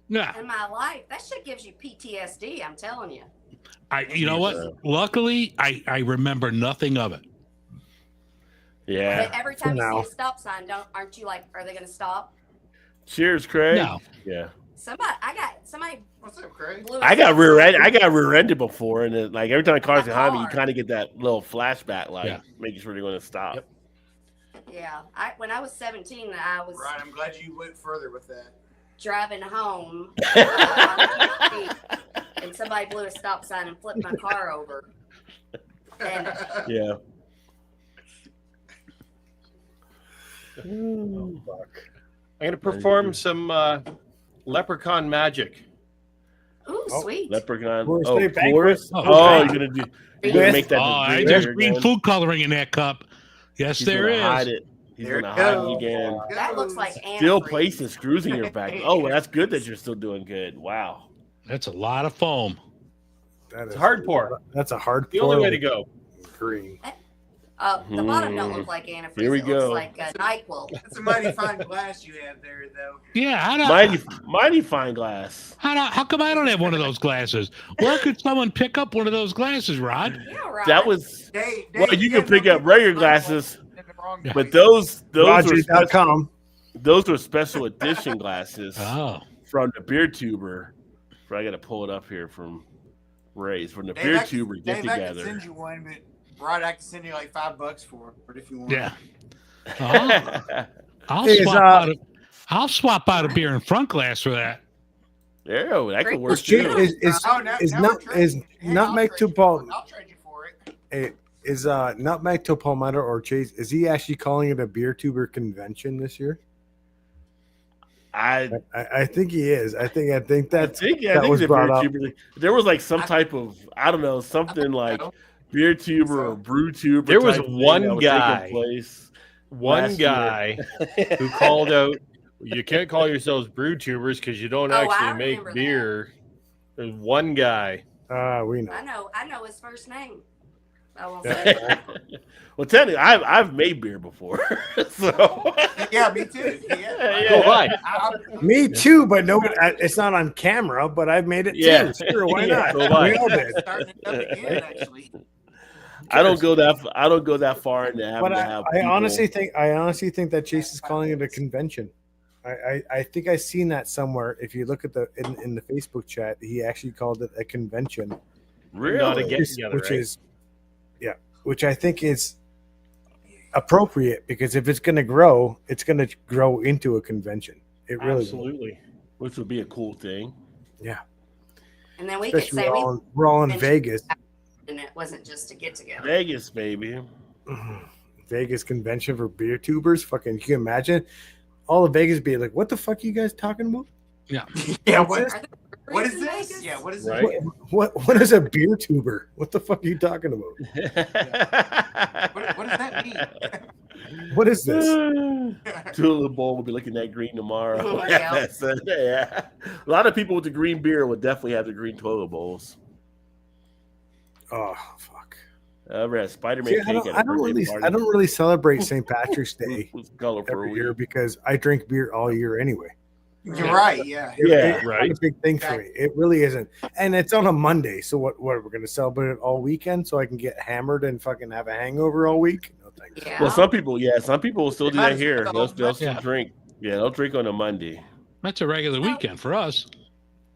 Yeah. In my life, that shit gives you PTSD. I'm telling you. You know what? Luckily, I remember nothing of it. Yeah. But every time you see a stop sign, aren't you like, are they going to stop? Cheers, Craig. No. Yeah. Somebody. What's up, Craig? I got rear-ended before, and it, like every time a car's behind me, you kind of get that little flashback, like making sure they're going to stop. Yep. Yeah. When I was 17, I was Right. I'm glad you went further with that. driving home and somebody blew a stop sign and flipped my car over. And Yeah. I'm going to perform some leprechaun magic. ooh, sweet. Leprechaun. Tourist Oh, Day banquet. tourist? Oh, Oh, right. you're gonna make that. There's green food coloring in that cup. Yes, He's there gonna is. hide it. He's There gonna it hide goes. it again. That looks like Still antifreeze. placing screws in your back. Oh, well, that's good that you're still doing good. Wow. That's a lot of foam. It's a hard pour. That's a hard The pour. only way to go. Green. The bottom don't look like antifreeze. Here we it go. looks like NyQuil. That's a mighty fine glass you have there, though. Yeah, Mighty fine glass. how come I don't have one of those glasses? Where could someone pick up one of those glasses, Rod? Yeah, right. That was Dave, well. You can had pick no up regular people glasses, in the wrong but place. those were special, Roger.com. those were special edition glasses Oh, from the beer tuber. I got to pull it up here from Ray's from the Dave, beer I can- tuber get Dave, I can together. send you one, but Rod, I can send you like $5 for it if you want. yeah. Oh, I'll swap out a beer and front glass for that. Yeah, that could work Is too. Nutmeg to Paul? I'll trade you for it. Is Nutmeg to Palmetto or Chase? Is he actually calling it a beer tuber convention this year? I think he is. I think that was the brought beer up. tuber. There was like some type of something like beer tuber or brew tuber. There was type thing one that was guy. taking place One last year. guy who called out, "You can't call yourselves brew tubers because you don't I actually make remember beer." There's one guy. We know. I know his first name. I won't say it. Well, technically, I've made beer before, so Yeah, me too. Yeah. Go by. Me too, but nobody. It's not on camera, but I've made it Yeah. too. Sure, why Yeah, not? so We all did. Starting it up again, actually. I don't go that far into having But to have. I people- honestly think that Chase is calling it a convention. I think I seen that somewhere. If you look at in the Facebook chat, he actually called it a convention. Not a really. get together, Which I think is appropriate because if it's going to grow, it's going to grow into a convention. It really will. Absolutely. Which would be a cool thing. Yeah. And then we could Especially say we're all in Vegas. and it wasn't just to get together. Vegas, baby. Vegas convention for beer tubers. Fucking, can you imagine? All of Vegas be like, what the fuck are you guys talking about? Yeah. Yeah, Are what there is breweries in this? Vegas? Yeah, what is Right. it? What is a beer tuber? What the fuck are you talking about? What does that mean? What is this? Tulip Bowl will be looking at green tomorrow. Oh, yeah. Yeah. A lot of people with the green beer would definitely have the green toilet bowls. Oh fuck! I ever had Spider-Man See, cake at a I don't birthday really, party. I don't really celebrate St. Patrick's Day It was colorful. every year because I drink beer all year anyway. You're right. Yeah. Yeah, It's right. not a big thing for me. It really isn't, and it's on a Monday. So what? We're going to celebrate it all weekend so I can get hammered and fucking have a hangover all week? No thanks. Yeah. Well, some people will still do Might that as here. well. They'll still Yeah. drink. Yeah, they'll drink on a Monday. That's a regular weekend for us.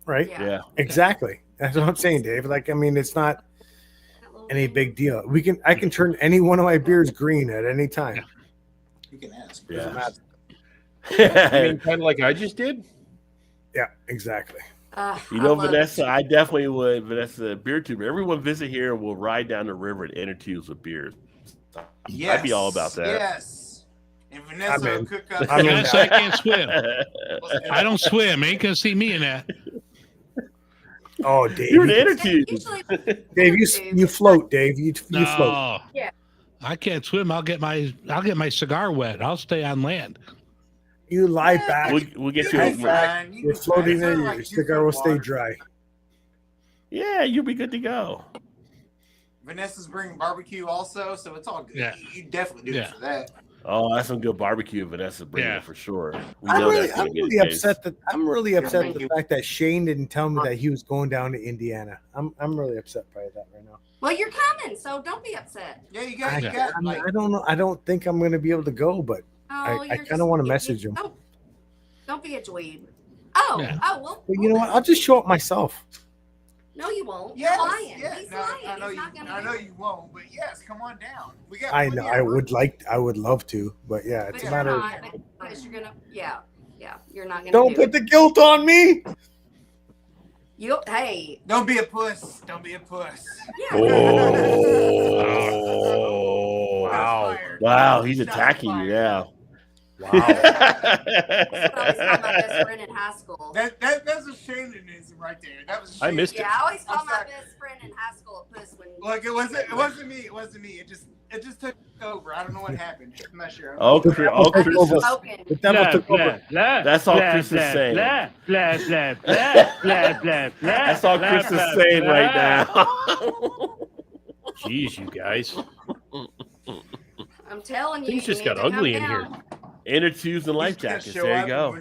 Right? Yeah. Yeah. Exactly. That's what I'm saying, Dave. Like, I mean, it's not any big deal. I can turn any one of my beers green at any time. You can ask. Doesn't Yeah. matter. I mean, kind of like I just did. Yeah, exactly. You know, Vanessa, I definitely would. Vanessa, beer tuber. Everyone visit here and we'll ride down the river and inner tubes with beers. Yes, I'd be all about that. Yes. And Vanessa will cook up. Vanessa, I can't swim. I don't swim. Ain't gonna see me in that. Oh, Dave. You're an inner tube. Dave, you float, Dave. You float. Yeah. I can't swim. I'll get my cigar wet. I'll stay on land. You lie back. We'll get you. You're floating in. Your cigar will stay dry. Yeah, you'll be good to go. Vanessa's bringing barbecue also, so it's all good. Yeah. You definitely do it for that. Oh, that's some good barbecue Vanessa bringing for sure. I'm really upset that the fact that Shane didn't tell me that he was going down to Indiana. I'm really upset by that right now. Well, you're coming, so don't be upset. Yeah, you got. I don't know. I don't think I'm going to be able to go, but I kind of want to message him. Don't be a dweeb. Oh, well. But you know what? I'll just show up myself. No, you won't. Yes, lying. yes. He's No, lying. I know you won't, but yes, come on down. We got. I know. I would love to, but yeah, it's a matter. You're gonna. Yeah. You're not gonna. Don't put the guilt on me. Hey. Don't be a puss. Don't be a puss. Yeah. Oh, wow! He's attacking you now. Wow. That's what I was talking about my best friend in high school. That's a shame-ism right there. That was. I missed it. Yeah, I always called my best friend in high school a puss when. Look, it wasn't me. It wasn't me. It just took over. I don't know what happened. I'm not sure. That's all Chris is saying. That's all Chris is saying right now. Jeez, you guys. I'm telling you. Things just got ugly in here. Inner tubes and life jackets. There you go.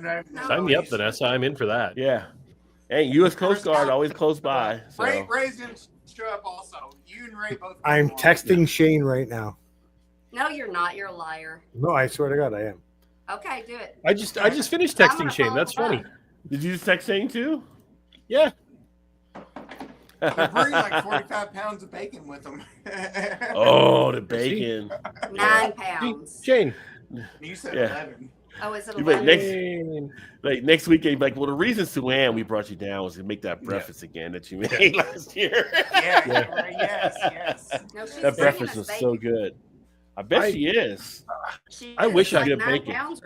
Sign me up, Vanessa. I'm in for that. Yeah. Hey, U.S. Coast Guard always close by. So. Ray's gonna show up also. You and Ray both. I'm texting Shane right now. No, you're not. You're a liar. No, I swear to God, I am. Okay, do it. I just finished texting Shane. That's funny. Did you just text Shane too? Yeah. They bring like 45 pounds of bacon with them. Oh, the bacon. 9 pounds. Shane. You said 11. Oh, is it 11? Next week, you'd be like, well, the reason, Sue-Ann, we brought you down was to make that breakfast again that you made last year. Yes. No, that breakfast was so good. I bet she is. I wish I could like bacon.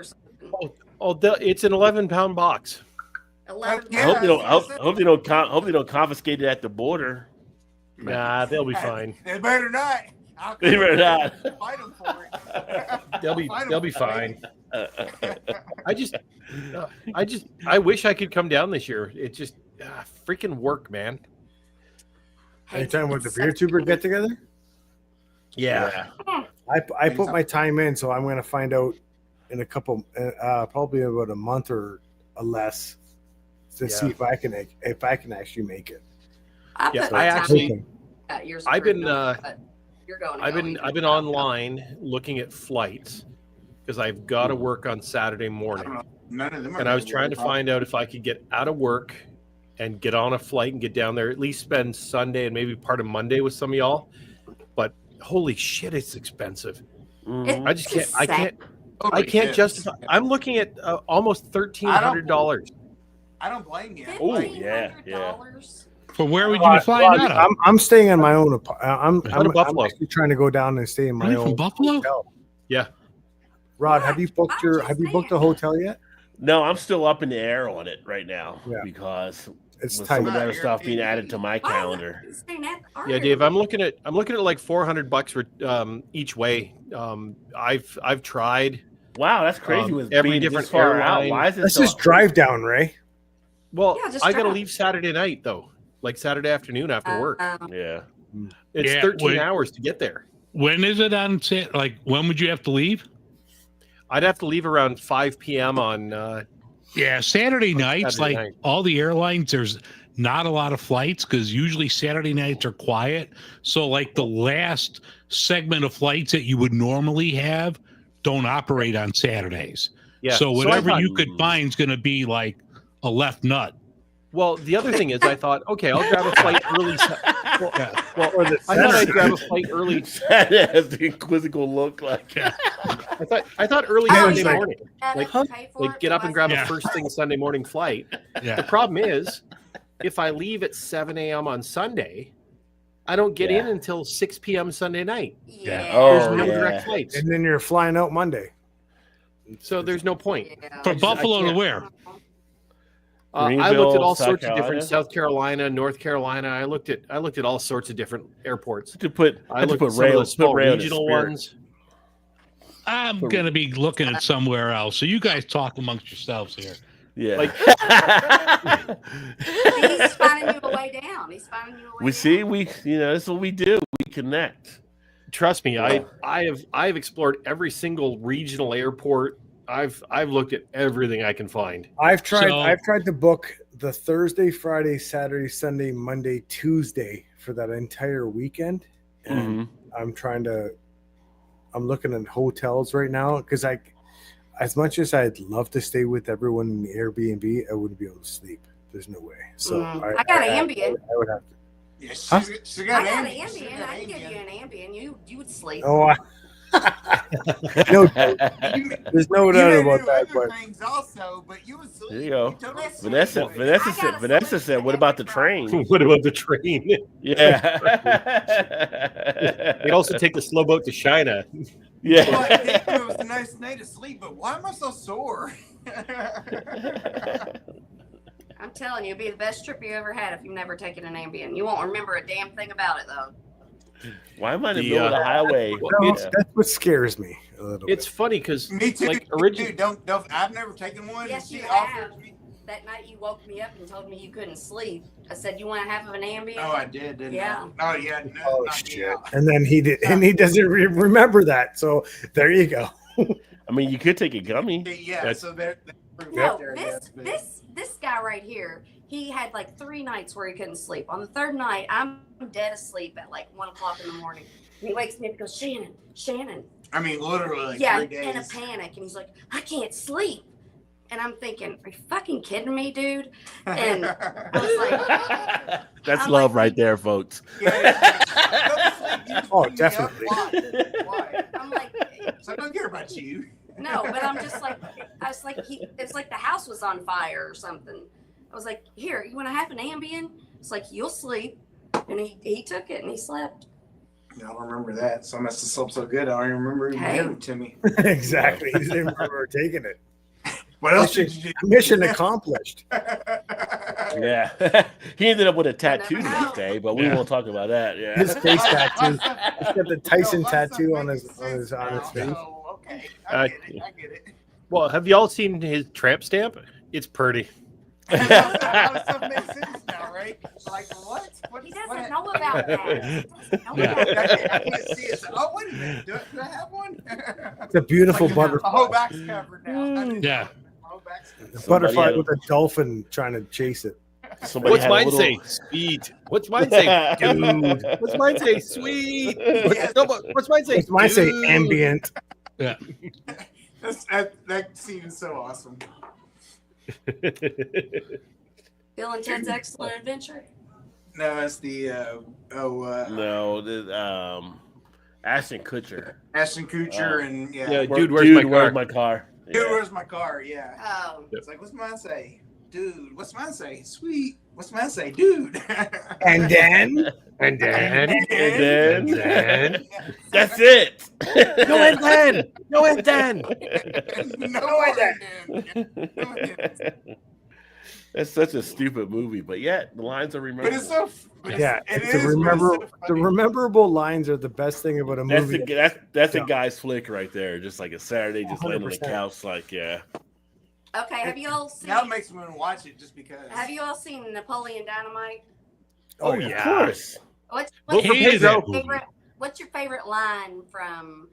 It's an 11-pound box. 11 I hope they don't confiscate it at the border. Nah, they'll be fine. They better not. They better not. Fight them for it. They'll be fine. I wish I could come down this year. It just freaking work, man. Are you talking about the beer tuber get together? Yeah. I put my time in, so I'm going to find out in a couple, probably about a month or less, to see if I can actually make it. I've been online looking at flights because I've got to work on Saturday morning. None of them are. And I was trying to find out if I could get out of work and get on a flight and get down there, at least spend Sunday and maybe part of Monday with some of y'all. But holy shit, it's expensive. I just can't. I can't justify. I'm looking at almost $1,300. I don't blame you. Oh yeah. From where would you be flying out of? I'm staying in my own. I'm actually trying to go down and stay in my own. From Buffalo? Hotel. Yeah. Rod, have you booked a hotel yet? No, I'm still up in the air on it right now because it's with tight. some of the other stuff being added to my calendar. Yeah, Dave, I'm looking at like $400 for each way. I've tried. Wow, that's crazy with every being different this far out. airline. Why is it Let's so just drive down, Ray. Well, I got to leave Saturday night though, like Saturday afternoon after work. Yeah. It's 13 hours to get there. When is it on? Like, when would you have to leave? I'd have to leave around 5 p.m. on. Saturday nights. All the airlines, there's not a lot of flights because usually Saturday nights are quiet. So, like the last segment of flights that you would normally have don't operate on Saturdays. Yeah. So whatever you could find is going to be like a left nut. Well, the other thing is, I thought, okay, I'll grab a flight early. I thought I'd grab a flight early. That has the quizzical look like. I thought early Sunday morning, like get up and grab a first thing Sunday morning flight. Yeah. The problem is, if I leave at 7 a.m. on Sunday, I don't get in until 6 p.m. Sunday night. Yeah. There's no direct flights. And then you're flying out Monday. So there's no point. Yeah. From Buffalo to where? I looked at all South sorts Carolina? of different South Carolina, North Carolina. I looked at all sorts of different airports. I looked at some of the small regional ones. I'm going to be looking at somewhere else. So you guys talk amongst yourselves here. Yeah. Like He's finding you a way down. He's finding you a way we down. see, this is what we do. We connect. Trust me, I've explored every single regional airport. I've looked at everything I can find. I've tried to book the Thursday, Friday, Saturday, Sunday, Monday, Tuesday for that entire weekend. And I'm looking at hotels right now because as much as I'd love to stay with everyone in the Airbnb, I wouldn't be able to sleep. There's no way. So I got an Ambien. I would have to. Yeah, she I got got an Ambien. She Ambien. got I can give Ambien. you an Ambien. You would sleep. Oh, no, there's no doubt about that. But Things also, but you would sleep. There you go. totally Listen, sleep. Vanessa said, what about the train? What about the train? Yeah. They also take the slow boat to China. Yeah. Well, I think it was a nice night to sleep, but why am I so sore? I'm telling you, it'd be the best trip you ever had if you've never taken an Ambien. You won't remember a damn thing about it, though. Why am I in the middle of the highway? That's what scares me a little It's bit. funny because Me too. like Dude, don't. I've never taken one. Yes, She you offered have. me. That night you woke me up and told me you couldn't sleep. I said, you want to have an Ambien? Oh, I did, didn't Yeah. I? Oh, yeah. No, Oh knocked me shit! out. And then he did, and he doesn't remember that. So there you go. I mean, you could take a gummy. Yeah, That's- so they're No, there, this but- this guy right here, he had like 3 nights where he couldn't sleep. On the 3rd night, I'm dead asleep at like 1 o'clock in the morning. And he wakes me up and goes, Shannon. I mean, literally, like Yeah, 3 days. in a panic. And he's like, I can't sleep. And I'm thinking, are you fucking kidding me, dude? And I was like, That's I'm love like- right there, folks. Oh, definitely. Why? I'm like, So I don't care about you. no, but I'm just like, I was like, it's like the house was on fire or something. I was like, here, you want to have an Ambien? It's like, you'll sleep. And he took it and he slept. I don't remember that. So I must have slept so good. I don't even remember even Hey. giving it to me. Exactly. He didn't remember taking it. What else did you do? Mission accomplished. Yeah. He ended up with a tattoo the never next know. day, but we won't talk about that. Yeah. His face tattoo. He's got the Tyson No, tattoo that on his makes sense now. face. Oh, okay. I get it. well, have y'all seen his tramp stamp? It's pretty. That stuff makes sense now, right? Like, what? He doesn't know about that. He doesn't know Yeah. about that. I can't see it. Oh, wait a minute. Do I have one? It's a beautiful My butterfly. whole back's covered now. I didn't Yeah. know. My whole back's covered. A Somebody butterfly had a- with a dolphin trying to chase it. Somebody What's had a mine little- say? Sweet. What's mine say? Dude. What's mine say? Sweet. What's mine say? It's mine say Dude. ambient. Yeah. That scene is so awesome. Bill and Ted's Excellent Adventure. No, it's the No, Ashton Kutcher. Ashton Kutcher and Yeah, Where- dude, where's my car? Where's my car? Dude, Yeah. where's my car? Yeah. Oh, It's like, what's mine say? Dude, what's mine say? Sweet. What's mine say? Dude. And then And then, And then then, that's it. no, and then, no, and then. That's such a stupid movie, but yet the lines are But remembered. it's so. But yeah, it it's is, a but remember so the funny. rememberable lines are the best thing about a That's movie. that's a Yeah. guy's flick right there. Just like a Saturday, just laying on the 100%. couch, like yeah. okay. Have you all seen? Now it makes me want to watch it just because. Have you all seen Napoleon Dynamite? Oh, Of yeah. course. What's Hated your that movie. favorite? What's your favorite line from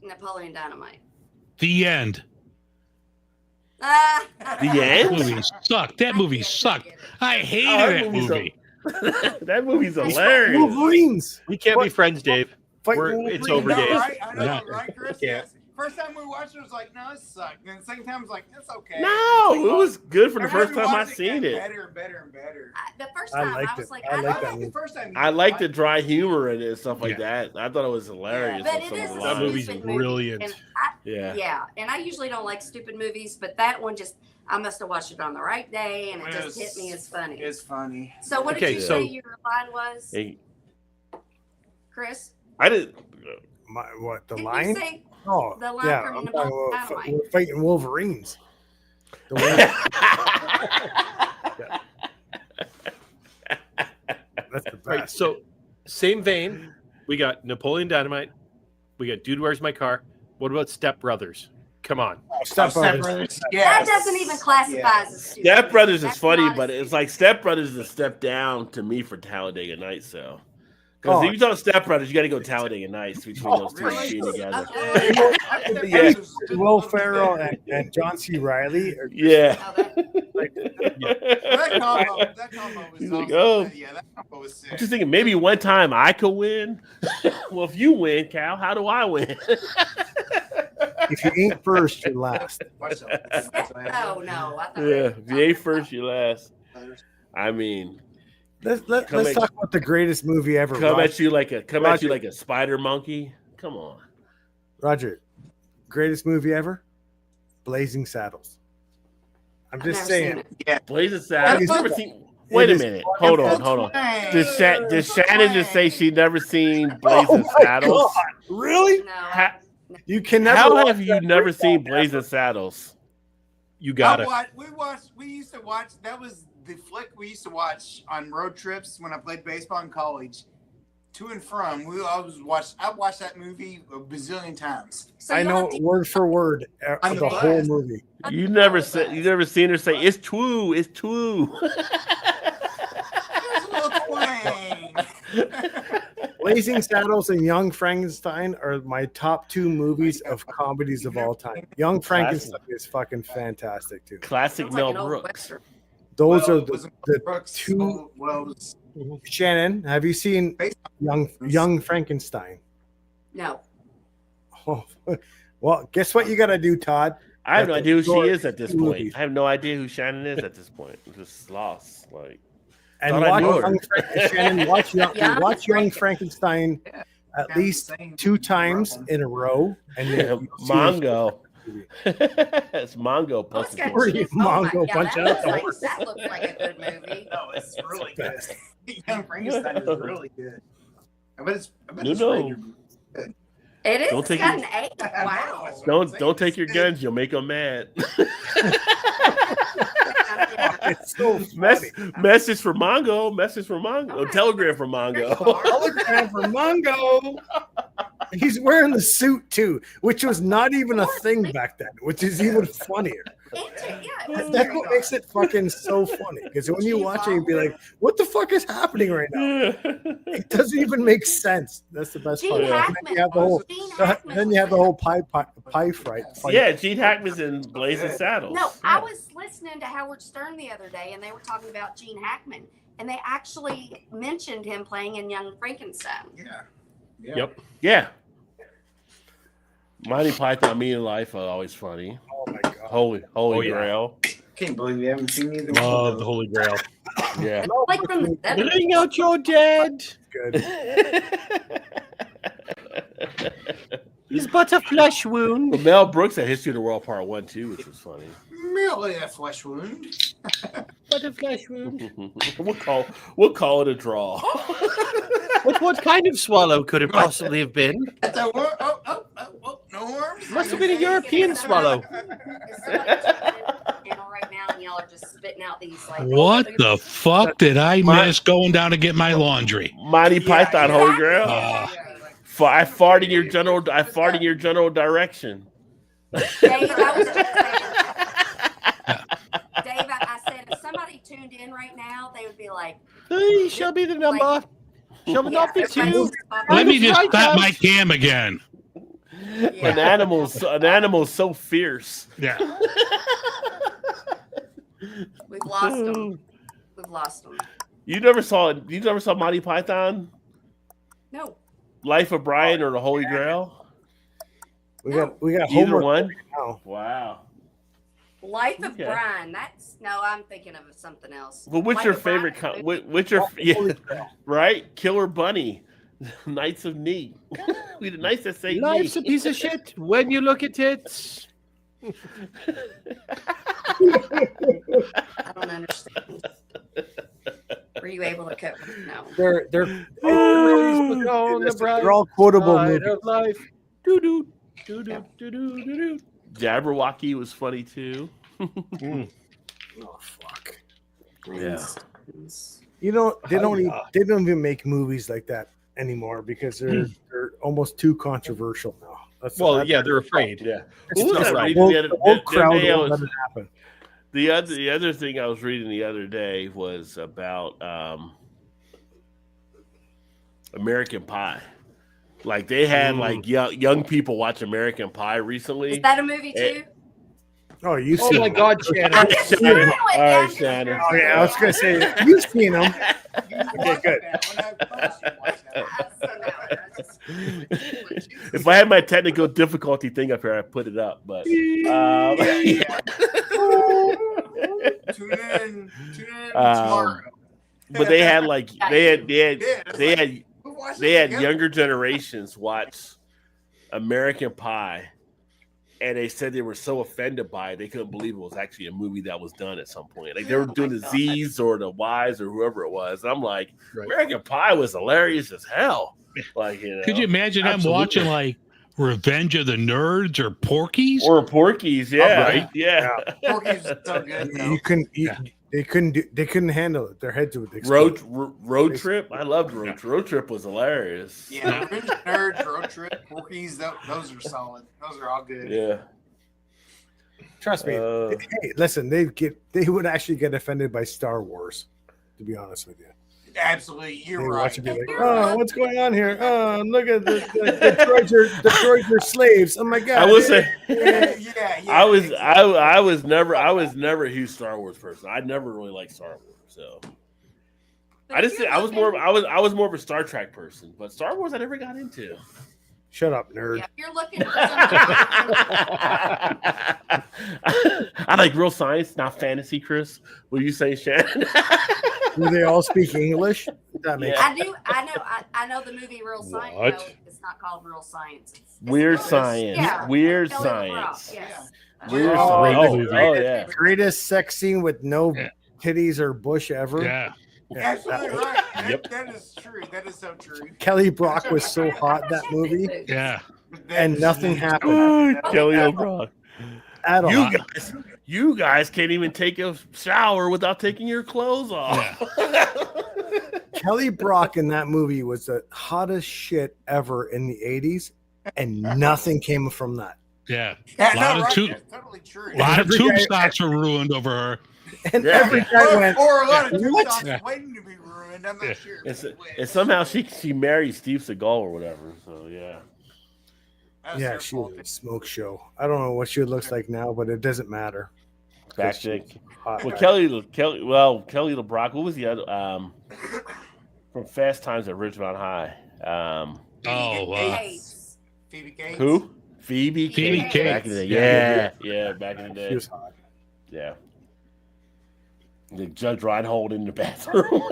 Napoleon Dynamite? The end. Ah, The That end? movie sucked. That movie sucked. I hated Oh, that that movie's movie. That movie's hilarious. Wolverines. We can't be friends, Dave. Fight We're- Wolverines. it's over, I know, Dave. right? I know, Yeah. right, Chris? Yeah. Yes. First time we watched it, it was like, no, it sucked. And the second time, it was like, it's okay. No, it was good for the Every first we time I watched it, seen got it. Better and better and better. the first I time I, liked was it. like, I I like I that liked the first time. I like the dry humor in it and stuff like Yeah. that. I thought it was hilarious. But on it some is of a the That lines. movie's stupid movie, brilliant. and Yeah. yeah, and I usually don't like stupid movies, but that one just I must have watched it on the right day, and it just hit me as funny. It's funny. So what did you say your line was, Chris? I didn't. The Did line? You say Oh, the line yeah. from I'm Napoleon talking Dynamite? we're fighting Wolverines. That's the best. Right. So, same vein, we got Napoleon Dynamite. We got Dude, Where's My Car? What about Step Brothers? Come on. Step Brothers. That doesn't even classify as a stupid Step Brothers movie. is funny, not a but it's stupid like Step Brothers is a step down to me for Talladega Nights, though. Because if you talk Step Brothers, you got to go Talladega Nights between those two really? being together. Yeah. Will Ferrell and John C. Reilly. Yeah. That combo was He's awesome. like, oh. Yeah, that combo was sick. I'm just thinking maybe one time I could win. Well, if you win, Cal, how do I win? If you ain't first, you're last. Oh no! I thought If you ain't first, you last. I mean, Let's talk about the greatest movie ever. Come at you like a spider monkey. Come on, Roger. Greatest movie ever, Blazing Saddles. I'm just saying. Yeah, Blazing Saddles. Never seen. Wait a minute. Hold on. Did Shannon just say she never seen Blazing Saddles? God, really? No. You can never. How have you never seen Blazing Saddles? You got it. We used to watch. That was the flick we used to watch on road trips when I played baseball in college. To and from, I watched that movie a bazillion times. So I know word for word On the the whole bus. movie. You never seen her say it's true. It's true. Blazing Saddles and Young Frankenstein are my top two movies of comedies of all time. Young Frankenstein is fucking fantastic too. Classic Mel Brooks. Those are the two. Shannon, have you seen Young Frankenstein? No. Oh, well, guess what you got to do, Todd? I have no idea who she is at this point. movies. I have no idea who Shannon is at this point. I'm just lost. Like, And thought I knew Shannon, watch Young Frankenstein at least 2 times in a row. And then Mongo. It's Mongo. Oh, it's got Or cheese. Mongo God, punch that out the looks horse. that looks like a good movie. No, it's really good. Young Frankenstein is really good. I bet it's rated good. It is. Don't take got it- an 8. Wow. Don't take your guns. You'll make them mad. It's so funny. Message for Mongo. Message for Mongo. Telegram for Mongo. Hologram for Mongo. He's wearing the suit too, which was not even a thing back then, which is even funnier. That's what makes it fucking so funny. Because when you watch it, you'd be like, "What the fuck is happening right now?" It doesn't even make sense. That's the best part. Then you have the whole pie fight. Yeah, Gene Hackman's in Blazing Saddles. No, I was listening to Howard Stern the other day, and they were talking about Gene Hackman, and they actually mentioned him playing in Young Frankenstein. Yep. Yeah. Monty Python, Me in Life are always funny. Oh my god. Holy Grail. Can't believe you haven't seen either. Love the Holy Grail. Yeah. Like from the 70s. Bring out your dead. Good. He's but a flesh wound. But Mel Brooks had History of the World Part 1 too, which was funny. Merely a flesh wound. But a flesh wound. We'll call it a draw. But what kind of swallow could it possibly have been? No worms. Must have been a European swallow. Right now, and y'all are just spitting out these like. What the fuck did I miss going down to get my laundry? Monty Python, Holy Grail. I fart in your general direction. Dave, I said if somebody tuned in right now, they would be like, Hey, show me the number. Show me not the two. Let me just stop my cam again. An animal's so fierce. Yeah. We've lost them. We've lost them. You never saw Monty Python? No. Life of Brian or the Holy Grail? We got Either homework one. now. Wow. Life of Brian. I'm thinking of something else. Well, what's Life your of favorite? Brian? What's your right? Killer Bunny, Knights of Knee. We the Knights that say Life's a piece of shit when you look at it. I don't understand. Were you able to cook? No. They're on the bright they're all quotable side movies. of life. Doo doo doo doo doo doo doo. Jabberwocky was funny too. Oh fuck! Yeah. You know they don't even make movies like that anymore because they're almost too controversial now. They're afraid. Yeah. It's What was just I right. reading The whole crowd day I won't was- let it happen. The other thing I was reading the other day was about American Pie. Like they had like young people watch American Pie recently. Is that a movie too? Oh, you Oh see? my God, Shannon! All right, Shannon. Oh yeah, I was gonna say you've seen them. Okay, good. If I had my technical difficulty thing up here, I'd put it up. But Tune in tomorrow. but they had like they had Together. younger generations watch American Pie, and they said they were so offended by it they couldn't believe it was actually a movie that was done at some point. Like they were doing the Z's or the Y's or whoever it was. And I'm like, American Pie was hilarious as hell. Like, Could you imagine them watching like Revenge of the Nerds or Porky's? Or Porky's, yeah, Right. yeah. Porky's so good. You couldn't. They couldn't handle it. Their heads would Road explode. Trip. I loved Road Trip. Road Trip was hilarious. Yeah, Revenge of the Nerds, Road Trip, Porky's, those are solid. Those are all good. Yeah. Trust me. Hey, listen, they would actually get offended by Star Wars. To be honest with you, Absolutely, they you're would right. watch it and be like, "Oh, what's going on here? Oh, look at the droids are slaves. Oh my god!" I would say, yeah. I was never a huge Star Wars person. I never really liked Star Wars, so I was more of a Star Trek person, but Star Wars I never got into. Shut up, nerd. Yeah, if you're looking for I like real science, not fantasy. Chris, what do you say, Shannon? Do they all speak English? That makes I know the movie Real Science. What? No, it's not called Real Science. It's Weird Kelly- science. Yeah. Weird Kelly science. LeBrock, yes. Weird Oh, science. great Oh, movie. yeah. greatest sex scene with no Yeah. titties or bush ever. Yeah. Absolutely right. Yep. That is true. That is so true. Kelly Brock was so hot that movie, Yeah. and nothing happened Oh, Kelly LeBrock. at all. You guys can't even take a shower without taking your clothes off. Kelly Brock in that movie was the hottest shit ever in the 80s, and nothing came from that. Yeah. That's Lot of right. two- That's totally true. A lot of Every tube guy- stocks were ruined over her. And Yeah. every guy went, Or a lot of two What? stocks Yeah. waiting to be ruined. I'm not sure. And somehow she married Steve Seagal or whatever. So yeah. That's yeah, their she fault. was a smoke show. I don't know what she looks like now, but it doesn't matter. Back chick. Hot Well, guy. Kelly LeBrock. What was the other from Fast Times at Ridgemont High? Gates. Phoebe Gates. Who? Phoebe Phoebe Cates. Cates. Back in the day. Yeah. Yeah, back in the She day. was hot. Yeah. The Judge Reinhold in the bathroom.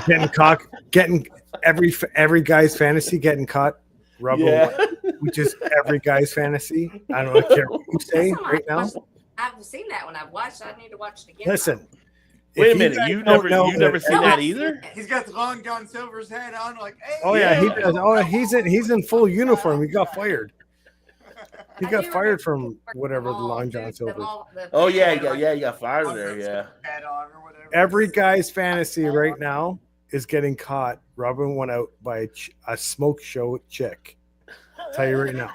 Getting caught, getting every guy's fantasy getting caught. Rubber, Yeah. which is every guy's fantasy. I don't care what you say right now. I've seen that one. I've watched. I need to watch it again. Listen, Wait a if you minute. guys You've don't never know seen No, that I've seen either? it. He's got the long John Silver's hat on, like, hey. Oh yeah, he Yeah. does. Oh, he's in full uniform. He got fired. He I got do fired remember from whatever the Long John Silver. Oh yeah, you got fired there. Yeah. Hat on or whatever. Every guy's fantasy right now is getting caught rubbing one out by a smoke show chick. Tell you right now,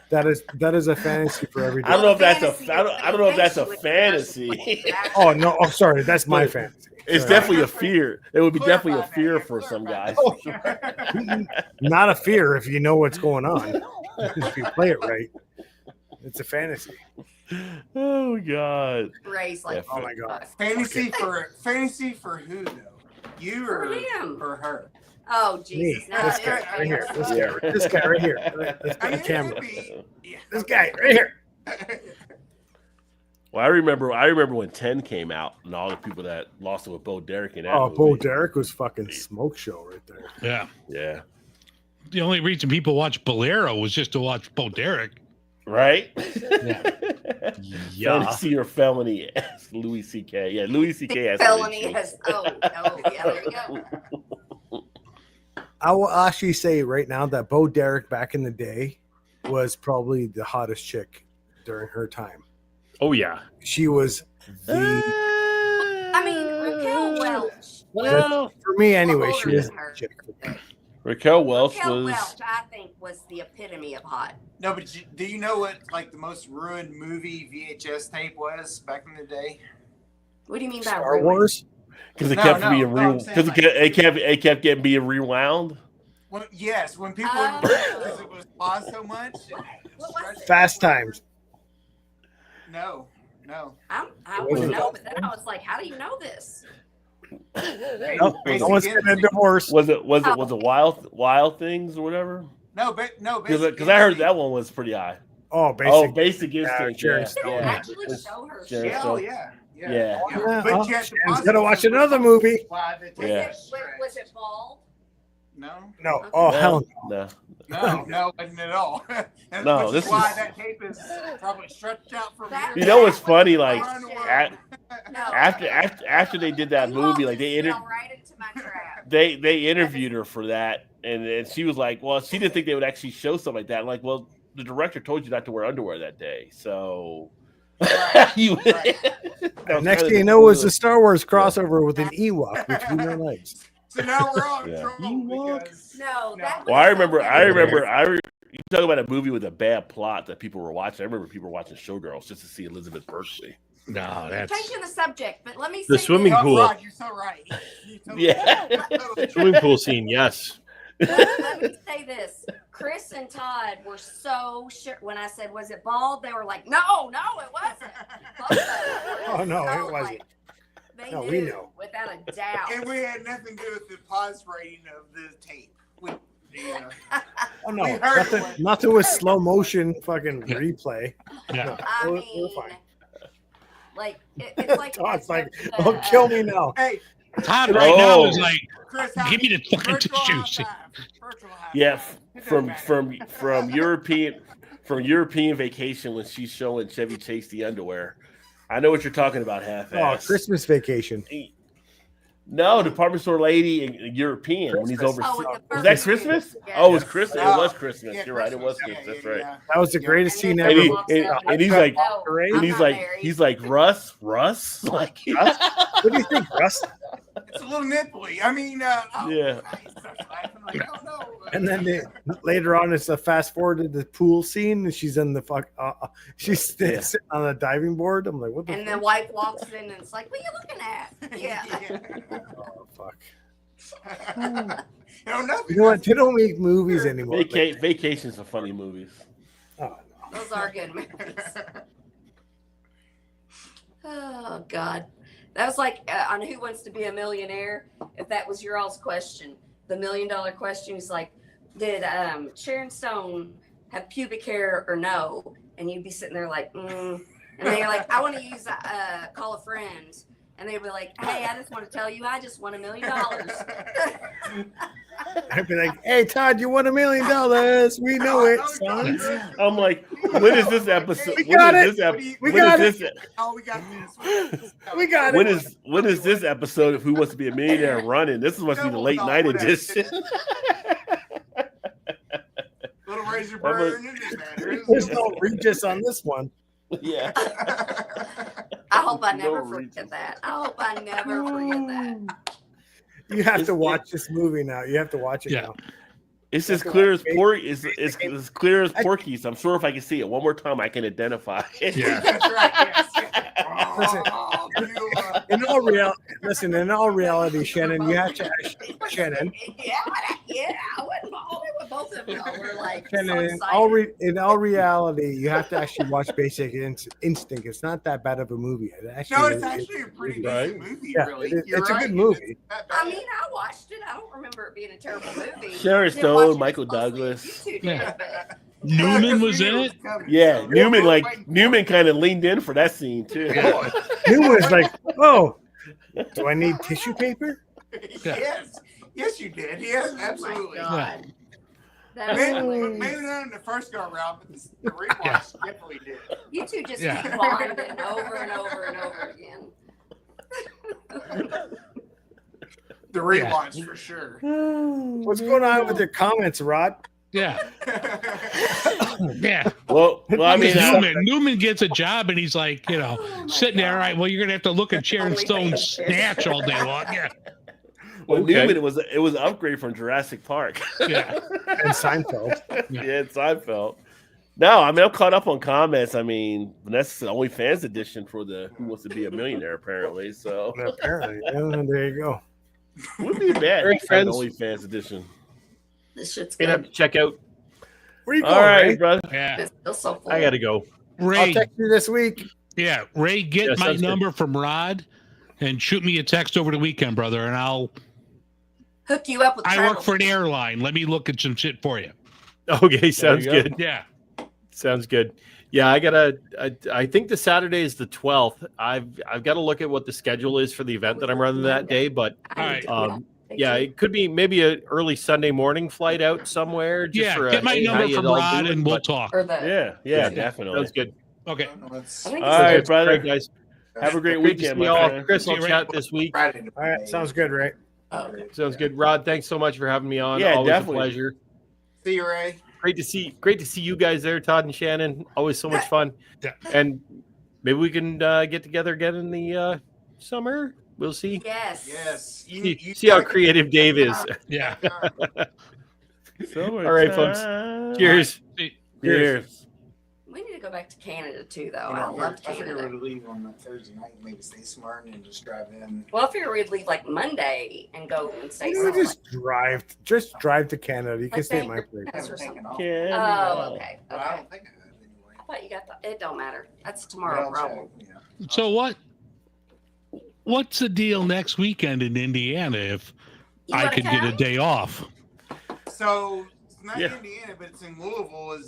that is a fantasy for every day. I don't know if that's I don't know if that's a fantasy. Oh no! Oh, sorry, that's my fantasy. It's Sorry. definitely a fear. It would be definitely a fear for some guys. Oh, not a fear if you know what's going on. If you play it right, it's a fantasy. Oh God. Ray's like, Oh my god! Fantasy for who though? You or For him. for her? oh Me, Jesus! No, this guy right here. This guy right here. This I guy mean, camera. it could be- yeah. This guy right here. Well, I remember when 10 came out and all the people that lost it with Bo Derek in that Oh, movie. Bo Derek was fucking smoke show right there. Yeah. Yeah. The only reason people watch Bolero was just to watch Bo Derek. Right? Yeah. Fantasy or felony? Louis C.K. Yeah, Louis C.K. has felony has. Oh, yeah, there you go. I will actually say right now that Bo Derek back in the day was probably the hottest chick during her time. Oh yeah, she was the. I mean, Raquel Welch. Well, for me anyway, she was her. the chick. Raquel Welch Raquel was. Welch, I think, was the epitome of hot. No, but do you know what like the most ruined movie VHS tape was back in the day? What do you mean by Star ruined? Wars? Because it kept being because it kept getting being rewound. Well, yes, when people because it was paused so much. Fast Times. No. I wouldn't know, but then I was like, how do you know this? No one's getting a divorce. Was it Wild Things or whatever? No, because I heard that one was pretty high. Oh, Basic Instinct. Actually show her. Yeah. But yet, gotta watch another movie. Was it Bald? No. Okay. Oh, hell no. No, wasn't at all. No, this is why that tape is probably stretched out for years. You know what's funny? Like after they did that movie, like they interviewed her for that, and she was like, well, she didn't think they would actually show something like that. I'm like, well, the director told you not to wear underwear that day, so. Next thing you know was the Star Wars crossover with an Ewok, which we don't like. So now we're all in trouble because Well, I remember. You talk about a movie with a bad plot that people were watching. I remember people were watching Showgirls just to see Elizabeth Berkley. No, that's changing the subject, but let me say the swimming pool. Rod, you're so right. Yeah, swimming pool scene. Yes. Let me say this. Chris and Todd were so sure when I said, was it bald? They were like, no, it wasn't. Oh, no, it wasn't. They no, knew, we know. without a doubt. And we had nothing to do with the pause rating of the tape. Oh, no. Nothing with slow motion fucking replay. Yeah. No, I we're mean, fine. like, it's like. Todd's like, oh, kill me now. Hey. Todd now is like, Chris, give me the fucking tissue. Yeah, from European Vacation when she's showing Chevy Chase the underwear. I know what you're talking about, half-ass. Oh, Christmas Vacation. No, department store lady in European when he's overseas. Was that Christmas? Yeah. Oh, it was Christmas. It was Christmas. Yeah, You're right. It was Christmas. That's right. That was the greatest scene ever. And he's like Russ. Like, what do you think, Russ? It's a little nipply. I mean, yeah. And then later on, it's a fast forward to the pool scene, and she's in the she's sitting on a diving board. I'm like, what the? And the wife walks in, and it's like, what are you looking at? Yeah. Oh fuck. You know what? They don't make movies anymore. Vacations are funny movies. Oh, no. Those are good movies. Oh God. That was like on Who Wants to Be a Millionaire. If that was your all's question, the $1 million question is like, did Sharon Stone have pubic hair or no? And you'd be sitting there like, and they're like, I want to use call a friend. And they'd be like, hey, I just want to tell you, I just won $1 million. I'd be like, hey, Todd, you won $1 million. We know it, son. I'm like, when is this episode? We got it. We got it. When is this episode of Who Wants to Be a Millionaire running? This must be the late night edition. Little razor burn. There's no Regis on this one. Yeah. I hope I never forget that. You have to watch this movie now. You have to watch it now. It's as clear as it's clear as Porky's. I'm sure if I can see it one more time, I can identify it. Yeah. That's right. Yes. In all reality, Shannon, you have to actually, Shannon. Yeah, I wouldn't bald with both of them. We're like, Shannon, so in all reality, you have to actually watch Basic Instinct. It's not that bad of a movie. It's actually a pretty good movie. Yeah, really, it's a good movie. I mean, I watched it. I don't remember it being a terrible movie. Sharon Stone, Michael Douglas. Newman was in it. Yeah, Newman kind of leaned in for that scene too. Newman was like, "Oh, do I need tissue paper?" Yes, you did. Yes, absolutely. Maybe not in the first go around, but the rewatch definitely did. You two just keep bonding over and over and over again. The rewatch for sure. What's going on with your comments, Rod? Yeah. Yeah. Well, I mean, Newman gets a job and he's like, sitting there. All right. Well, you're gonna have to look at Sharon Stone's snatch all day long. Yeah. Well, Newman, it was an upgrade from Jurassic Park. Yeah. And Seinfeld. Yeah, Seinfeld. No, I mean, I'm caught up on comments. I mean, that's the OnlyFans edition for the Who Wants to Be a Millionaire, apparently. So apparently, yeah, there you go. Wouldn't be bad. All right, friends. OnlyFans edition. This shit's Gonna have good. to check out. Where you going, All right, Ray? brother. Yeah. It's still so full. I gotta go. I'll Ray. text you this week. Yeah. Ray, get Yeah, my sounds good. number from Rod and shoot me a text over the weekend, brother, and I'll. Hook you up with I travel. work for an airline. Let me look at some shit for you. Okay, sounds you go. good. Yeah. Sounds good. Yeah, I think the Saturday is the 12th. I've got to look at what the schedule is for the event that I'm running that day, but All right. yeah, it could be maybe an early Sunday morning flight out somewhere. Just Yeah. for Get my hey, how number you from all Rod doing, and we'll but talk. Or the, Yeah, definitely. Sounds good. Okay. I think All it's right, All brother. right, guys. Have a great Great to weekend, see my y'all. friend. Chris, See I'll you, Ray. chat this week. All right, sounds good, Ray. Sounds good. Rod, thanks so much for having me on. Yeah, Always definitely. a pleasure. See you, Ray. Great to see you guys there, Todd and Shannon. Always so much fun. Yeah. And maybe we can get together again in the summer. We'll see. Yes. Yes. See how creative Dave is. Yeah. All right, folks. Cheers. Cheers. We need to go back to Canada too, though. You I know, love I figured Canada. we'd leave on that Thursday night, maybe stay smart and just drive in. Well, I figured we'd leave like Monday and go and stay You somewhere. just drive to Canada. You can stay at my place. That's or something. Off. Oh, okay. But I Okay. don't think I have anyway. I thought you got the. It don't matter. That's But tomorrow I'll problem. check, yeah. So what's the deal next weekend in Indiana if You I wanna could get a come? day off? So it's not Yeah. Indiana, but it's in Louisville.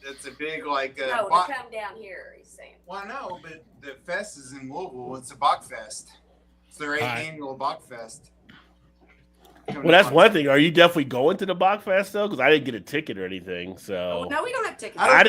It's a big like No, Bach- to come down here. He's saying. Well, I know, but the fest is in Louisville. It's a Bach Fest. It's their 8th Alright. annual Bach Fest. Well, that's one thing. Are you definitely going to the Bachfest though? Because I didn't get a ticket or anything. So No, we don't have tickets. I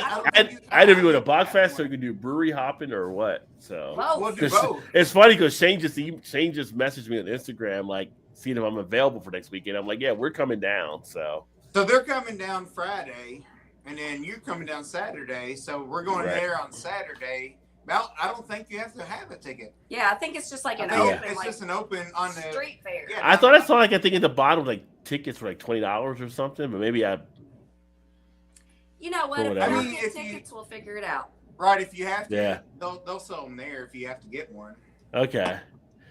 I didn't go to Bachfest, so you can do brewery hopping or what. So Both. We'll do 'cause both. it's funny because Shane just messaged me on Instagram like seeing if I'm available for next weekend. I'm like, yeah, we're coming down. So So they're coming down Friday, and then you're coming down Saturday. So we're going Right. there on Saturday. Well, I don't think you have to have a ticket. Yeah, I think it's just like an I think open, it's like just an open on the. street fair. Yeah. I thought I saw like I think at the bottom like tickets were like $20 or something, but maybe I You know what? Or If we whatever. don't I mean, get if you- tickets, we'll figure it out. Right, if you have to, Yeah. they'll sell them there if you have to get one. okay.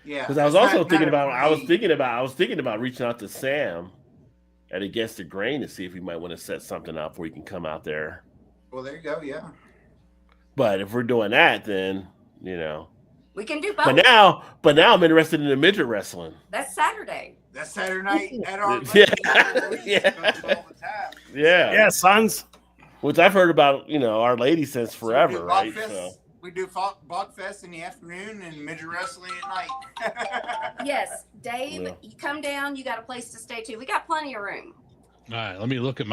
Yeah, Because I was it's also not thinking a about I was free- thinking about reaching out to Sam at Against the Grain to see if we might want to set something up where you can come out there. Well, there you go. Yeah. But if we're doing that, then We can do both. But now I'm interested in the midget wrestling. That's Saturday. That's Saturday night at our Yeah. yeah. all the time. Yeah. Yeah, sons. Which I've heard about, Our Lady since So forever, we do right? Bachfest- So We do Bachfest in the afternoon and midget wrestling at night. Yes, Dave, Yeah. you come down. You got a place to stay too. We got plenty of room. All right, let me look at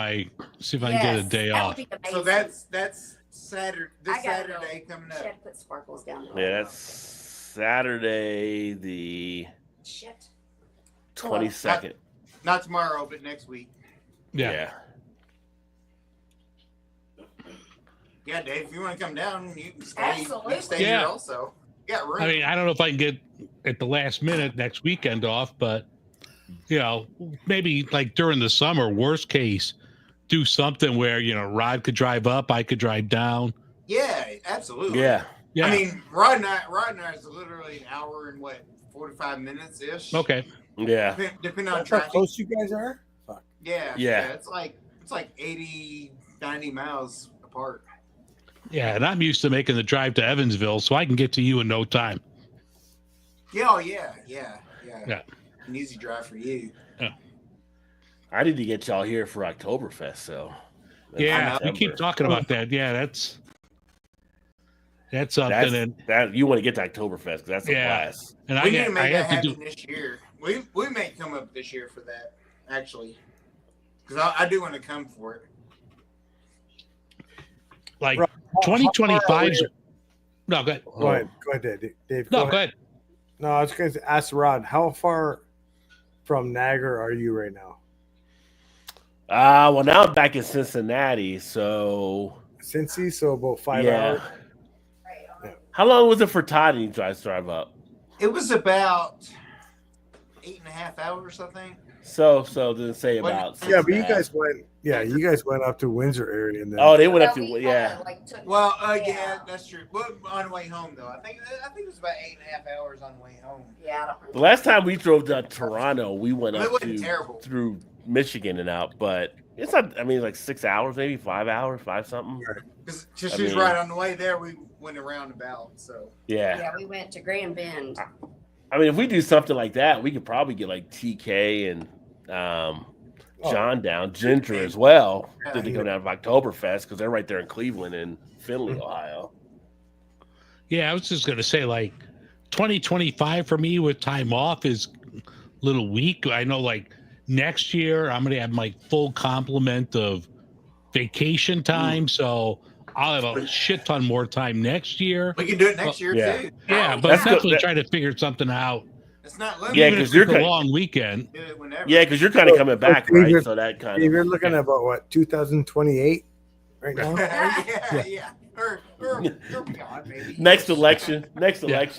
see if I can get a Yes, day that off. would be amazing. So that's Saturday. This I gotta go. Saturday coming up. Shit, put sparkles down. yeah, that's Saturday the Shit. 22nd. Not tomorrow, but next week. Yeah. Yeah, Dave, if you want to come down, you can stay. Absolutely. You can stay Yeah. here also. You got room. I mean, I don't know if I can get at the last minute next weekend off, but maybe like during the summer, worst case, do something where Rod could drive up, I could drive down. Yeah, absolutely. Yeah. Yeah. I mean, Rod and I is literally an hour and 45 minutes ish. Okay. Yeah. Depending on That's how traffic. close you guys are? Fuck. Yeah. Yeah. It's like 80, 90 miles apart. Yeah, and I'm used to making the drive to Evansville, so I can get to you in no time. Yeah. Oh, yeah. Yeah. Yeah. An easy drive for you. I need to get y'all here for Oktoberfest, so Yeah, we September. keep talking about that. Yeah, that's something. That you want to get to Oktoberfest because that's a Yeah. blast. And We need to I make that have to happen do. this year. We may come up this year for that, actually. because I do want to come for it. Like Bro, 2025. No, go ahead. Go ahead, Dave. No, go ahead. No, I was going to ask Rod, how far from Niagara are you right now? Well, now I'm back in Cincinnati, so Cincy, so about 5 hours. Yeah. How long was it for Todd and you guys drive up? It was about 8.5 hours, I think. So didn't say about. Yeah, but you guys went. Yeah, you guys went up to Windsor area, and then. Oh, they went up to yeah. Well, yeah, that's true. Well, on the way home though, I think it was about 8.5 hours on the way home. Yeah. The last time we drove to Toronto, we went up terrible. through Michigan and out, but it's not. I mean, like 6 hours, maybe 5 hours, 5 something. Because she was right on the way there. We went around about. So yeah, we went to Grand Bend. I mean, if we do something like that, we could probably get like TK and John down, Ginger as well. Did to go down to Oktoberfest because they're right there in Cleveland and Findlay, Ohio. Yeah, I was just gonna say like 2025 for me with time off is a little weak. I know like next year I'm gonna have my full complement of vacation time, so I'll have a shit ton more time next year. We can do it next year too. Yeah, but I'm definitely trying to figure something out. It's not limited. Yeah, because you're a long weekend. Yeah, because you're kind of coming back, right? So that kind of. You're looking at about what 2028 right now. Yeah. Or God, maybe. Next election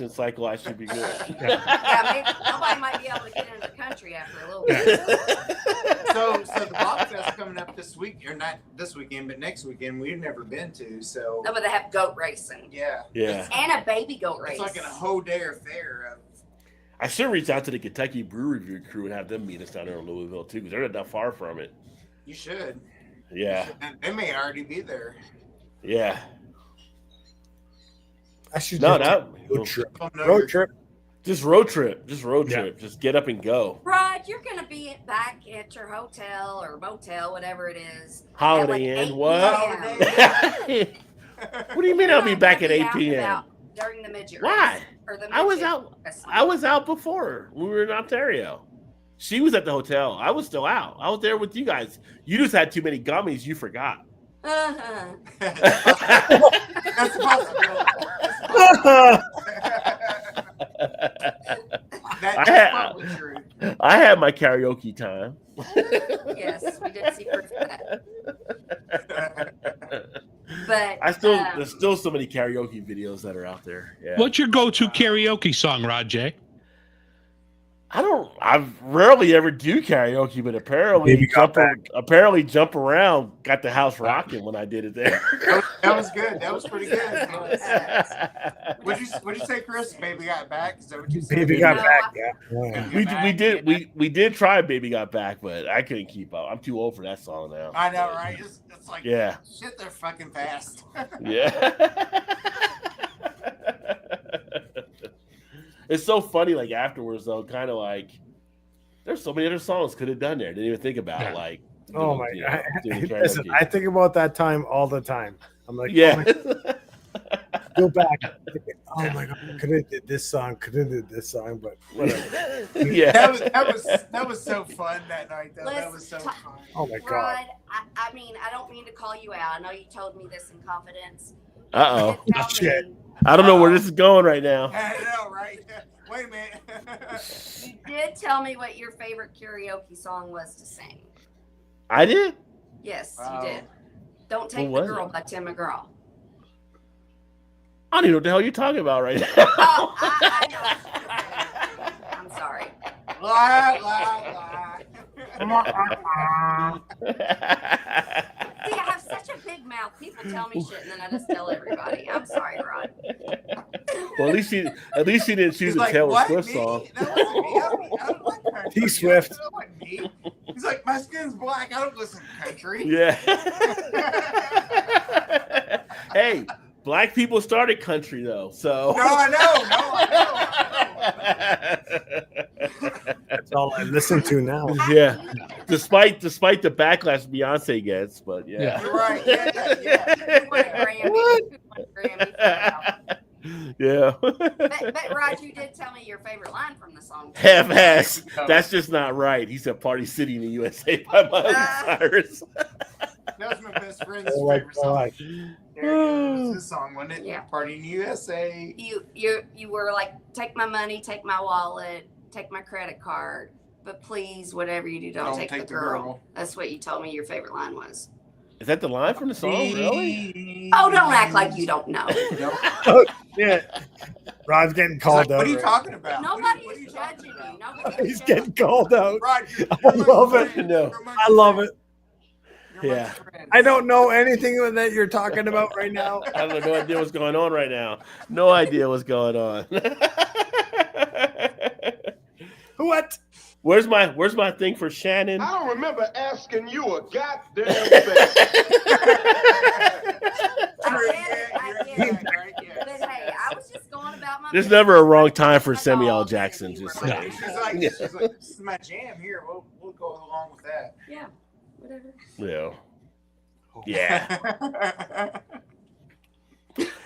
cycle, I should be good. Maybe somebody might be able to get into the country after a little bit. So the Bobfest coming up this week, or not this weekend, but next weekend. We've never been to. So no, but they have goat racing. Yeah. And a baby goat race. It's like a whole day affair. I should reach out to the Kentucky Brewery Review crew and have them meet us down there in Louisville too, because they're not that far from it. You should. Yeah. They may already be there. Yeah. I should road trip. Just road trip. Just get up and go. Rod, you're gonna be back at your hotel or motel, whatever it is. Holiday Inn. What? What do you mean I'll be back at 8 p.m.? During the midget Why? race, or the I was out before. We were in Ontario. She was at the hotel. I was still out. I was there with you guys. You just had too many gummies. You forgot. That's possible. That's probably true. I had my karaoke time. Yes, we did see proof of that. But there's still so many karaoke videos that are out there. Yeah. What's your go-to karaoke song, Rod J? I rarely ever do karaoke, but apparently Jump Around got the house rocking when I did it there. That was good. That was pretty good. What'd you say, Chris? Baby Got Back? Is that what you said? Baby Got Back, yeah. We did try Baby Got Back, but I couldn't keep up. I'm too old for that song now. I know, right? It's like shit, they're fucking fast. Yeah. It's so funny, like afterwards though, kind of like there's so many other songs could have done there. Didn't even think about like. Oh my god! Listen, I think about that time all the time. I'm like, go back. Oh my god! Could have did this song. Could have did this song, but whatever. Yeah, that was so fun that night. Though. That was so fun. Oh my god! Rod, I mean, I don't mean to call you out. I know you told me this in confidence. Oh shit! I don't know where this is going right now. I know, right? Wait a minute. You did tell me what your favorite karaoke song was to sing. I did? Yes, you did. Don't Take the Girl by Tim McGraw. I don't even know what the hell you're talking about right now. Oh, I know. I'm sorry. La, la, See, I have such a big mouth. People tell me shit, and then I just tell everybody. I'm sorry, Rod. Well, at least she didn't choose a Taylor Swift song. T-Swift. He's like, my skin's black. I don't listen to country. Yeah. Hey, black people started country though, so. No, I know. That's all I listen to now. Yeah. Despite the backlash Beyonce gets, but yeah. You're right. Yeah. What? Yeah. But Rod, you did tell me your favorite line from the song. Half-ass. That's just not right. He said "Party City in the USA" by Miley Cyrus. That was my best friend's favorite song. There it was his song, wasn't it? Yeah. Party in the USA. You were like, take my money, take my wallet, take my credit card, but please, whatever you do, don't take the girl. That's what you told me your favorite line was. Is that the line from the song? Really? Oh, don't act like you don't know. Yeah. Rod's getting called out. What are you talking about? Nobody's judging you. He's getting called out. Rod, I love it. No. I love it. Yeah. I don't know anything that you're talking about right now. I have no idea what's going on right now. No idea what's going on. What? Where's my thing for Shannon? I don't remember asking you a goddamn thing. I get it. But hey, I was just going about my There's business. never a wrong time for Samuel L. All Jackson. Disney Just related. saying. She's like, this is my jam here. We'll go along with that. Yeah, whatever. Yeah.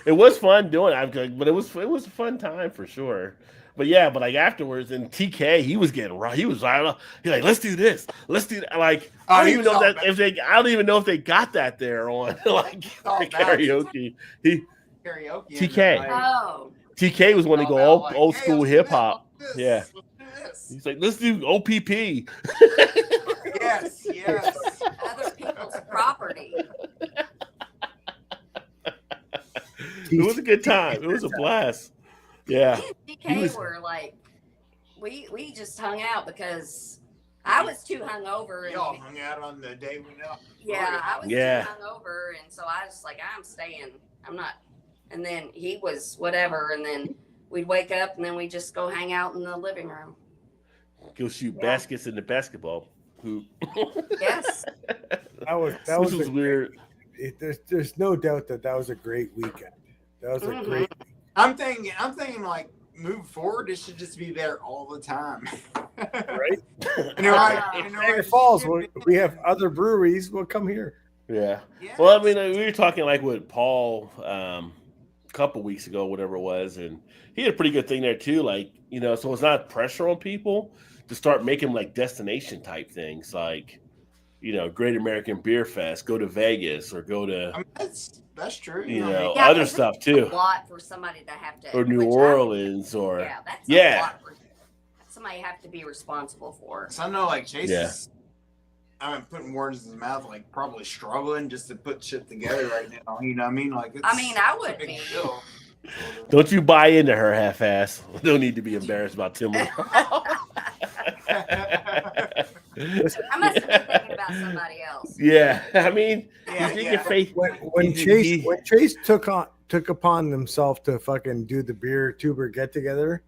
It was fun doing it, but it was a fun time for sure. But yeah, but like afterwards, and TK, he was getting right. He's like, let's do this, let's do that. Like I don't even know I don't even know if they got that there on like karaoke. Karaoke. TK. Oh. TK was one to go old school hip hop. Yeah. Let's do this. He's like, let's do OPP. Yes. Other people's property. It was a good time. It was a blast. Yeah. DK were like, we just hung out because I was too hungover. Y'all hung out on the day we know. Yeah, I was too hungover, and so I was like, I'm staying. I'm not. And then he was whatever, and then we'd wake up, and then we just go hang out in the living room. Go shoot baskets in the basketball hoop. Yes. That was weird. There's no doubt that was a great weekend. That was a great. I'm thinking like moving forward, it should just be there all the time. Right? Niagara Falls. We have other breweries. Well, come here. Yeah. Yes. Well, I mean, we were talking like with Paul a couple weeks ago, whatever it was, and he had a pretty good thing there too. Like, so it's not pressure on people to start making like destination type things, like, Great American Beer Fest, go to Vegas or go to. I mean, that's true. Other stuff too. A lot for somebody to have to. Or New Orleans, or that's a lot for somebody have to be responsible for. So I know, like Chase is. I'm putting words in his mouth, like probably struggling just to put shit together right now. You know what I mean? Like, I would be. Don't you buy into her half-ass. Don't need to be embarrassed about Tim. I must be thinking about somebody else. Yeah, I mean, when Chase took upon himself to fucking do the beer tuber get together,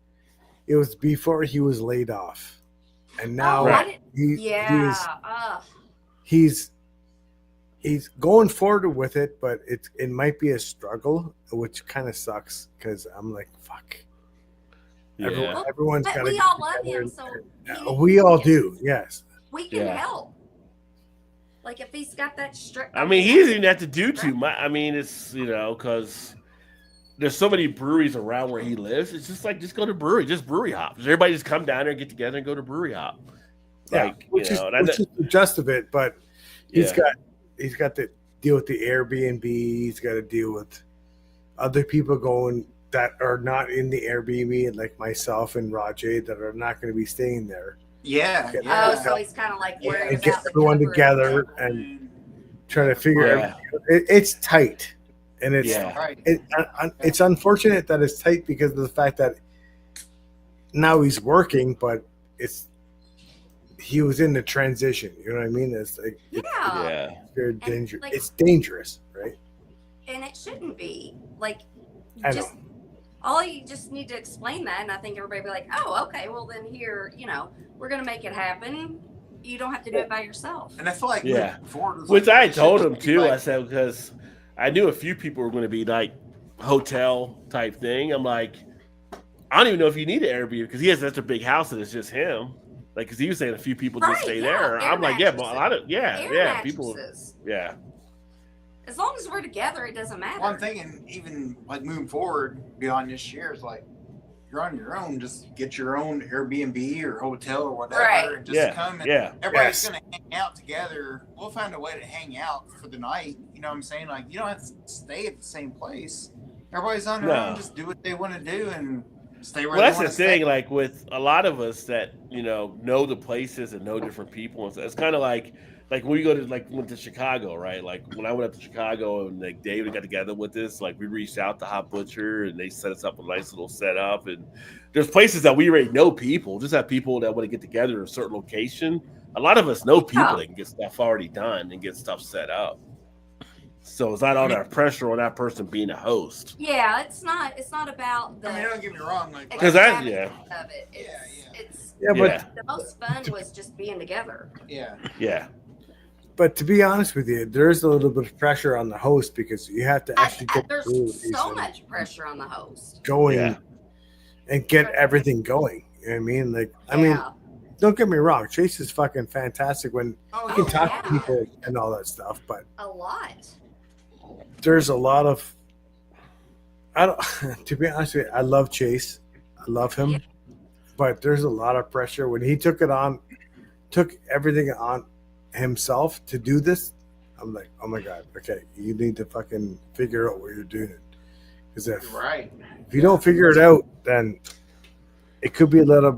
it was before he was laid off, and now he's going forward with it, but it might be a struggle, which kind of sucks because I'm like, fuck. Yeah. Everyone's but got. We all love him, so we all do. Yes. We can help. Like if he's got that I mean, he doesn't even have to do too much. I mean, it's because there's so many breweries around where he lives. It's just like just go to brewery hop. Everybody just come down there and get together and go to brewery hop. Which is the gist of it. But he's got to deal with the Airbnb. He's got to deal with other people going that are not in the Airbnb, like myself and Rod J, that are not going to be staying there. Yeah. So he's kind of like and get everyone together and try to figure out. It's tight, and it's unfortunate that it's tight because of the fact that now he's working, but he was in the transition. You know what I mean? It's like it's very dangerous. Like, it's dangerous, right? And it shouldn't be like you just need to explain that, and I think everybody will be like, oh, okay, well then here, we're gonna make it happen. You don't have to do it by yourself. And I feel like which I told him too. I said because I knew a few people were going to be like hotel type thing. I'm like, I don't even know if you need an Airbnb because he has such a big house and it's just him. Like, because he was saying a few people just stay there. I'm like, people, As long as we're together, it doesn't matter. One thing, and even like moving forward beyond this year, is like you're on your own. Just get your own Airbnb or hotel or whatever, Right. and just come. And everybody's Yes. gonna hang out together. We'll find a way to hang out for the night. You know what I'm saying? Like you don't have to stay at the same place. Everybody's on their own. Just do what they want to do and stay where Well, they that's want the to thing. stay. Like with a lot of us that know the places and know different people, and so it's kind of like when we go to went to Chicago, right? Like when I went up to Chicago and like David got together with us, like we reached out to Hot Butcher and they set us up a nice little setup. And there's places that we already know people, just have people that want to get together in a certain location. A lot of us know people that can get stuff already done and get stuff set up. So it's not all that pressure on that person being a host. Yeah, it's not about the. I mean, don't get me wrong. Like, because of it. It's but the most fun was just being together. Yeah. But to be honest with you, there's a little bit of pressure on the host because you have to actually get There's so much pressure on the host. going and get everything going. You know what I mean? Like, I mean, don't get me wrong. Chase is fucking fantastic when you can talk to people and all that stuff. But a lot. There's a lot of. I don't. To be honest with you, I love Chase. I love him. Yeah. But there's a lot of pressure when he took everything on himself to do this. I'm like, oh my god, okay, you need to fucking figure out what you're doing. Because if you don't figure it out, then it could be a little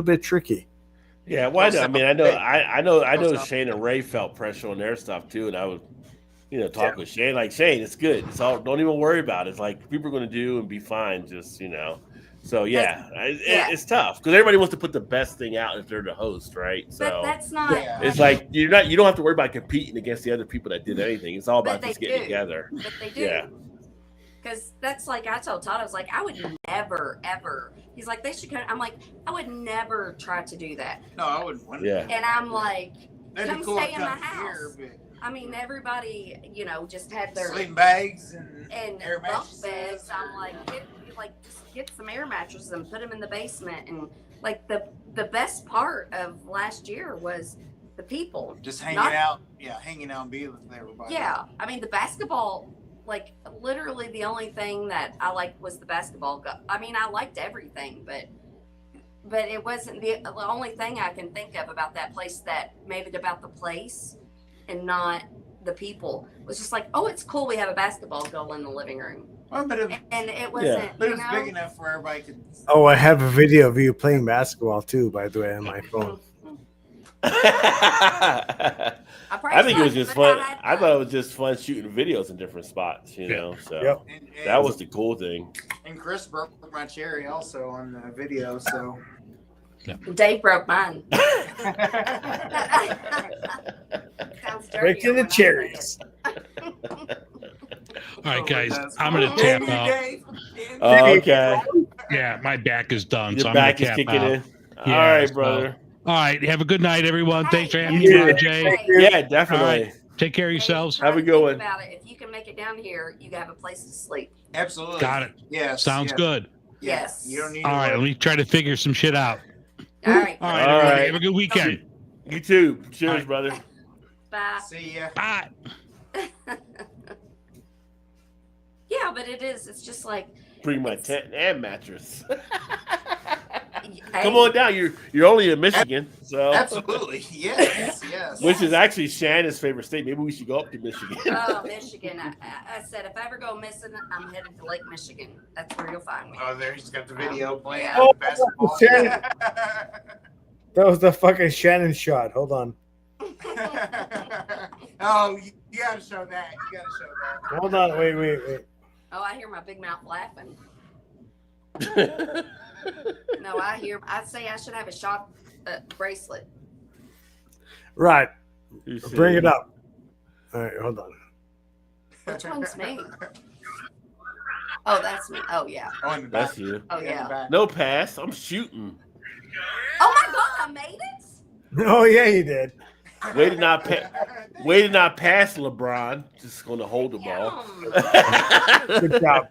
bit tricky. Yeah, why not? I mean, I know Shane and Ray felt pressure on their stuff too, and I would talk with Shane. Like, Shane, it's good. It's all. Don't even worry about it. It's like people are going to do and be fine. Just So it's tough because everybody wants to put the best thing out if they're the host, right? So but that's not. It's like you don't have to worry about competing against the other people that did anything. It's all about just getting together. But they do. Yeah. Because that's like I told Todd, I was like, I would never ever. He's like, they should come. I'm like, I would never try to do that. No, I wouldn't. Yeah. And I'm like, come cool stay in my house. I mean, everybody, just had their sleeping bags and air bunk beds. I'm like, just get some air mattresses and put them in the basement. And like the best part of last year was the people just hanging out. Yeah, hanging out and being with everybody. Yeah, I mean the basketball. Like literally, the only thing that I liked was the basketball. I mean, I liked everything, but it wasn't the only thing I can think of about that place that made it about the place and not the people. It was just like, oh, it's cool. We have a basketball goal in the living room. Well, but it wasn't. But it was big enough where everybody could. Oh, I have a video of you playing basketball too, by the way, on my phone. I think it was just fun. I thought it was just fun shooting videos in different spots, So that was the cool thing. And Chris broke my cherry also on the video, so. Dave broke mine. Breaking the cherries. All right, guys, I'm going to tap out. Okay. Yeah, my back is done. Your so I'm back is kicking in. Yeah, all right, brother. All right, have a good night, everyone. Thanks for having me, Rod J. Yeah, definitely. All right, take care of yourselves. Have a good one. About it. If you can make it down here, you have a place to sleep. Absolutely. Got it. Yes. Sounds good. Yes. You don't need. All right, let me try to figure some shit out. All right. All right, everybody. Have a good weekend. You too. Cheers, brother. Bye. See ya. Bye. Yeah, but it is. It's just like bring my tent and mattress. Hey. Come on down. You're only in Michigan, so absolutely, yes. Which is actually Shannon's favorite state. Maybe we should go up to Michigan. Oh, Michigan! I said if I ever go missing, I'm headed to Lake Michigan. That's where you'll find me. Oh, there he's got the video playing. Yeah. Oh, Basketball. That was the fucking Shannon shot. Hold on. Oh, you gotta show that. You gotta show that. Hold on. Wait. Oh, I hear my big mouth laughing. No, I say I should have a shot bracelet. Right. Bring it up. All right, hold on. Which one's me? Oh, that's me. Oh, yeah. That's you. Oh, yeah. No pass. I'm shooting. Oh, my God. I made it? Oh, yeah, you did. Way to not pass, LeBron. Just going to hold the ball. Good job.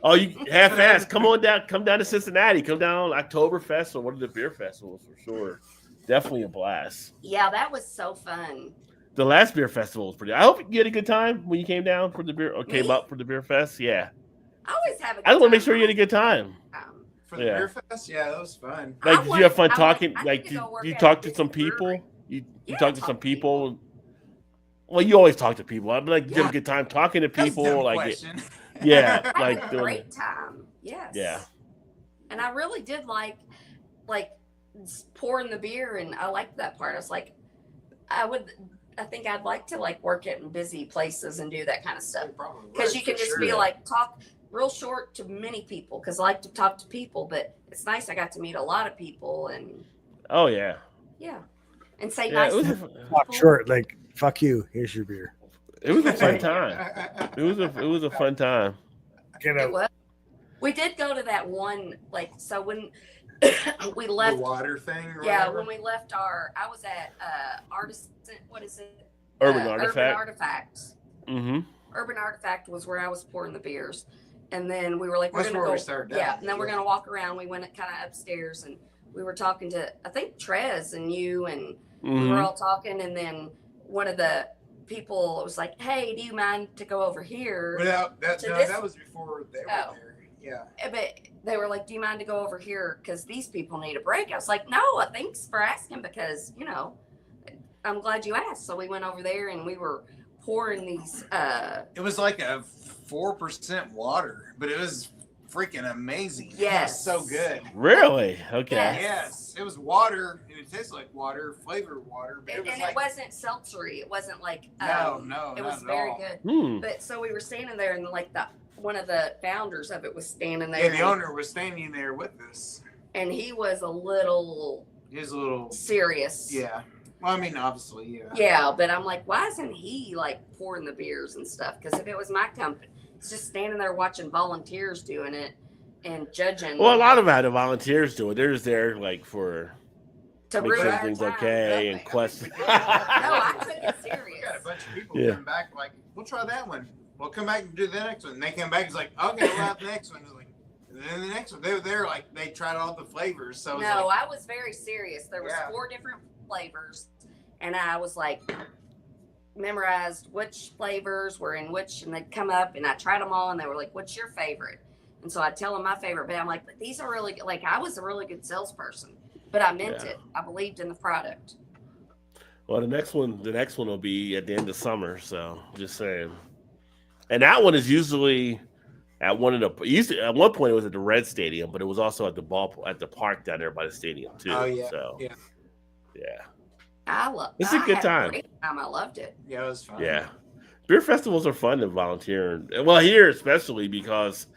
Oh, you half-ass. Come down to Cincinnati. Come down Oktoberfest or one of the beer festivals for sure. Definitely a blast. Yeah, that was so fun. The last beer festival was pretty. I hope you had a good time when you came down for the beer or came up for the beer fest. Yeah. I always have a good I just want to make time. sure you had a good time. For the beer fest, yeah, that was fun. Like, did you have fun talking? Like, did you talk to some people? You talked to some people. Well, you always talk to people. I'm like, did you have a good time talking to people? Like, yeah, I like had a great time. Yes. Yeah. And I really did like pouring the beer, and I liked that part. I was like, I think I'd like to like work it in busy places and do that kind of stuff because you can just be like talk real short to many people because I like to talk to people, but it's nice. I got to meet a lot of people and and say nice things. Talk short, like fuck you. Here's your beer. It was a fun time. It was a fun time. It was. We did go to that one so when we left the water thing. When we left I was at Artisan. What is it? Urban Artifact. Urban Artifacts. Mm-hmm. Urban Artifact was where I was pouring the beers, and then we were like, we're That's gonna where go. we started. And then we're gonna walk around. We went kind of upstairs, and we were talking to I think Trez and you, and we were all talking, and then one of the people was like, "Hey, do you mind to go over here?" That was before they were there. Yeah. But they were like, "Do you mind to go over here? Because these people need a break." I was like, "No, thanks for asking because, I'm glad you asked." So we went over there and we were pouring these. It was like a 4% water, but it was freaking amazing. Yes. It was so good. Really? Okay. Yes. It was water, and it tastes like water, flavored water. But it wasn't seltzery. It wasn't like. No, it was not very at all. good. But so we were standing there, and one of the founders of it was standing there. Yeah, the owner was standing there with us. And he was a little serious. Yeah. Well, I mean, obviously, yeah. Yeah, but I'm like, why isn't he like pouring the beers and stuff? Because if it was my company, it's just standing there watching volunteers doing it and judging. Well, a lot of the volunteers do it. They're just there like to make sure everything's okay and question. No, I took it serious. We got a bunch of people coming back like, we'll try that one. We'll come back and do the next one. And they came back, it's like, okay, we'll have the next one. Like, and then the next one, they were there, like, they tried all the flavors. So I was very serious. There was 4 different flavors, and I was like, memorized which flavors were in which, and they'd come up, and I tried them all, and they were like, what's your favorite? And so I'd tell them my favorite, but I'm like, but these are really good. Like, I was a really good salesperson, but I meant it. I believed in the product. Well, the next one will be at the end of summer, so just saying. And that one is usually at one point it was at the Red Stadium, but it was also at the park down there by the stadium too. Oh yeah. So yeah. It's a good time. I loved it. Yeah, it was fun. Yeah. Beer festivals are fun to volunteer. Well, here especially because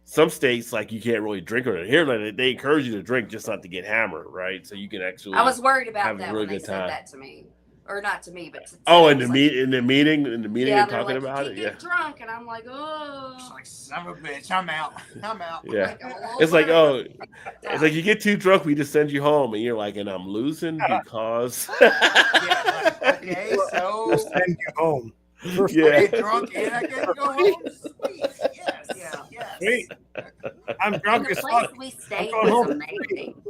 some states like you can't really drink or here they encourage you to drink just not to get hammered, right? So you can actually. I was worried about that really when they said that to me. Or not to me, but to in the meeting, they're talking about it. Get drunk, and I'm like, oh, it's like son of a bitch, I'm out. Yeah, it's like it's like you get too drunk, we just send you home, and you're like, and I'm losing because. Okay, so send you home. I get drunk and I get to go home. Sweet, yes. Sweet. I'm drunk as fuck. We stayed was amazing.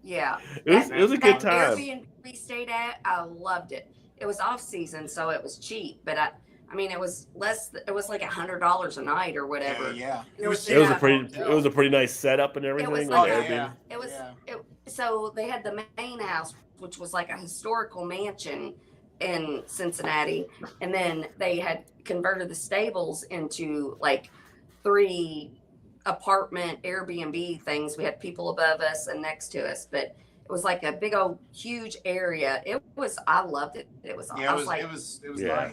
Yeah, it was a good time. Airbnb we stayed at, I loved it. It was off season, so it was cheap, but I mean, it was less. It was like $100 a night or whatever. Yeah. It was a pretty nice setup and everything. It was like so they had the main house, which was like a historical mansion in Cincinnati, and then they had converted the stables into like 3 apartment Airbnb things. We had people above us and next to us, but it was like a big old huge area. I loved it. It was nice.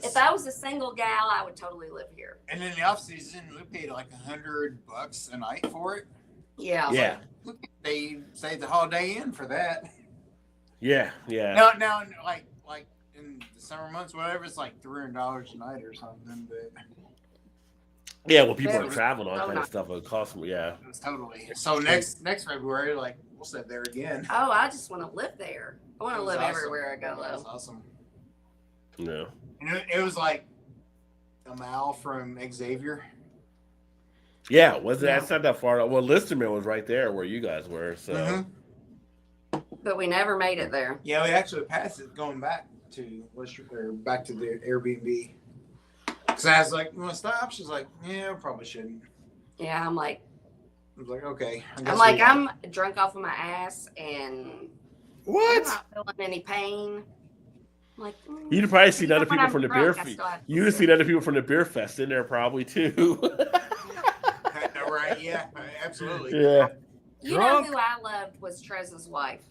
If I was a single gal, I would totally live here. And in the off season, we paid like $100 a night for it. Yeah. They saved the holiday inn for that. Yeah. Now like in the summer months, whatever, it's like $300 a night or something, but yeah, well, people are traveling, all kind of stuff. It costs me, yeah. Totally. So next February, like we'll sit there again. Oh, I just want to live there. I want to live everywhere I go. That was awesome. No. And it was like a mile from Xavier. Yeah, that's not that far. Well, Listerman was right there where you guys were. So, but we never made it there. Yeah, we actually passed it going back back to the Airbnb. Because I was like, "You want to stop?" She's like, "Yeah, probably shouldn't." Yeah, I'm like, I was like, "Okay." I'm drunk off of my ass and What? I'm not feeling any pain. I'm like, You'd probably see other when people I'm from the drunk, beer. I still have to You'd sit. see other people from the beer fest in there probably too. I know, right? Yeah, absolutely. Yeah. You know who I loved was Trez's wife.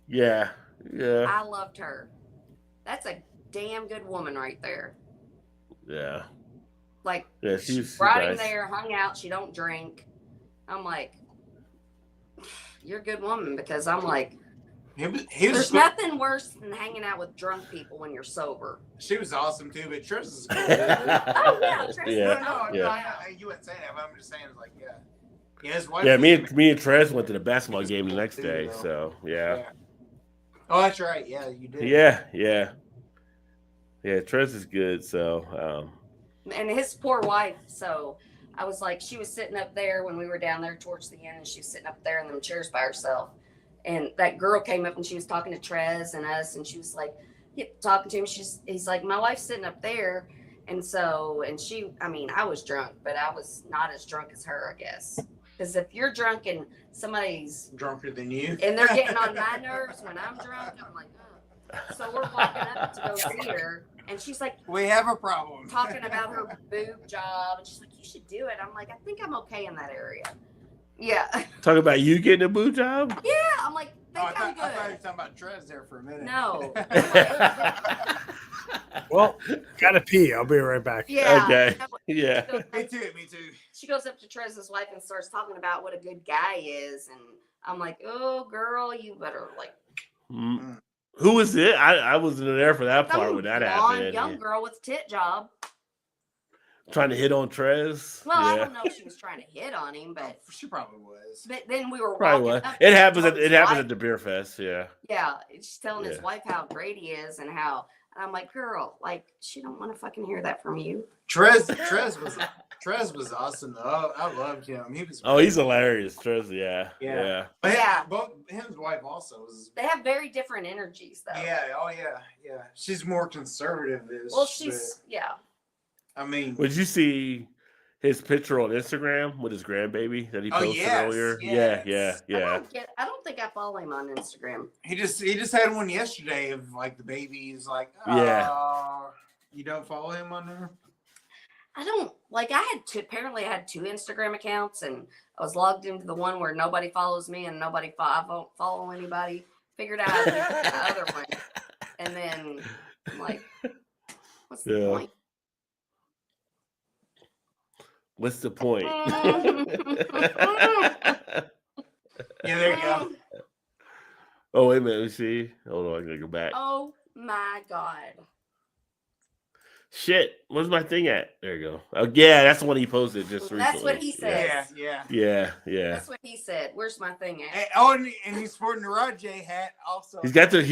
Yeah. Yeah. I loved her. That's a damn good woman right there. Yeah. Like, Yeah, she she's brought him nice. there, hung out. She don't drink. I'm like, you're a good woman, because I'm like, there's nothing worse than hanging out with drunk people when you're sober. She was awesome too, but Trez is cool. Oh yeah, Trez. Yeah. You wouldn't say that, but I'm just saying, it's like, yeah. Yeah, his wife. Yeah, me and Trez went to the basketball game the next day. So yeah. Oh, that's right. Yeah, you did. Yeah. Trez is good. So. And his poor wife. So I was like, she was sitting up there when we were down there towards the end, and she was sitting up there in them chairs by herself. And that girl came up and she was talking to Trez and us, and she was like, talking to him. He's like, my wife's sitting up there. And so, I was drunk, but I was not as drunk as her, I guess. Because if you're drunk and somebody's drunker than you, and they're getting on my nerves when I'm drunk, I'm like, oh. So we're walking up to go see her, and she's like, we have a problem. Talking about her boob job, and she's like, you should do it. I'm like, I think I'm okay in that area. Yeah. Talking about you getting a boob job? Yeah, I'm like, I I'm good. thought you were talking about Trez there for a minute. No. Well, gotta pee. I'll be right back. Yeah. Okay. Yeah. Me too. She goes up to Trez's wife and starts talking about what a good guy is, and I'm like, oh, girl, you better like. Who was it? I wasn't there for that part when that happened. Young girl with a tit job. Trying to hit on Trez. Well, I don't know if she was trying to hit on him, but she probably was. But then we were probably walking was. up. It happens at the beer fest. Yeah. Yeah, she's telling his wife how great he is and how. And I'm like, girl, like she don't want to fucking hear that from you. Trez was awesome though. I loved him. He was. Oh, he's hilarious, Trez. Yeah. Both him and his wife also was. They have very different energies though. Yeah. Oh yeah. She's more conservative. Well, she's I mean, would you see his picture on Instagram with his grandbaby that he posted earlier? Yes. Yeah. I don't think I follow him on Instagram. He just had one yesterday of like the baby's like, you don't follow him on there? I don't like. I had two Instagram accounts, and I was logged into the one where nobody follows me and I don't follow anybody. Figured out how to use the other one, and then I'm like, what's the point? What's the point? Yeah, there you go. Oh, wait a minute. Let me see. Hold on. I gotta go back. Oh, my God. Shit. Where's my thing at? There you go. Oh, yeah. That's the one he posted just recently. That's what he said. Yeah. That's what he said. Where's my thing at? And he's sporting the Rod J hat also. He definitely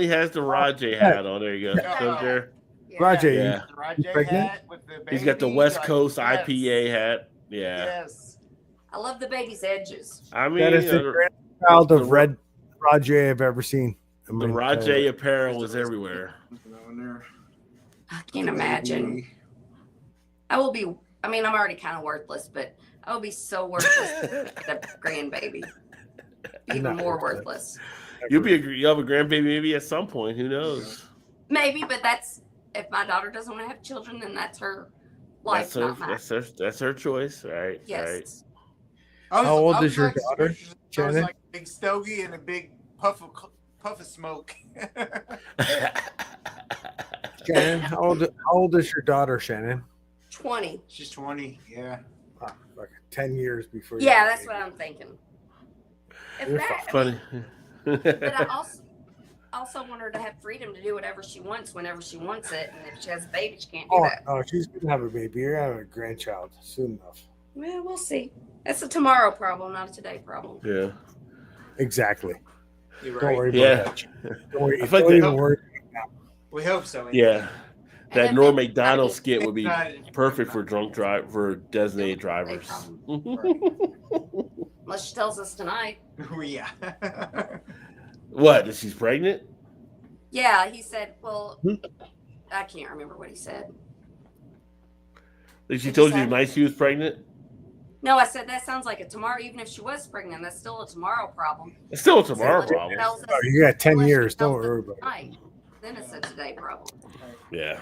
has the Rod J hat on. There you go. Rod J, yeah. Hat with the baby. He's got the West Coast IPA hat. Yeah. Yes. I love the baby's edges. I mean, that is the grandchild of red Rod J I've ever seen. The Rod J apparel is everywhere. I can't imagine. I'm already kind of worthless, but I will be so worthless to get a grandbaby. Even more worthless. You'll have a grandbaby maybe at some point. Who knows? Maybe, but that's if my daughter doesn't want to have children, then that's her life, not mine. That's her choice, right? Yes. Right. How old is your daughter, Shannon? I was like a big stogie and a big puff of smoke. Shannon, how old is your daughter, Shannon? 20. She's 20. Yeah. Like 10 years before. Yeah, that's what I'm thinking. Funny. But I also want her to have freedom to do whatever she wants whenever she wants it, and if she has a baby, she can't do that. Oh, she's gonna have a baby. You're gonna have a grandchild soon enough. Well, we'll see. That's a tomorrow problem, not a today problem. Yeah. Exactly. You're Don't right. worry about that. Don't worry. Don't even worry. We hope so. Yeah. That Norm McDonald skit would be perfect for designated drivers. Unless she tells us tonight. Yeah. What? That she's pregnant? Yeah, he said, well, I can't remember what he said. She told you tonight she was pregnant? No, I said that sounds like a tomorrow. Even if she was pregnant, that's still a tomorrow problem. It's still a tomorrow problem. You got 10 years. Don't worry about it. Then it's a today problem. Yeah.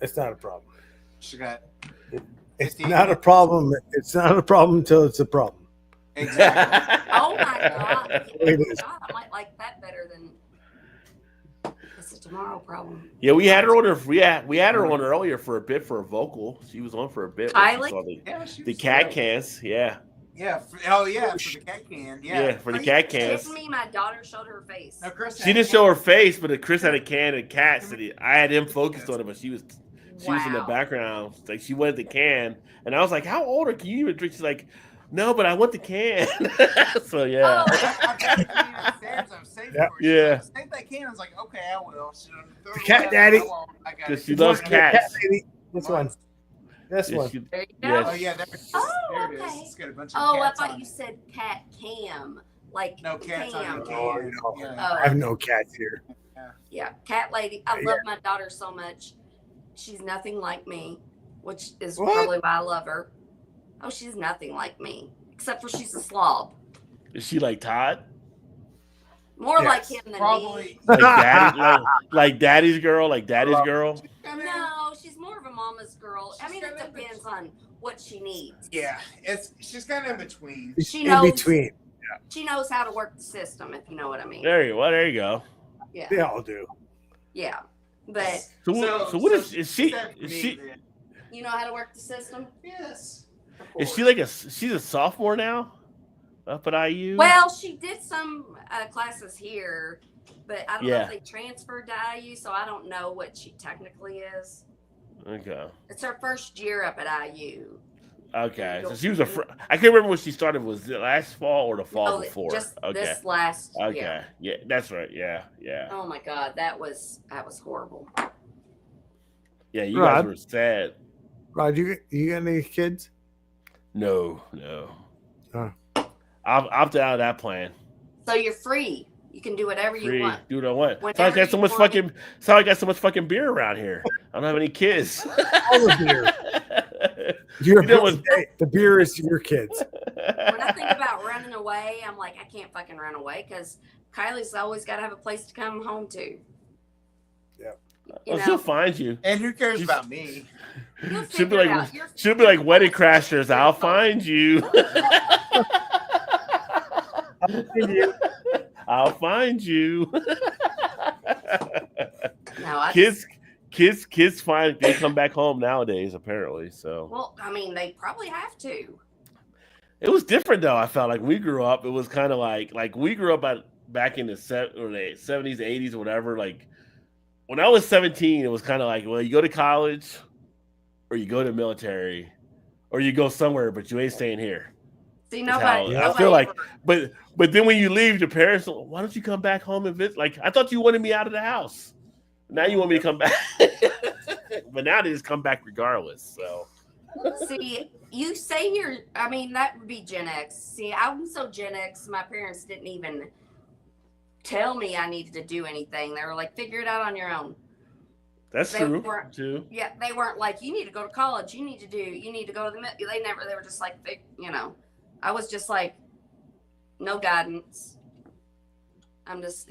It's not a problem. She got. It's not a problem. It's not a problem until it's a problem. Exactly. Oh my God. I might like that better than it's a tomorrow problem. Yeah, we had her on her. We had her on earlier for a bit for a vocal. She was on for a bit. Kylie? The cat cans. Yeah. Yeah. For the cat can. Yeah, for the cat cans. Give me, my daughter showed her face. No, Chris she didn't show her face, but Chris had a can of cats. And I had him focused on it, but she was in the background. Like she wanted the can, and I was like, "How old are can you even drink?" She's like, "No, but I want the can." So yeah. Yeah. Save that can. I was like, "Okay, I will." The cat daddy. Because she loves cats. This one. This one. There you go. Yes. Oh yeah, there it is. Okay. It's got a bunch of Oh, I cats thought on you it. said cat cam. Like No cats on cam. the can. Yeah. I have no cats here. Yeah, cat lady. I love my daughter so much. She's nothing like me, which is probably why I love her. Oh, she's nothing like me, except for she's a slob. Is she like Todd? More like him than me. Like daddy, like daddy's girl, like daddy's girl. No, she's more of a mama's girl. I mean, it depends on what she needs. Yeah, she's kind of in between. She knows. In between. She knows how to work the system, if you know what I mean. There you go. Yeah. They all do. Yeah, but so what is she? Is she? You know how to work the system? Yes. Is she like she's a sophomore now? Up at IU? Well, she did some classes here, but I don't know if they transferred to IU, so I don't know what she technically is. Okay. It's her first year up at IU. Okay, so she was I can't remember when she started. Was it last fall or the fall before? Just this last year. Okay, yeah, that's right. Yeah. Oh my God, that was horrible. Yeah, you guys were sad. Rod, you got any kids? No. I've opted out of that plan. So you're free. You can do whatever you want. Do what I want. So I got so much fucking. So I got so much fucking beer around here. I don't have any kids. All the beer. The beer is your kids. When I think about running away, I'm like, I can't fucking run away because Kylie's always got to have a place to come home to. Yeah. She'll find you. And who cares about me? She'll be like Wedding Crashers. I'll find you. I'll find you. No, kids find they come back home nowadays apparently. So well, I mean, they probably have to. It was different though. I felt like we grew up. It was kind of like we grew up back in the 70s, 80s, or whatever. Like when I was 17, it was kind of like, well, you go to college, or you go to the military, or you go somewhere, but you ain't staying here. See, nobody. I feel like, but then when you leave, your parents, why don't you come back home and visit? Like I thought you wanted me out of the house. Now you want me to come back, but now they just come back regardless. So, see, you say I mean, that would be Gen X. See, I'm so Gen X. My parents didn't even tell me I needed to do anything. They were like, "Figure it out on your own." That's true too. Yeah, they weren't like, "You need to go to college. You need to go to the." They were just like, I was just like, no guidance. I'm just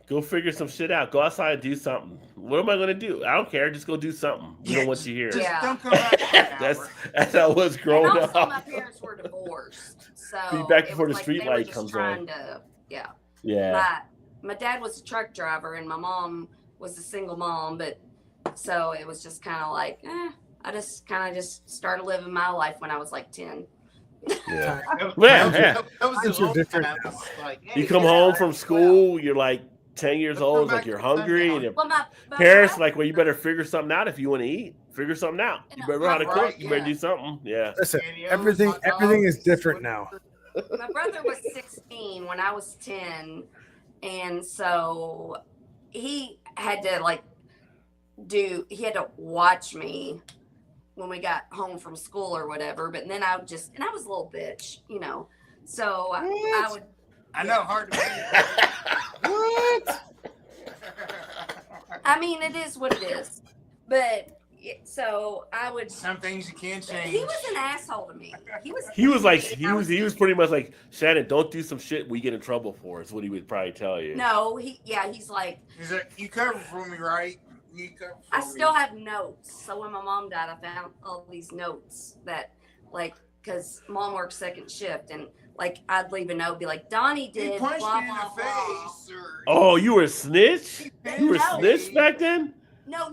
Go figure some shit out. Go outside and do something. What am I going to do? I don't care. Just go do something. We don't want you here. Yeah. Don't come back. That's how it was growing up. My parents were divorced, so be back before the street light comes on. Yeah. My dad was a truck driver, and my mom was a single mom, but so it was just kind of like, I just kind of started living my life when I was like 10. Yeah. That was different. Like, hey, you come home from school, you're like 10 years old, like you're hungry, and your parents like, well, you better figure something out if you want to eat. Figure something out. You better learn how to cook. You better do something. Yeah. Listen, everything is different now. My brother was 16 when I was 10, and so he had to watch me when we got home from school or whatever. But then I was a little bitch, so I would I know, hard to believe. What? I mean, it is what it is. But so I would. Some things you can't change. He was an asshole to me. He was pretty much like, Shannon, don't do some shit we get in trouble for. Is what he would probably tell you. No, he's like, you cover for me, right? I still have notes. So when my mom died, I found all these notes that, like, because mom worked second shift, and like I'd leave a note, be like, Donnie did blah blah blah. Oh, you were a snitch? You were a snitch back then? No.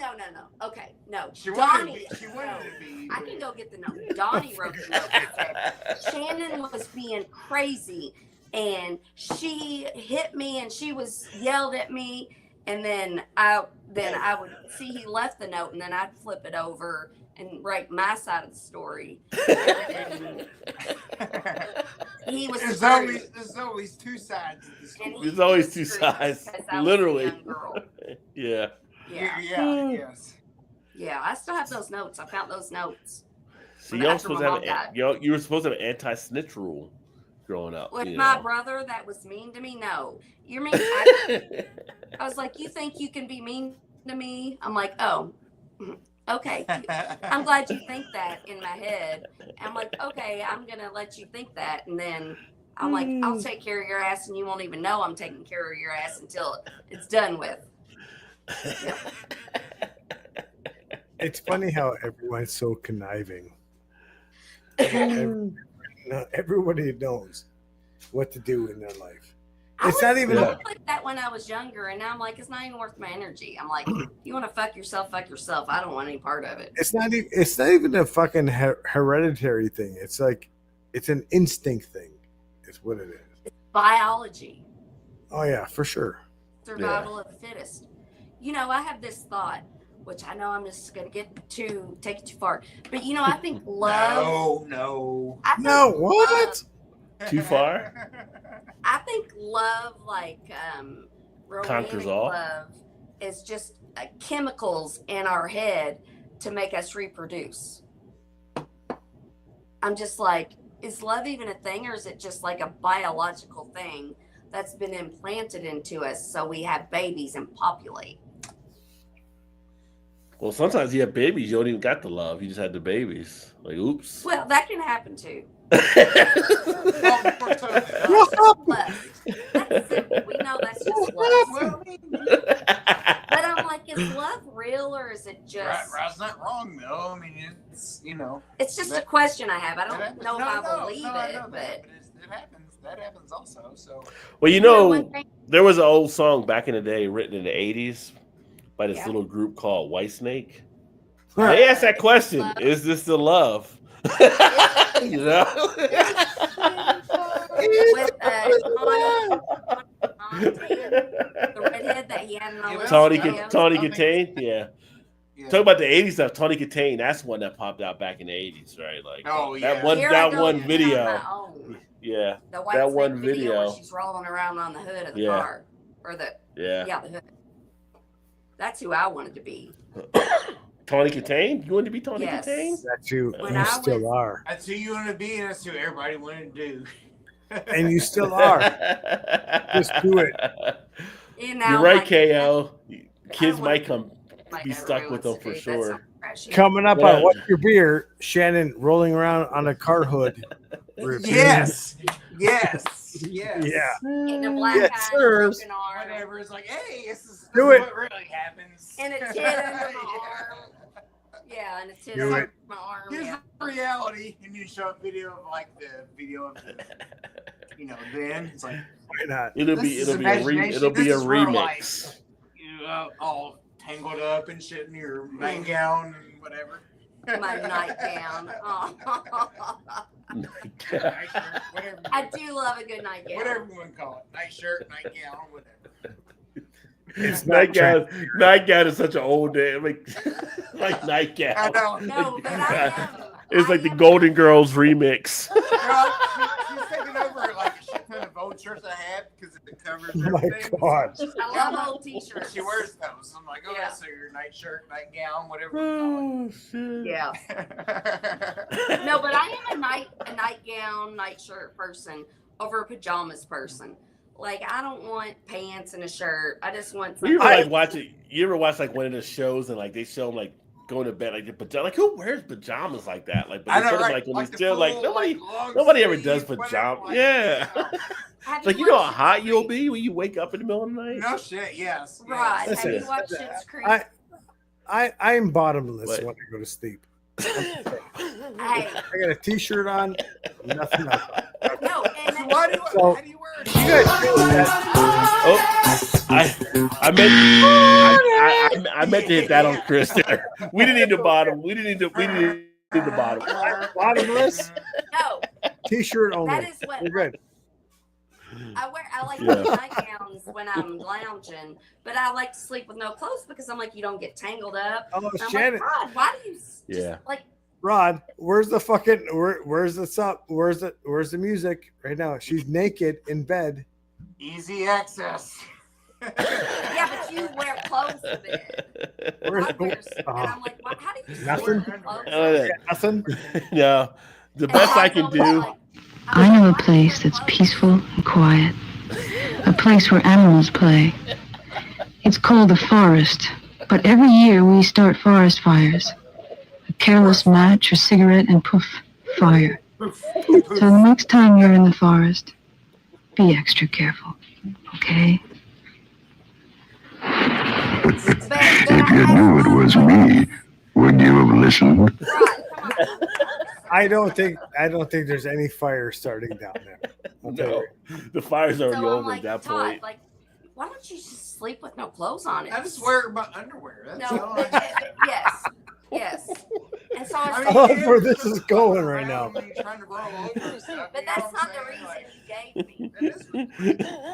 Okay, no. Donnie. She wanted to be. I can go get the note. Donnie wrote the note. Shannon was being crazy, and she hit me, and she yelled at me, and then I would see he left the note, and then I'd flip it over and write my side of the story. And he was. There's always two sides of the story. There's always two sides, literally. Yeah. Yeah. Yes. Yeah, I still have those notes. I found those notes. So you were supposed to have an anti-snitch rule growing up. With my brother that was mean to me, no. You mean I was like, you think you can be mean to me? I'm like, oh, okay. I'm glad you think that in my head. I'm like, okay, I'm gonna let you think that, and then I'm like, I'll take care of your ass, and you won't even know I'm taking care of your ass until it's done with. Yeah. It's funny how everyone's so conniving. Everybody knows what to do in their life. It's not even like that when I was younger, and now I'm like, it's not even worth my energy. I'm like, you want to fuck yourself, fuck yourself. I don't want any part of it. It's not even a fucking hereditary thing. It's like it's an instinct thing. It's what it is. It's biology. Oh yeah, for sure. Survival of the fittest. You know, I have this thought, which I know I'm just gonna take it too far. But you know, I think love. No. What? Too far? I think love, like romantic love, is just chemicals in our head to make us reproduce. I'm just like, is love even a thing, or is it just like a biological thing that's been implanted into us so we have babies and populate? Well, sometimes you have babies, you don't even got the love. You just had the babies. Like, oops. Well, that can happen too. We know that's just love. But I'm like, is love real, or is it just? Rod's not wrong though. I mean, it's It's just a question I have. I don't know if I believe it, but it happens. That happens also. So. Well, there was an old song back in the day written in the '80s by this little group called Whitesnake. They asked that question: is this the love? You know. With the redhead that he had in all Tawny Katane, yeah. Talk about the '80s stuff. Tawny Katane, that's one that popped out back in the '80s, right? Like that one video. Yeah, that one video. Where she's rolling around on the hood of the car, or the hood. That's who I wanted to be. Tawny Katane? You wanted to be Tawny Katane? That's you. You still are. That's who you want to be, and that's who everybody wanted to do. And you still are. Just do it. You're right, KO. Kids might be stuck with them for sure. Coming up on What's Your Beer, Shannon rolling around on a car hood. Yes. Yeah. In a black eye, broken arm. Whatever. It's like, hey, this is what really happens. And a tit under my arm. Yeah, and a tit under my arm. Here's the reality. And you show a video of the then it's like, why not? It'll be a remix. You all tangled up and shit in your nightgown and whatever. My nightgown. I do love a good nightgown. Whatever you want to call it. Nightshirt, nightgown, whatever. It's nightgown is such an old day. Like nightgown. I know. No, but I am. It's like the Golden Girls remix. She's taking over like a shit ton of old shirts I have because it covers everything. Oh my God. I love old t-shirts. She wears those. So I'm like, so your nightshirt, nightgown, whatever. Oh shit. Yeah. No, but I am a nightgown, nightshirt person. over a pajamas person. Like, I don't want pants and a shirt. I just want You something. ever watching? You ever watch like one of the shows and like they show them like going to bed like the pajamas? Like who wears pajamas like that? Like, but they put them like on these still like nobody ever does pajamas. Yeah. Like you know how hot you'll be when you wake up in the middle of the night. No shit. Yes. Right. Yes. Have you watched Schitt's Creek? I'm bottomless What? when I go to sleep. Hey. I got a t-shirt on, nothing else. No, and So why do you, So- how do you wear it? You guys feel that? I meant to hit that on Chris there. We didn't need the bottom. We didn't need the bottom. Bottomless no, t-shirt only. that is what We're good. I like Yeah. nightgowns when I'm lounging, but I like to sleep with no clothes because I'm like, you don't get tangled up. Oh, I'm Shannon. like, Rod, why do you just Yeah. like? Rod, where's the fucking where's the sup? Where's the music right now? She's naked in bed. Easy access. Yeah, but you wear clothes to bed. Where's Rod wears, and I'm like, how do you Nothing? wear clothes? Nothing. No, the best I can do. I know a place that's peaceful and quiet, a place where animals play. It's called the forest, but every year we start forest fires. A careless match or cigarette and poof, fire. So the next time you're in the forest, be extra careful, okay? If you knew it was me, would you have listened? Rod, come on. I don't think there's any fire starting down there. I'll tell you. No, the fire's already So I'm over like, at that Todd, point. like, why don't you just sleep with no clothes on it? I just wear my underwear. That's No, all I yes. And so I I was love like, where this is going right now. Trying to roll over and stuff, but you know that's what not I'm the saying? reason Like, you gave me. that is-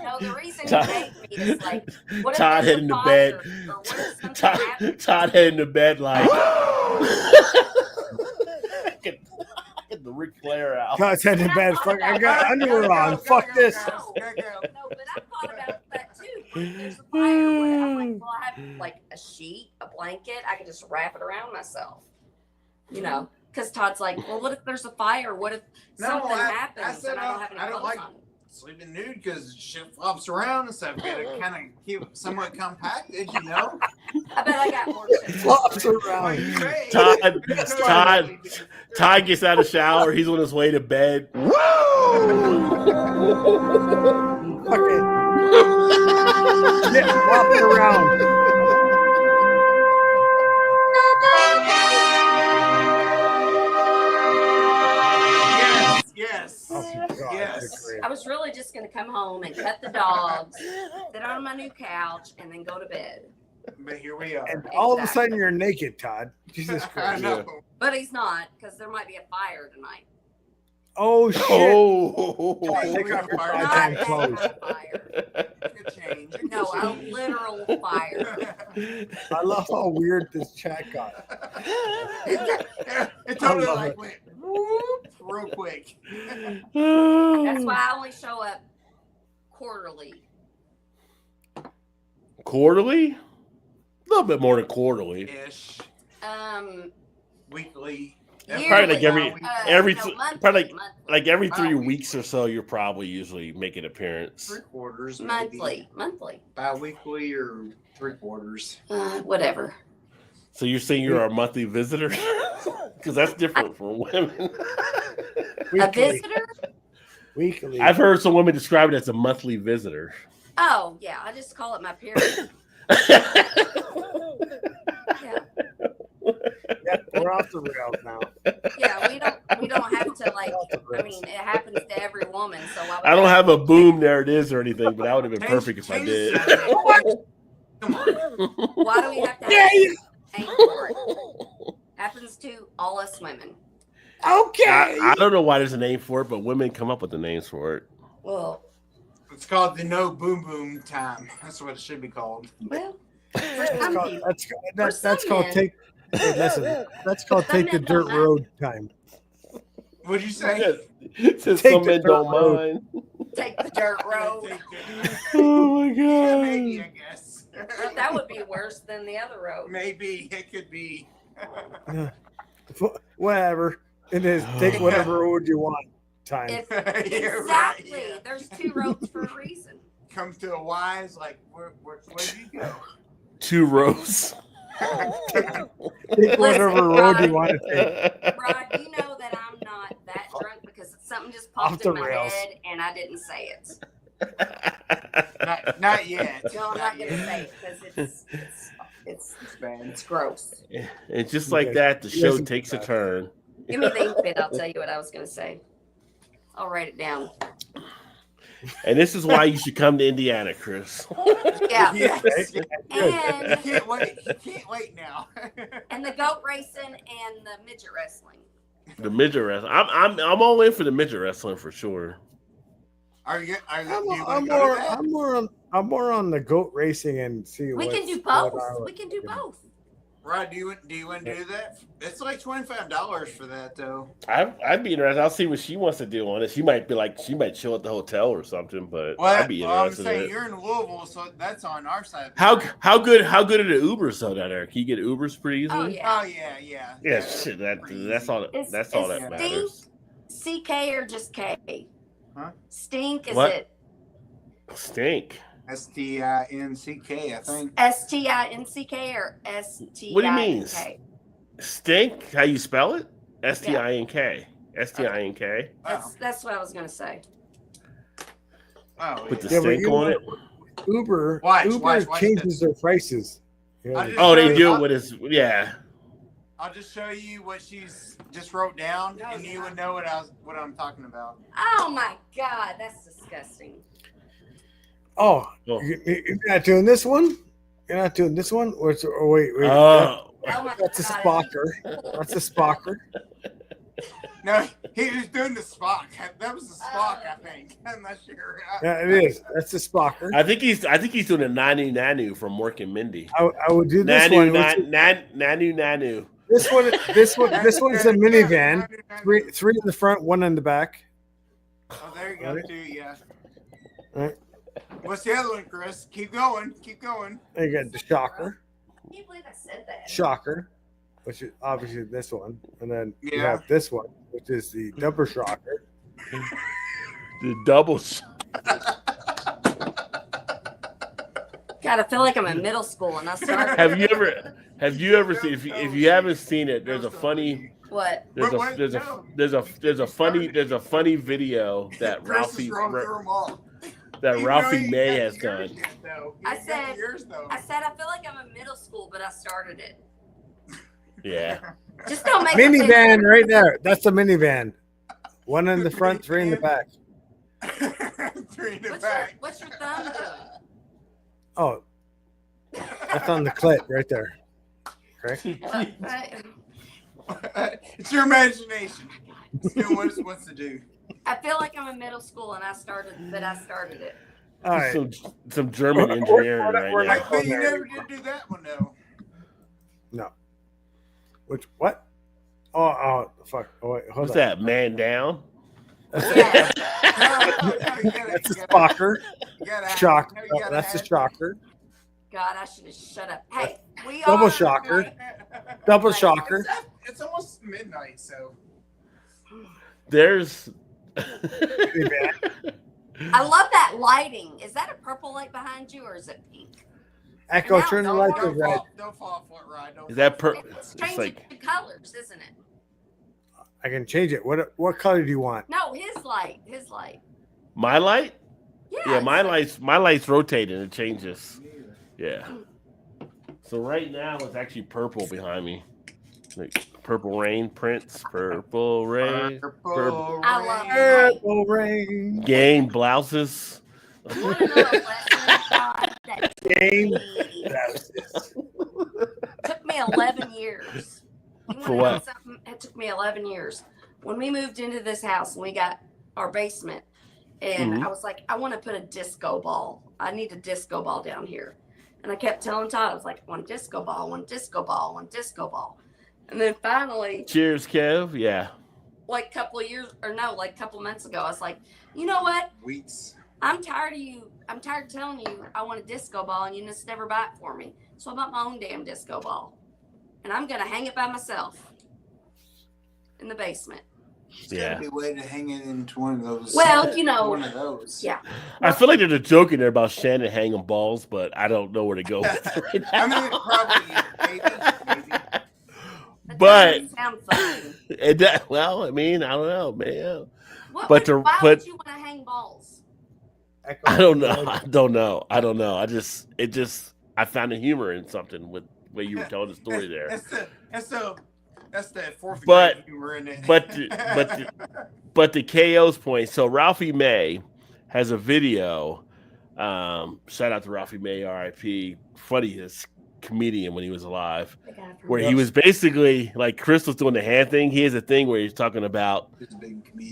No, the reason you Todd- gave me is like, what if Todd there's a heading to fire, bed. or what if something happens? Todd heading to bed like get the Ric Flair out. Todd's heading to bed. Fuck, I got underwear on. Fuck this. No, but I thought about that too. What if there's a fire? I'm like, well, I have like a sheet, a blanket. I can just wrap it around myself. You know, because Todd's like, well, what if there's a fire? What if something happens I said and I don't have any I don't clothes like on? sleeping nude because shit flops around and stuff. Got to kind of keep it somewhat compacted, you know. I bet I got more shit. Flops around. Todd gets out of the shower. He's on his way to bed. Okay. Shit flopping around. Yes. Oh, God, Yes. that's great. I was really just going to come home and cut the dogs, sit on my new couch, and then go to bed. But here we are. And all of a sudden you're naked, Todd. Jesus I Christ. know. But he's not, because there might be a fire tonight. Oh shit. Oh, Take off your Not goddamn that clothes. kind of fire. Could change. It No, could a change. literal fire. I love how weird this chat got. It totally I love like it. went whoop, real quick. That's why I only show up quarterly. quarterly? A little bit more than quarterly. Ish. Weekly. Probably like every no, th- monthly, probably like- monthly. Like every 3 Bi-weekly. weeks or so, you're probably usually make an appearance. 3/4. monthly. Bi-weekly or 3/4. Whatever. So you're saying you're a monthly visitor? Because that's different from women. A Weekly. visitor? Weekly. I've heard some women describe it as a monthly visitor. Oh yeah, I just call it my period. Yeah, Yeah, we're off the rails now. yeah. We don't have to like. I mean, it happens to every woman. So why would I don't have a boom, there it is, or anything, but that would have been Change- perfect if I change did. the subject. Come on. Why do we have to? Yeah, aim for it? Happens to all us women. Okay. I don't know why there's a name for it, but women come up with the names for it. Well, It's called the no boom boom time. That's what it should be called. well. For That's some called, people, that's some called men- take. Hey, listen, that's called Some take the men dirt don't road time. What'd you say? Since Take some the men dirt don't road. mind. take the dirt road. Oh my Yeah, god. maybe, I guess. That would be worse than the other road. Maybe it could be. Whatever it is, take whatever road you want. time. Exactly. Right, yeah. There's two roads for a reason. Comes to a wise, like, where do you go? 2 rows. Take whatever road Rod, you want to take. Rod, you know that I'm not that drunk because something just Off popped the in my rails. head and I didn't say it. Not yet. No, I'm not going to say it because it's bad. it's gross. And just like that, the show takes a turn. Give me the ink pen. I'll tell you what I was going to say. I'll write it down. And this is why you should come to Indiana, Chris. Yeah. Yes. And Can't wait now. and the goat racing and the midget wrestling. The midget wrestling. I'm all in for the midget wrestling for sure. Are you? I'm more on the goat racing and see. We can do what both. I- We can do both. Rod, do you want to do that? It's like $25 for that though. I'd be interested. I'll see what she wants to do on it. She might show at the hotel or something, but I'd be I'm interested in saying it. you're in Louisville, so that's on our side. How good are the Ubers though down there? Can you get Ubers pretty easily? Oh yeah. Oh yeah. Yeah, shit. That's all. That's all that matters. CK or just K? Huh? Stink is What? it? STINCK, Stink. I think. STINCK or STINK? What do you mean? Stink? How you spell it? STINK. STINK. That's what I was gonna say. Oh, Put the yeah. stink on it. Uber Watch changes their prices. Yeah. Oh, they do it with his I'll just show you what she's just wrote down, and you would know what I'm talking about. Oh my God, that's disgusting. Oh, you're not doing this one? You're not doing this one? Or wait. Oh. That's a Spocker. That's a Spocker. No, he was doing the Spock. That was the Spock, I think. I'm not sure. Yeah, it is. That's a Spocker. I think he's doing a Nanu from Mork and Mindy. I would do this one. Nanu. This one's a minivan. Three in the front, one in the back. Oh, there you go, too. Yeah. All right. What's the other one, Chris? Keep going. There you got the Shocker. Can you believe I said that? Shocker, which is obviously this one, and then you Yeah. have this one, which is the double shocker. The doubles. God, I feel like I'm in middle school and I started. Have you ever seen? If you haven't seen it, there's a funny. What? There's a funny video that Ralphie May has done. I said I feel like I'm in middle school, but I started it. Yeah. Just don't make Minivan right there. That's a minivan. One in the front, three in the back. What's your thumb doing? Oh, that's on the clit right there. Correct? It's your imagination. Still, what it's supposed to do. I feel like I'm in middle school and I started it. All right. Some German engineering right now. But you never did do that one, though. No. What? Oh, fuck. Oh, wait, hold What's on. that? Man down? That's a Spocker. Shock. That's a Shocker. God, I should have shut up. Hey, we Double are Shocker. Double Shocker. It's almost midnight, so. There's. I love that lighting. Is that a purple light behind you or is it pink? Echo, turn the light to red. Don't fall for it, Rod. Is that It's changing colors, isn't it? I can change it. What color do you want? No, his light. My light? Yeah, my light's rotating. It changes. Yeah. So right now it's actually purple behind me. Like Purple Rain, Prince, Purple Rain, Purple I love Purple Rain. Game blouses. Game. Took me 11 years. For what? It took me 11 years. When we moved into this house and we got our basement, and I was like, I want to put a disco ball. I need a disco ball down here. And I kept telling Todd, I was like, one disco ball, one disco ball, one disco ball. And then finally, Cheers, Kev. Yeah. like a couple of months ago, I was like, you know what? Weeks. I'm tired of you. I'm tired of telling you I want a disco ball and you just never buy it for me. So I bought my own damn disco ball. And I'm going to hang it by myself in the basement. There's gotta be a way to hang it into one of those. Well, you know, one of those. Yeah. I feel like there's a joke in there about Shannon hanging balls, but I don't know where to go with it right now. I mean, probably maybe. But sound fun. Well, I mean, I don't know, man. Why But would you want to hang balls? I don't know. I found the humor in something with the way you were telling the story there. That's the fourth grade humor in it. But the KO's point. So Ralphie May has a video. Shout out to Ralphie May, R.I.P. Funniest comedian when he was alive, where he was basically like Chris was doing the hand thing. He has a thing where he's talking about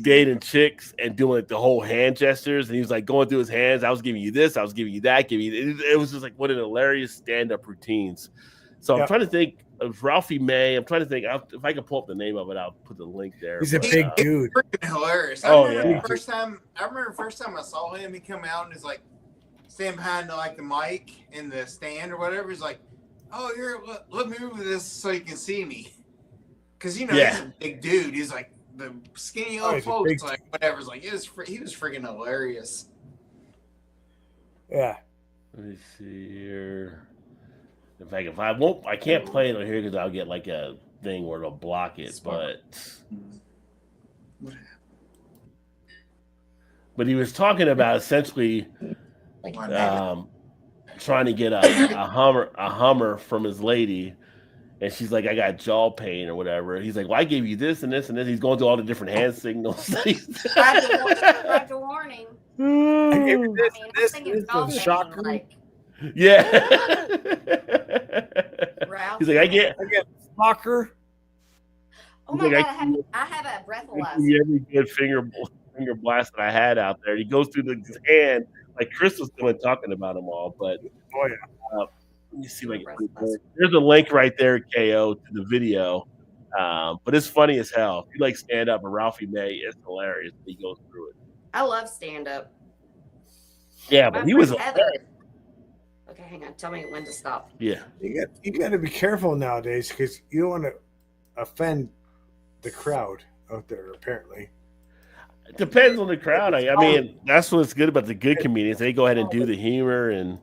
dating chicks and doing like the whole hand gestures, and he was like going through his hands. I was giving you this, I was giving you that, it was just like one of the hilarious stand-up routines. So I'm trying to think of Ralphie May. I'm trying to think if I can pull up the name of it. I'll put the link there. He's a big dude. Freaking hilarious. I remember the first time I saw him, he come out and he's like standing behind like the mic in the stand or whatever. He's like, "Oh, let me move this so you can see me," because he's a big dude. He's like the skinny old folks, like whatever. It's like he was freaking hilarious. Yeah. Let me see here. In fact, I can't play it on here because I'll get like a thing where it'll block it. But he was talking about essentially trying to get a Hummer from his lady, and she's like, "I got jaw pain or whatever." He's like, "Well, I gave you this and this and this." He's going through all the different hand signals. Roger warning. I gave you this is shocker. Yeah. He's like, I get shocker. Oh my God, I have a breathalyzer. Every good finger blast that I had out there. He goes through his hand like Chris was doing, talking about them all. But let me see if I can. There's a link right there, KO, to the video. But it's funny as hell. If you like stand up, and Ralphie May is hilarious. He goes through it. I love stand up. Yeah, but he was. Okay, hang on. Tell me when to stop. Yeah, you got to be careful nowadays because you don't want to offend the crowd out there. Apparently, it depends on the crowd. I mean, that's what's good about the good comedians. They go ahead and do the humor, and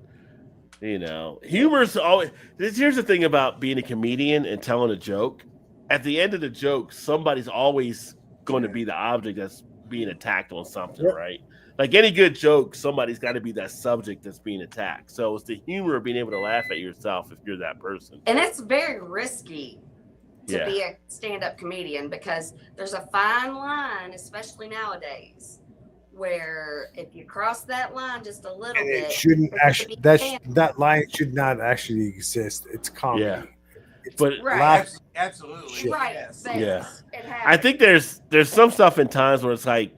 humor's always. Here's the thing about being a comedian and telling a joke. At the end of the joke, somebody's always going to be the object that's being attacked on something, right? Like any good joke, somebody's got to be that subject that's being attacked. So it's the humor of being able to laugh at yourself if you're that person. And it's very risky to be a stand-up comedian because there's a fine line, especially nowadays, where if you cross that line just a little bit, it shouldn't actually. That line should not actually exist. It's comedy. Yeah. But absolutely, right? Yes. Yeah, I think there's some stuff in times where it's like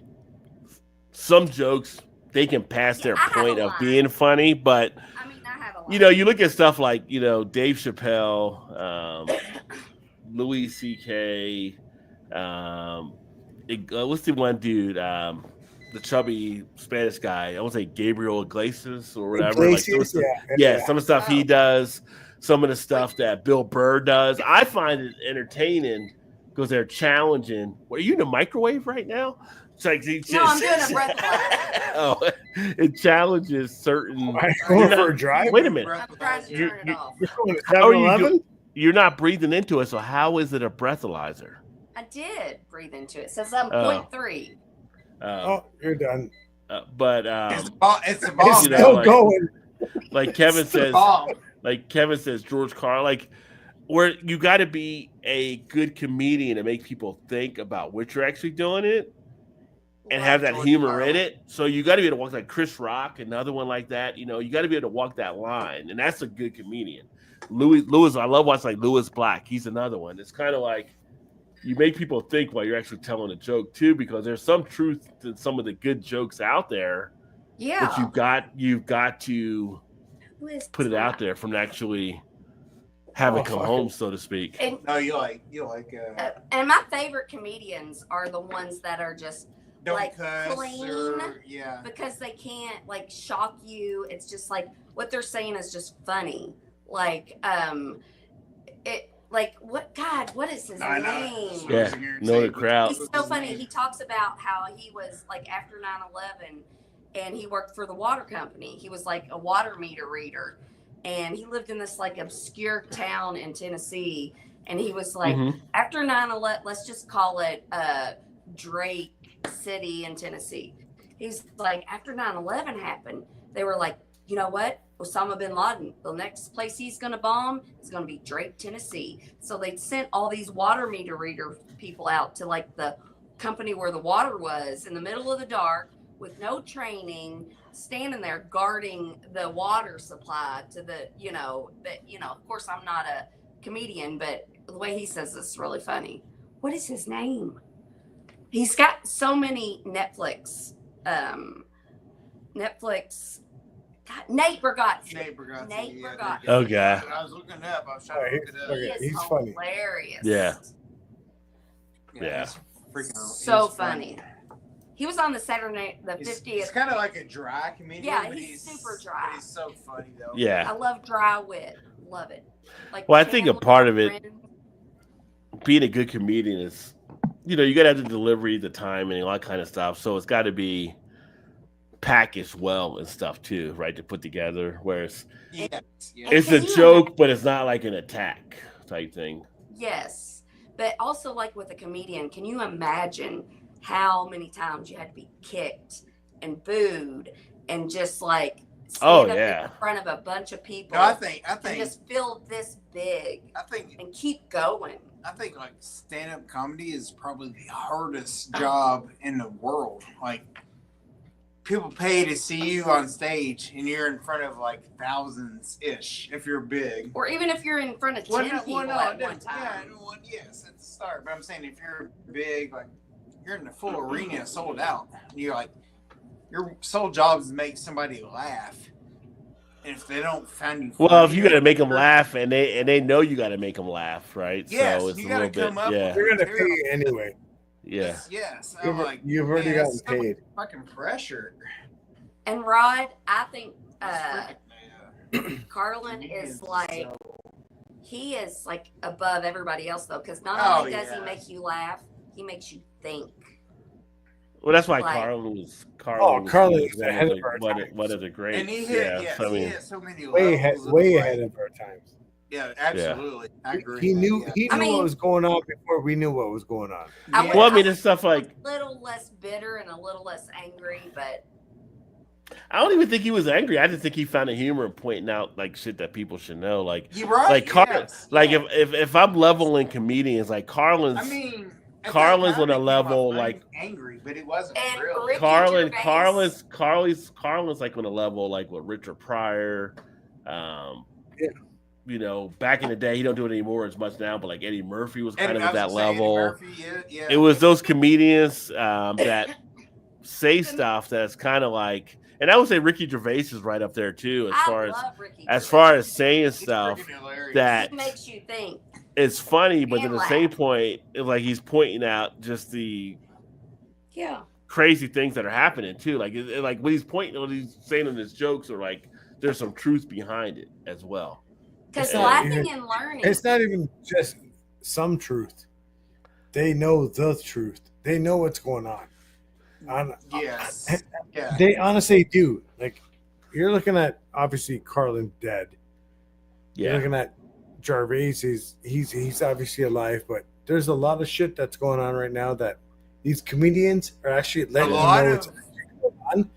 some jokes they can pass their point of being funny, but I mean, I have a lot. You look at stuff like Dave Chappelle, Louis C.K. What's the one dude? The chubby Spanish guy. I want to say Gabriel Iglesias or whatever. Iglesias, some of the stuff he does. Some of the stuff that Bill Burr does, I find it entertaining because they're challenging. Are you in the microwave right now? It's like, no, I'm doing a breathalyzer. It challenges certain. Going for a drive? Wait a minute. I'm trying to turn it off. How are you? You're not breathing into it, so how is it a breathalyzer? I did breathe into it. It says I'm 0.3. You're done. But it's the bomb. Still going. Like Kevin says. Like Kevin says, George Carlin, like where you got to be a good comedian to make people think about what you're actually doing it and have that humor in it. So you got to be able to walk like Chris Rock, another one like that. You got to be able to walk that line, and that's a good comedian. Lewis, I love watching like Lewis Black. He's another one. It's kind of like you make people think while you're actually telling a joke too, because there's some truth to some of the good jokes out there. Yeah, but you've got to put it out there from actually have it come home, so to speak. And, and my favorite comedians are the ones that are just clean, because they can't shock you. It's just like what they're saying is just funny. like what is his name? Yeah, know the crowd. He's so funny. He talks about how he was like after 9/11 and he worked for the water company. He was like a water meter reader and he lived in this like obscure town in Tennessee. And he was like, after 9/11, let's just call it Drake City in Tennessee. He's like, after 9/11 happened, they were like, you know what? Osama bin Laden, the next place he's going to bomb is going to be Drake, Tennessee. So they sent all these water meter reader people out to like the company where the water was in the middle of the dark with no training, standing there guarding the water supply to the, of course I'm not a comedian, but the way he says this is really funny. What is his name? He's got so many Netflix. Nate Bargatze. Okay. I was looking up. I was trying to look it up. He's funny. Hilarious. Yeah. So funny. He was on the Saturday, the 50th. He's kind of like a dry comedian. Yeah, he's super dry. But he's so funny though. Yeah. I love dry wit. Love it. Like, well, I think a part of it, being a good comedian is, you got to have the delivery, the timing, all that kind of stuff. So it's got to be packaged well and stuff too, right? To put together. Whereas it's a joke, but it's not like an attack type thing. Yes. But also like with a comedian, can you imagine how many times you had to be kicked and booed and just like stand up in front of a bunch of people? No, I think and just feel this big. And keep going. I think like stand-up comedy is probably the hardest job in the world. Like people pay to see you on stage and you're in front of like thousands ish if you're big. Or even if you're in front of 10 people at one time. Yes, at the start. But I'm saying if you're big, like you're in the full arena sold out. You're like, your sole job is to make somebody laugh. And if they don't find you funny, well, if you got to make them laugh and they know you got to make them laugh, right? Yes, so it's you a little got to come up. They're going to pay you anyway. Yeah. Yes. You've already gotten paid. Fucking pressure. And Rod, I think Carlin is like, he is like above everybody else though, because not only does he make you laugh, he makes you think. Well, that's why Carlin was ahead of our time. One of the greats. And he hit, he hit so many way ahead of our times. Yeah, absolutely. Yeah. I agree. He knew what was going on before we knew what was going on. Well, I mean, it's stuff like a little less bitter and a little less angry, but I don't even think he was angry. I just think he found a humor in pointing out like shit that people should know. Like, you're right. Like Carlin, if I'm leveling comedians, like Carlin's. I mean, Carlin's on a level like angry, but it wasn't real. Carlin's like on a level like with Richard Pryor. Back in the day, he don't do it anymore as much now, but like Eddie Murphy was kind of at that level. It was those comedians that say stuff that's kind of like, and I would say Ricky Gervais is right up there too, as far as saying stuff that makes you think. It's funny, but at the same point, like he's pointing out just the crazy things that are happening too. Like when he's saying in his jokes, or like there's some truth behind it as well. Because laughing and learning, it's not even just some truth. They know the truth. They know what's going on. Yes. They honestly do. Like you're looking at obviously Carlin dead. Yeah. You're looking at Gervais, he's obviously alive, but there's a lot of shit that's going on right now that these comedians are actually letting them know what's going on,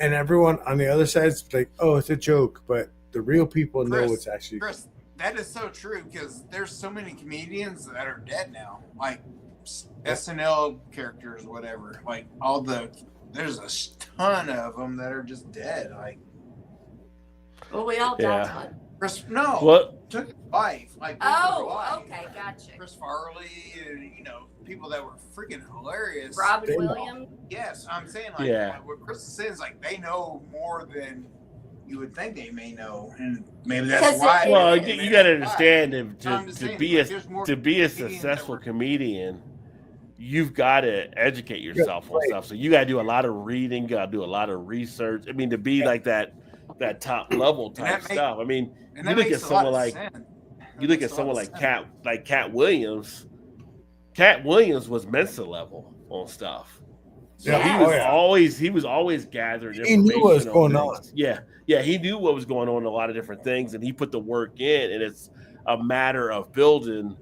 and everyone on the other side is like, "Oh, it's a joke," but the real people know what's actually. Chris, that is so true because there's so many comedians that are dead now, like SNL characters, whatever. Like there's a ton of them that are just dead. Like, well, we all died. Took his life. Like, okay, gotcha. Chris Farley, and people that were freaking hilarious. Robin Williams. Yes, I'm saying what Chris is saying is like they know more than you would think they may know, and maybe that's why. Well, you got to understand to be a successful comedian, you've got to educate yourself on stuff. So you got to do a lot of reading, you got to do a lot of research. I mean, to be like that top level type stuff. I mean, you look at someone like you look at someone like Cat Williams. Cat Williams was Mensa level on stuff. So he was always gathering information. He knew what was going on. Yeah, he knew what was going on in a lot of different things, and he put the work in, and it's a matter of building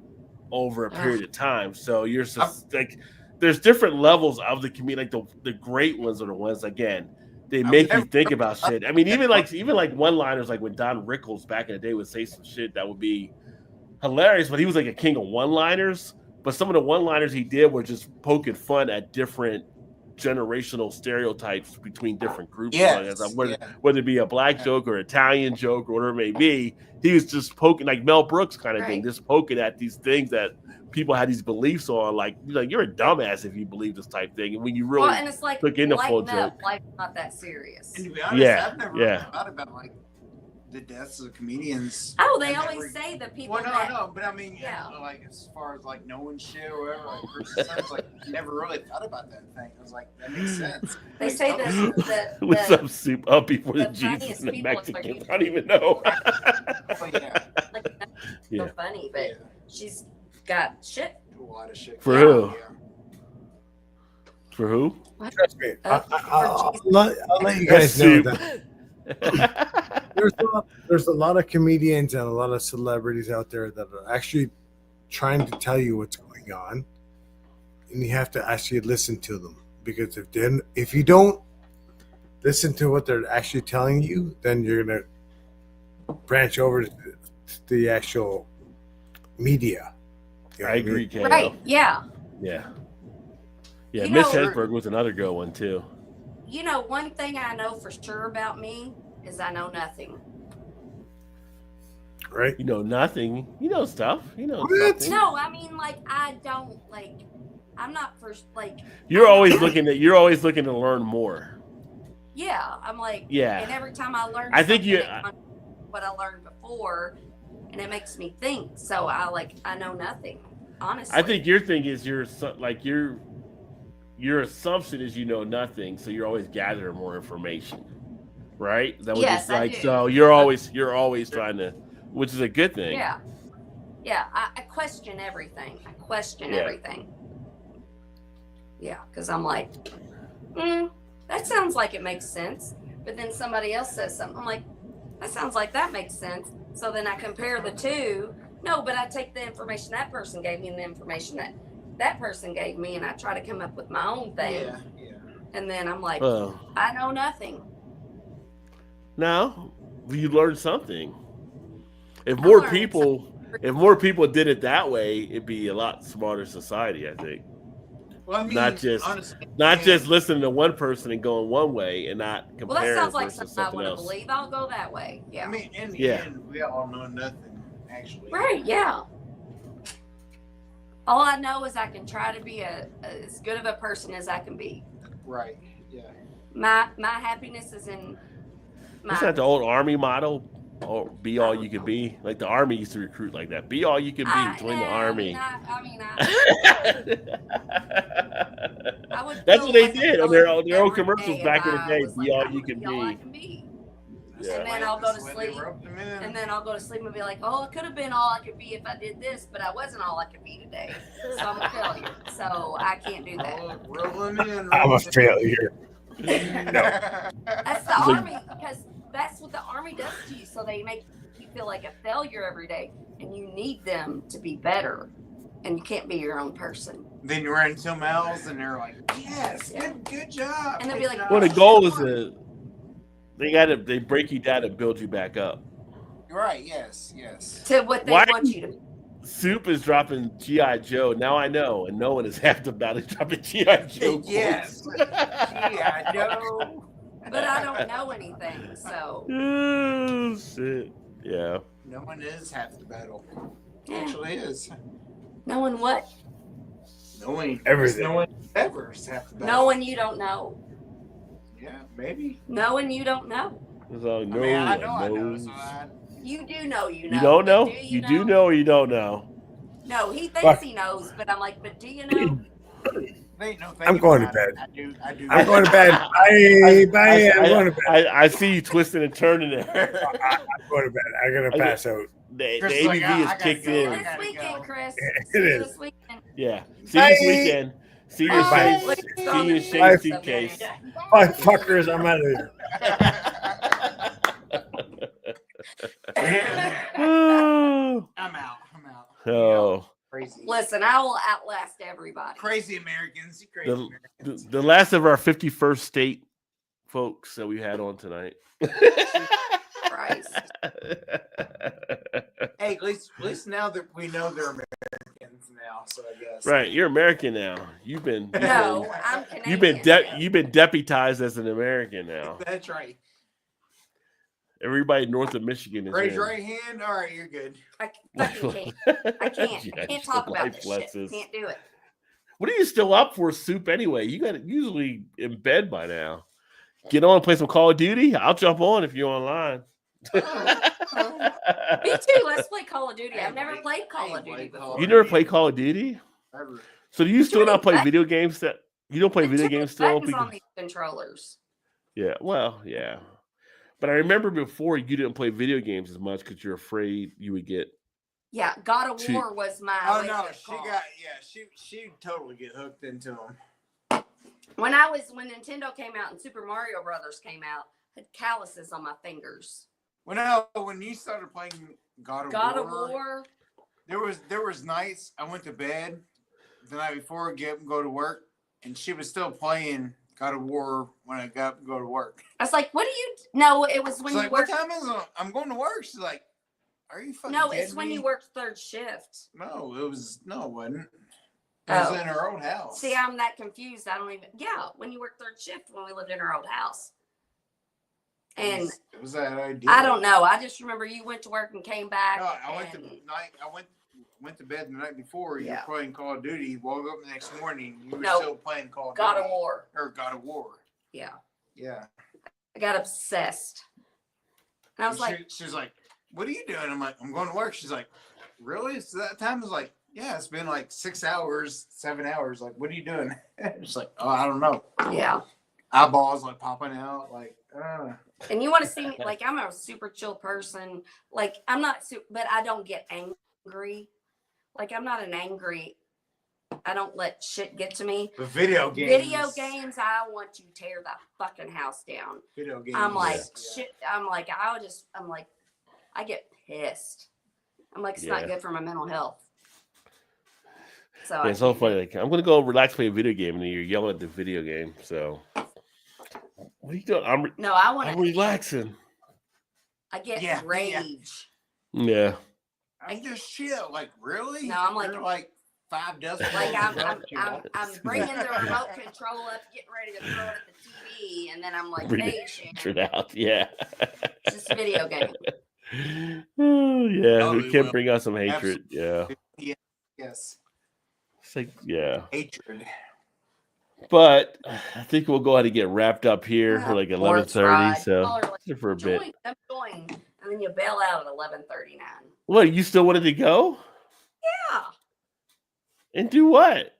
over a period of time. So you're just like, there's different levels of the community. Like the great ones are the ones, again, they make you think about shit. I mean, even like one-liners, like when Don Rickles back in the day would say some shit that would be hilarious, but he was like a king of one-liners. But some of the one-liners he did were just poking fun at different generational stereotypes between different groups. Whether it be a black joke or Italian joke or whatever it may be, he was just poking, like Mel Brooks kind of thing, just poking at these things that people had these beliefs on. Like you're a dumbass if you believe this type thing. And when you really and it's like look into full joke, life's not that serious. And to be honest, I've never really thought about like the deaths of comedians. Oh, they always say the people. Well, no, but I mean, like as far as like knowing shit or whatever, like versus like never really thought about that thing. I was like, that makes sense. They say that what's up, soup up before the Jesus and the Mexicans? I don't even know. So funny, but she's got shit. A lot of shit. For who? For who? Trust me. I'll let you guys know that. There's a lot of comedians and a lot of celebrities out there that are actually trying to tell you what's going on, and you have to actually listen to them, because if you don't listen to what they're actually telling you, then you're gonna branch over to the actual media. You know I agree, KO. Right? Yeah. Mitch Hedberg was another good one too. You know, one thing I know for sure about me is I know nothing. Right? You know nothing. You know stuff. You know something. No, I mean, like, I don't, like, I'm not first, like. You're always looking to learn more. Yeah, I'm like. Yeah. And every time I learn, what I learned before, and it makes me think. So I know nothing. Honestly. I think your thing is your assumption is you know nothing, so you're always gathering more information, right? That was yes, like I do. So you're always trying to, which is a good thing. Yeah. I question everything. Everything. Yeah, because I'm like, that sounds like it makes sense. But then somebody else says something. I'm like, that sounds like that makes sense. So then I compare the two. No, but I take the information that person gave me and the information that person gave me, and I try to come up with my own thing. Yeah. And then I'm like, I know nothing. No, you learned something. If more people did it that way, it'd be a lot smarter society, I think. Well, I mean, not just listening to one person and going one way and not comparing. Well, that sounds like something I want to believe. I'll go that way. Yeah. I mean, in the end, we all know nothing, actually. Right? Yeah. All I know is I can try to be as good of a person as I can be. Right. Yeah. My happiness is in. Is that the old Army motto? Or be all you can be. Like the Army used to recruit like that. Be all you can be. Join the Army. That's what they did on their old commercials back in the day. Be all you can be. Yeah. And then I'll go to sleep. And then I'll go to sleep and be like, oh, it could have been all I could be if I did this, but I wasn't all I could be today. So I'm a failure. So I can't do that. I'm a failure. That's the Army, because that's what the Army does to you. So they make you feel like a failure every day, and you need them to be better, and you can't be your own person. Then you run into mouths, and they're like, "Yes, good job." And they'll be like, "Well, the goal is they break you down and build you back up." Right? Yes. To what they want you to. Soup is dropping G.I. Joe. Now I know, and no one is half the battle dropping G.I. Joe. Yes, G.I. Joe. But I don't know anything, so. Oh, shit. Yeah. No one is half the battle. Actually is. Knowing what? Knowing everything. No one ever is half the battle. Knowing you don't know. Yeah, maybe. Knowing you don't know. I know. So you do know you know. You don't know? You do know or you don't know? No, he thinks he knows, but I'm like, but do you know? I'm going to bed. I do. I'm going to bed. Bye. I'm going to bed. I see you twisting and turning there. I'm going to bed. I'm going to pass out. The Chris is ABV like, I is gotta kicked go. in. I This gotta weekend, go. Chris. It See you is. this weekend. Yeah. See you this weekend. See your Bye. Shane. Look, it's on See your the Shane news, suitcase. okay? Bye, fuckers. I'm out of here. Oh. I'm out. Oh. Crazy. Listen, I will outlast everybody. Crazy Americans. You crazy Americans. The last of our 51st state folks that we had on tonight. Christ. Hey, at least now that we know they're Americans now, so I guess. Right, you're American now. You've been No, I'm Canadian. you've been deputized as an American now. That's right. Everybody north of Michigan is Raise in. your right hand. All right, you're good. I fucking can't. I can't. I can't talk about this shit. Can't do it. What are you still up for, Soup, anyway? You got it usually in bed by now. Get on and play some Call of Duty. I'll jump on if you're online. Me too. Let's play Call of Duty. I've never played Call of Duty before. You never play Call of Duty? Ever. So do you still not play video games? That you don't play video games still? Buttons on these controllers. Yeah, well, yeah. But I remember before you didn't play video games as much because you're afraid you would get. Yeah, God of War was my. Oh no, she totally get hooked into them. When Nintendo came out and Super Mario Brothers came out, I had calluses on my fingers. When you started playing God of War, there was nights I went to bed the night before, go to work, and she was still playing God of War when I got to go to work. I was like, "What do you?" No, it was when She's you like, worked. "What time is it? I'm going to work." She's like, "Are you fucking No, kidding it's when me?" you worked third shift. No, it wasn't. It was in her old house. See, I'm that confused. I don't even. Yeah, when you worked third shift when we lived in our old house. And it was that idea. I don't know. I just remember you went to work and came back. No, I went to bed the night before. You were playing Call of Duty. Woke up the next morning. You were still playing Call of Duty. God of War. Or God of War. Yeah. Yeah. I got obsessed. And I was like, she's like, "What are you doing?" I'm like, "I'm going to work." She's like, "Really?" So that time was like, "Yeah, it's been like 6 hours, 7 hours. Like, what are you doing?" She's like, "Oh, I don't know." Yeah. Eyeballs like popping out, like. And you want to see me? Like, I'm a super chill person. Like, I'm not, but I don't get angry. Like, I'm not an angry. I don't let shit get to me. But video games, I want to tear the fucking house down. Video games. I'm like, shit. I'm like, I get pissed. I'm like, it's not good for my mental health. So it's so funny. Like, I'm gonna go relax, play a video game, and you're yelling at the video game. So, what are you doing? I'm relaxing. I get rage. Yeah. I just chill. Like, really? No, I'm like, they're like 5 dozen. Like I'm bringing the remote control up, getting ready to throw it at the TV, and then I'm like, hey, Shannon. Out. Yeah. It's just a video game. Oh, yeah. We can bring out some hatred. Absolutely. Yeah. Yes. It's like, yeah. Hatred. But I think we'll go ahead and get wrapped up here for like 11:30. So for a bit. Join, and then you bail out at 11:39. What? You still wanted to go? Yeah. And do what?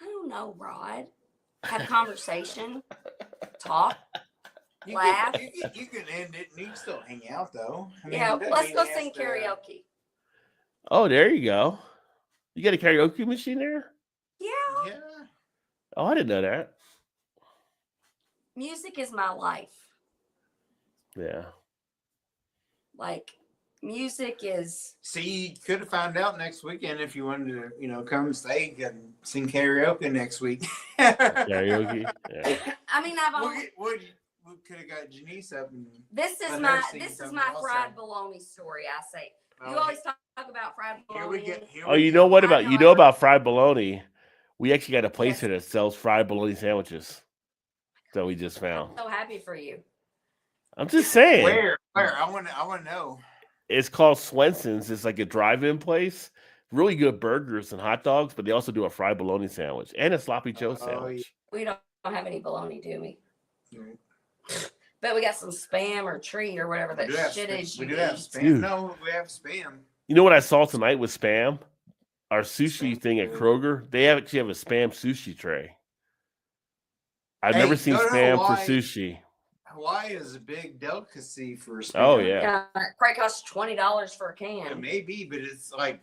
I don't know, Rod. Have a conversation, talk, laugh. You can end it, and you can still hang out though. I mean, yeah, let's go sing karaoke. Oh, there you go. You got a karaoke machine there? Yeah. Oh, I didn't know that. Music is my life. Yeah. Like, music is. See, you could have found out next weekend if you wanted to, come stay and sing karaoke next week. Karaoke. Yeah. I mean, we could have got Janice up. And this is my fried bologna story. I say you always talk about fried bologna. You know what about fried bologna? We actually got a place here that sells fried bologna sandwiches that we just found. I'm so happy for you. I'm just saying. Where? I want to know. It's called Swenson's. It's like a drive-in place. Really good burgers and hot dogs, but they also do a fried bologna sandwich and a sloppy Joe sandwich. We don't have any bologna, do we? But we got some Spam or treat or whatever that shit is. We do have Spam. Dude. No, we have Spam. You know what I saw tonight with Spam? Our sushi thing at Kroger. They actually have a Spam sushi tray. I've never seen Spam for sushi. Hawaii is a big delicacy for Spam. Oh yeah. Yeah, it probably costs $20 for a It can. may be, but it's like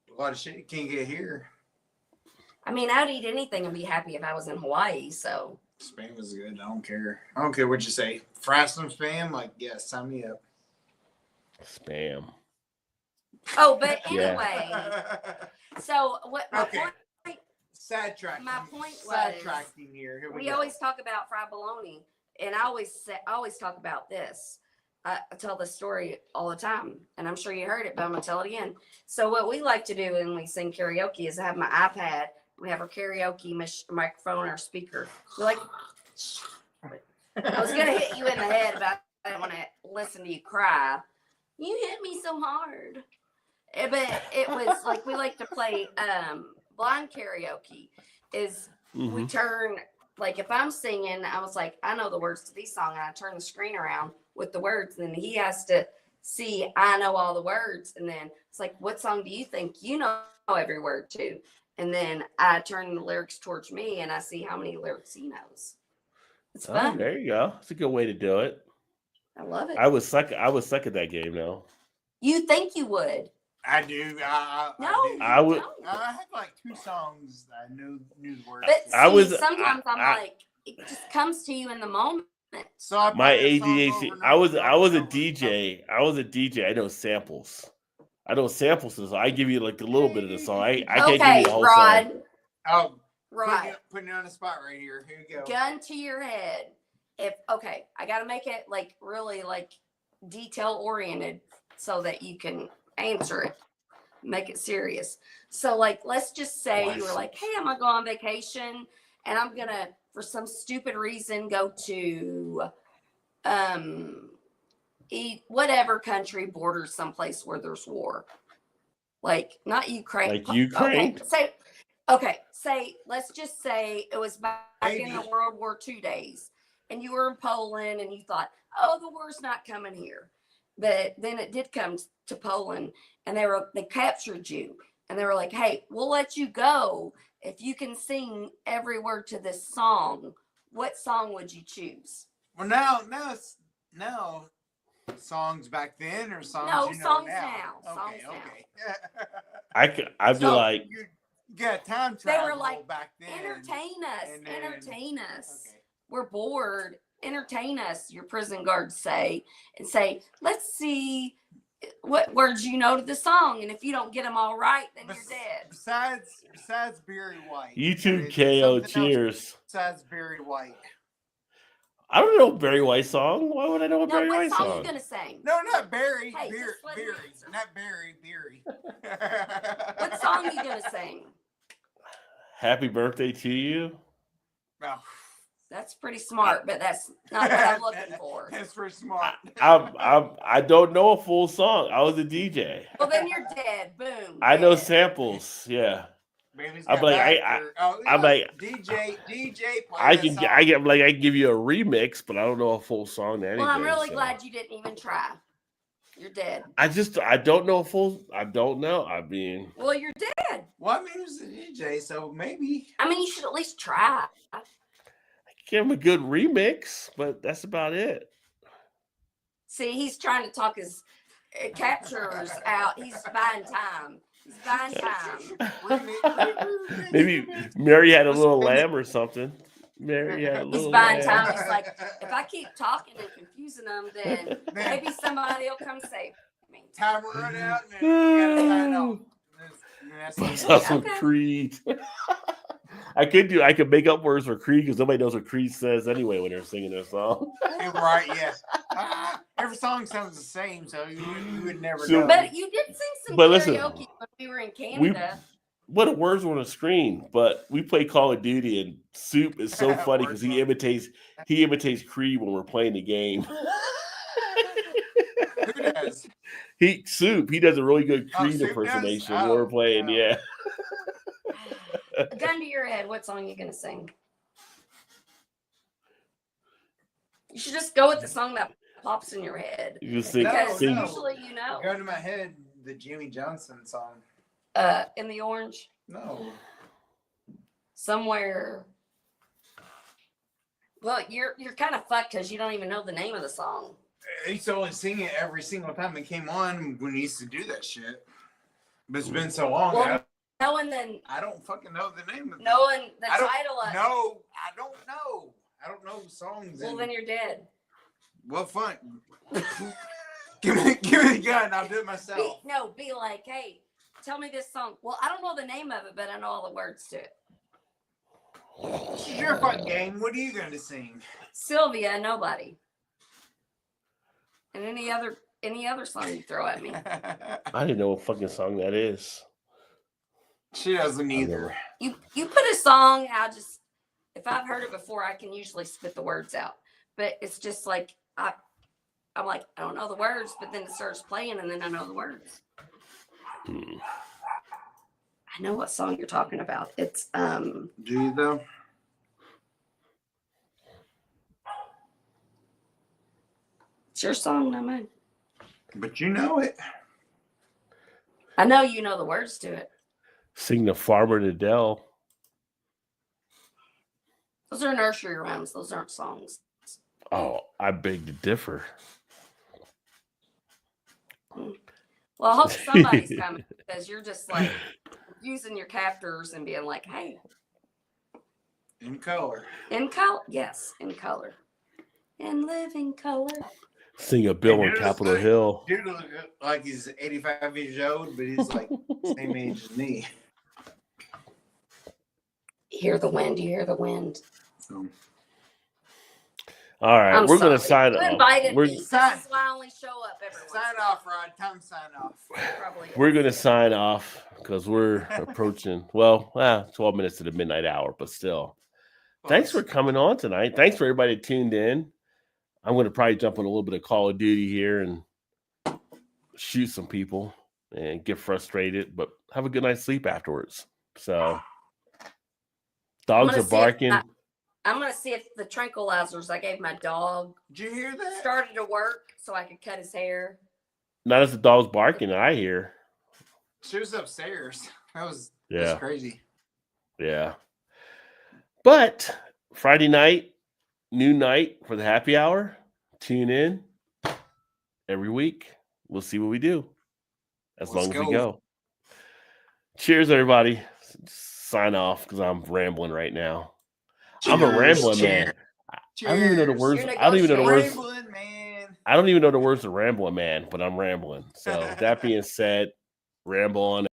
a lot of shit you can't get here. I mean, I'd eat anything and be happy if I was in Hawaii. So Spam is good. I don't care. I don't care what you say. Fry some Spam, like, yes, sign me up. Spam. oh, but Yeah. anyway, so what my Okay. point Sidetracking. My point was, Sidetracking here. Here we go. always talk about fried bologna, and I always talk about this. I tell this story all the time, and I'm sure you heard it, but I'm gonna tell it again. So what we like to do when we sing karaoke is have my iPad. We have our karaoke microphone, our speaker. We like. I was gonna hit you in the head, but I didn't want to listen to you cry. You hit me so hard. But it was like we like to play blind karaoke. Is we turn, like if I'm singing, I was like, I know the words to these songs, and I turn the screen around with the words, and then he has to see I know all the words, and then it's like, what song do you think you know every word to? And then I turn the lyrics towards me, and I see how many lyrics he knows. It's fun. There you go. It's a good way to do it. I love it. I would suck at that game though. You think you would? I do. I would. Don't. I had like 2 songs that I knew the words. But see, sometimes I'm like, it just comes to you in the moment. So I My play that song ADHD. over and I was over a and DJ. I was a DJ. I know samples. So I give you like a little bit of the song. I can't give you the whole Rod. song. Oh, Rod. Putting you on the spot right here. Here you go. Gun to your head. I got to make it like really like detail oriented so that you can answer it. Make it serious. So like, let's just say you were like, hey, I'm gonna go on vacation and I'm gonna, for some stupid reason, go to whatever country borders someplace where there's war. Like not Ukraine. Like Ukraine. Say let's just say it was back in the World War II days, and you were in Poland and you thought, oh, the war's not coming here. But then it did come to Poland, and they captured you, and they were like, hey, we'll let you go if you can sing every word to this song. What song would you choose? Well, now songs back then or songs you know songs now. Songs Okay. I'd be like, you got time travel. They were like, back then. Entertain us. Okay. We're bored. Entertain us, your prison guards say, and say, let's see what words you know to the song, and if you don't get them all right, then you're dead. Besides Barry White. YouTube KO, cheers. Besides Barry White. I don't know Barry White song. Why would I know a Barry White song? What song are you gonna sing? No, not Barry. Hey, Barry. Not Barry. What song are you gonna sing? Happy Birthday to You. Oh. That's pretty smart, but that's not what I'm looking for. That's pretty smart. I don't know a full song. I was a DJ. Well, then you're dead. Boom. I know samples. Yeah. I'm like DJ. I can give you a remix, but I don't know a full song to anything. Well, I'm really glad you didn't even try. You're dead. I don't know a full. I don't know. I mean. Well, you're dead. Well, I mean, it was a DJ, so maybe. I mean, you should at least try. Give him a good remix, but that's about it. See, he's trying to talk his capturers out. He's buying time. Maybe Mary had a little lamb or something. Mary had a little He's buying lamb. time. He's like, if I keep talking and confusing them, then maybe somebody will come save me. Time will run out and then you gotta sign off. Bust out some Creed. I could make up words for Creed because nobody knows what Creed says anyway when they're singing their song. Right, yeah. Every song sounds the same, so you would never know. But you did sing some karaoke when we were in Canada. What the words were on the screen, but we play Call of Duty, and Soup is so funny because he imitates Creed when we're playing the game. Who does? Soup. He does a really good Creed impersonation when we're playing. Yeah. Gun to your head, what song are you gonna sing? You should just go with the song that pops in your head. You sing. Usually you know. Gun to my head, the Jimmy Johnson song. In the Orange? No. Somewhere. Well, you're kind of fucked because you don't even know the name of the song. I used to only sing it every single time it came on when he used to do that shit. But it's been so long. Well, I don't fucking know the name of it. Knowing the title of it. No, I don't know. I don't know songs. Well, then you're dead. Well, fine. give me the gun. I'll do it myself. Be like, hey, tell me this song. Well, I don't know the name of it, but I know all the words to it. This is your fucking game. What are you going to sing? Sylvia, Nobody. And any other song you throw at me. I didn't know what fucking song that is. She doesn't either. You put a song, if I've heard it before, I can usually spit the words out. But it's just like I'm like, I don't know the words, but then it starts playing and then I know the words. I know what song you're talking about. It's Do you though? It's your song, not mine. But you know it. I know you know the words to it. Sing the Farmer to Dell. Those are nursery rhymes. Those aren't songs. Oh, I beg to differ. Well, I hope somebody's coming because you're just like using your captors and being like, hey. In color. In color. Yes, in color. In living color. Sing a bill on Capitol Hill. Dude looks like he's 85 years old, but he's like same age as me. You hear the wind. You hear the wind. So. All right, we're going to sign off. Invited me. This is why I only show up every once. Sign off, Rod. Time to sign off. We're going to sign off because we're approaching, 12 minutes to the midnight hour, but still. Thanks for coming on tonight. Thanks for everybody that tuned in. I'm going to probably jump on a little bit of Call of Duty here and shoot some people and get frustrated, but have a good night's sleep afterwards. So, dogs are barking. I'm going to see if the tranquilizers I gave my dog Did you hear that? started to work so I could cut his hair. Not as the dog's barking, I hear. She was upstairs. That's crazy. Yeah. But Friday night, new night for the happy hour. Tune in every week. We'll see what we do as long as we go. Cheers, everybody. Sign off because I'm rambling right now. Cheers, I'm a rambling man. I don't even know the words. I don't even know the words. I don't even know the words to rambling man, but I'm rambling. So that being said, ramble on.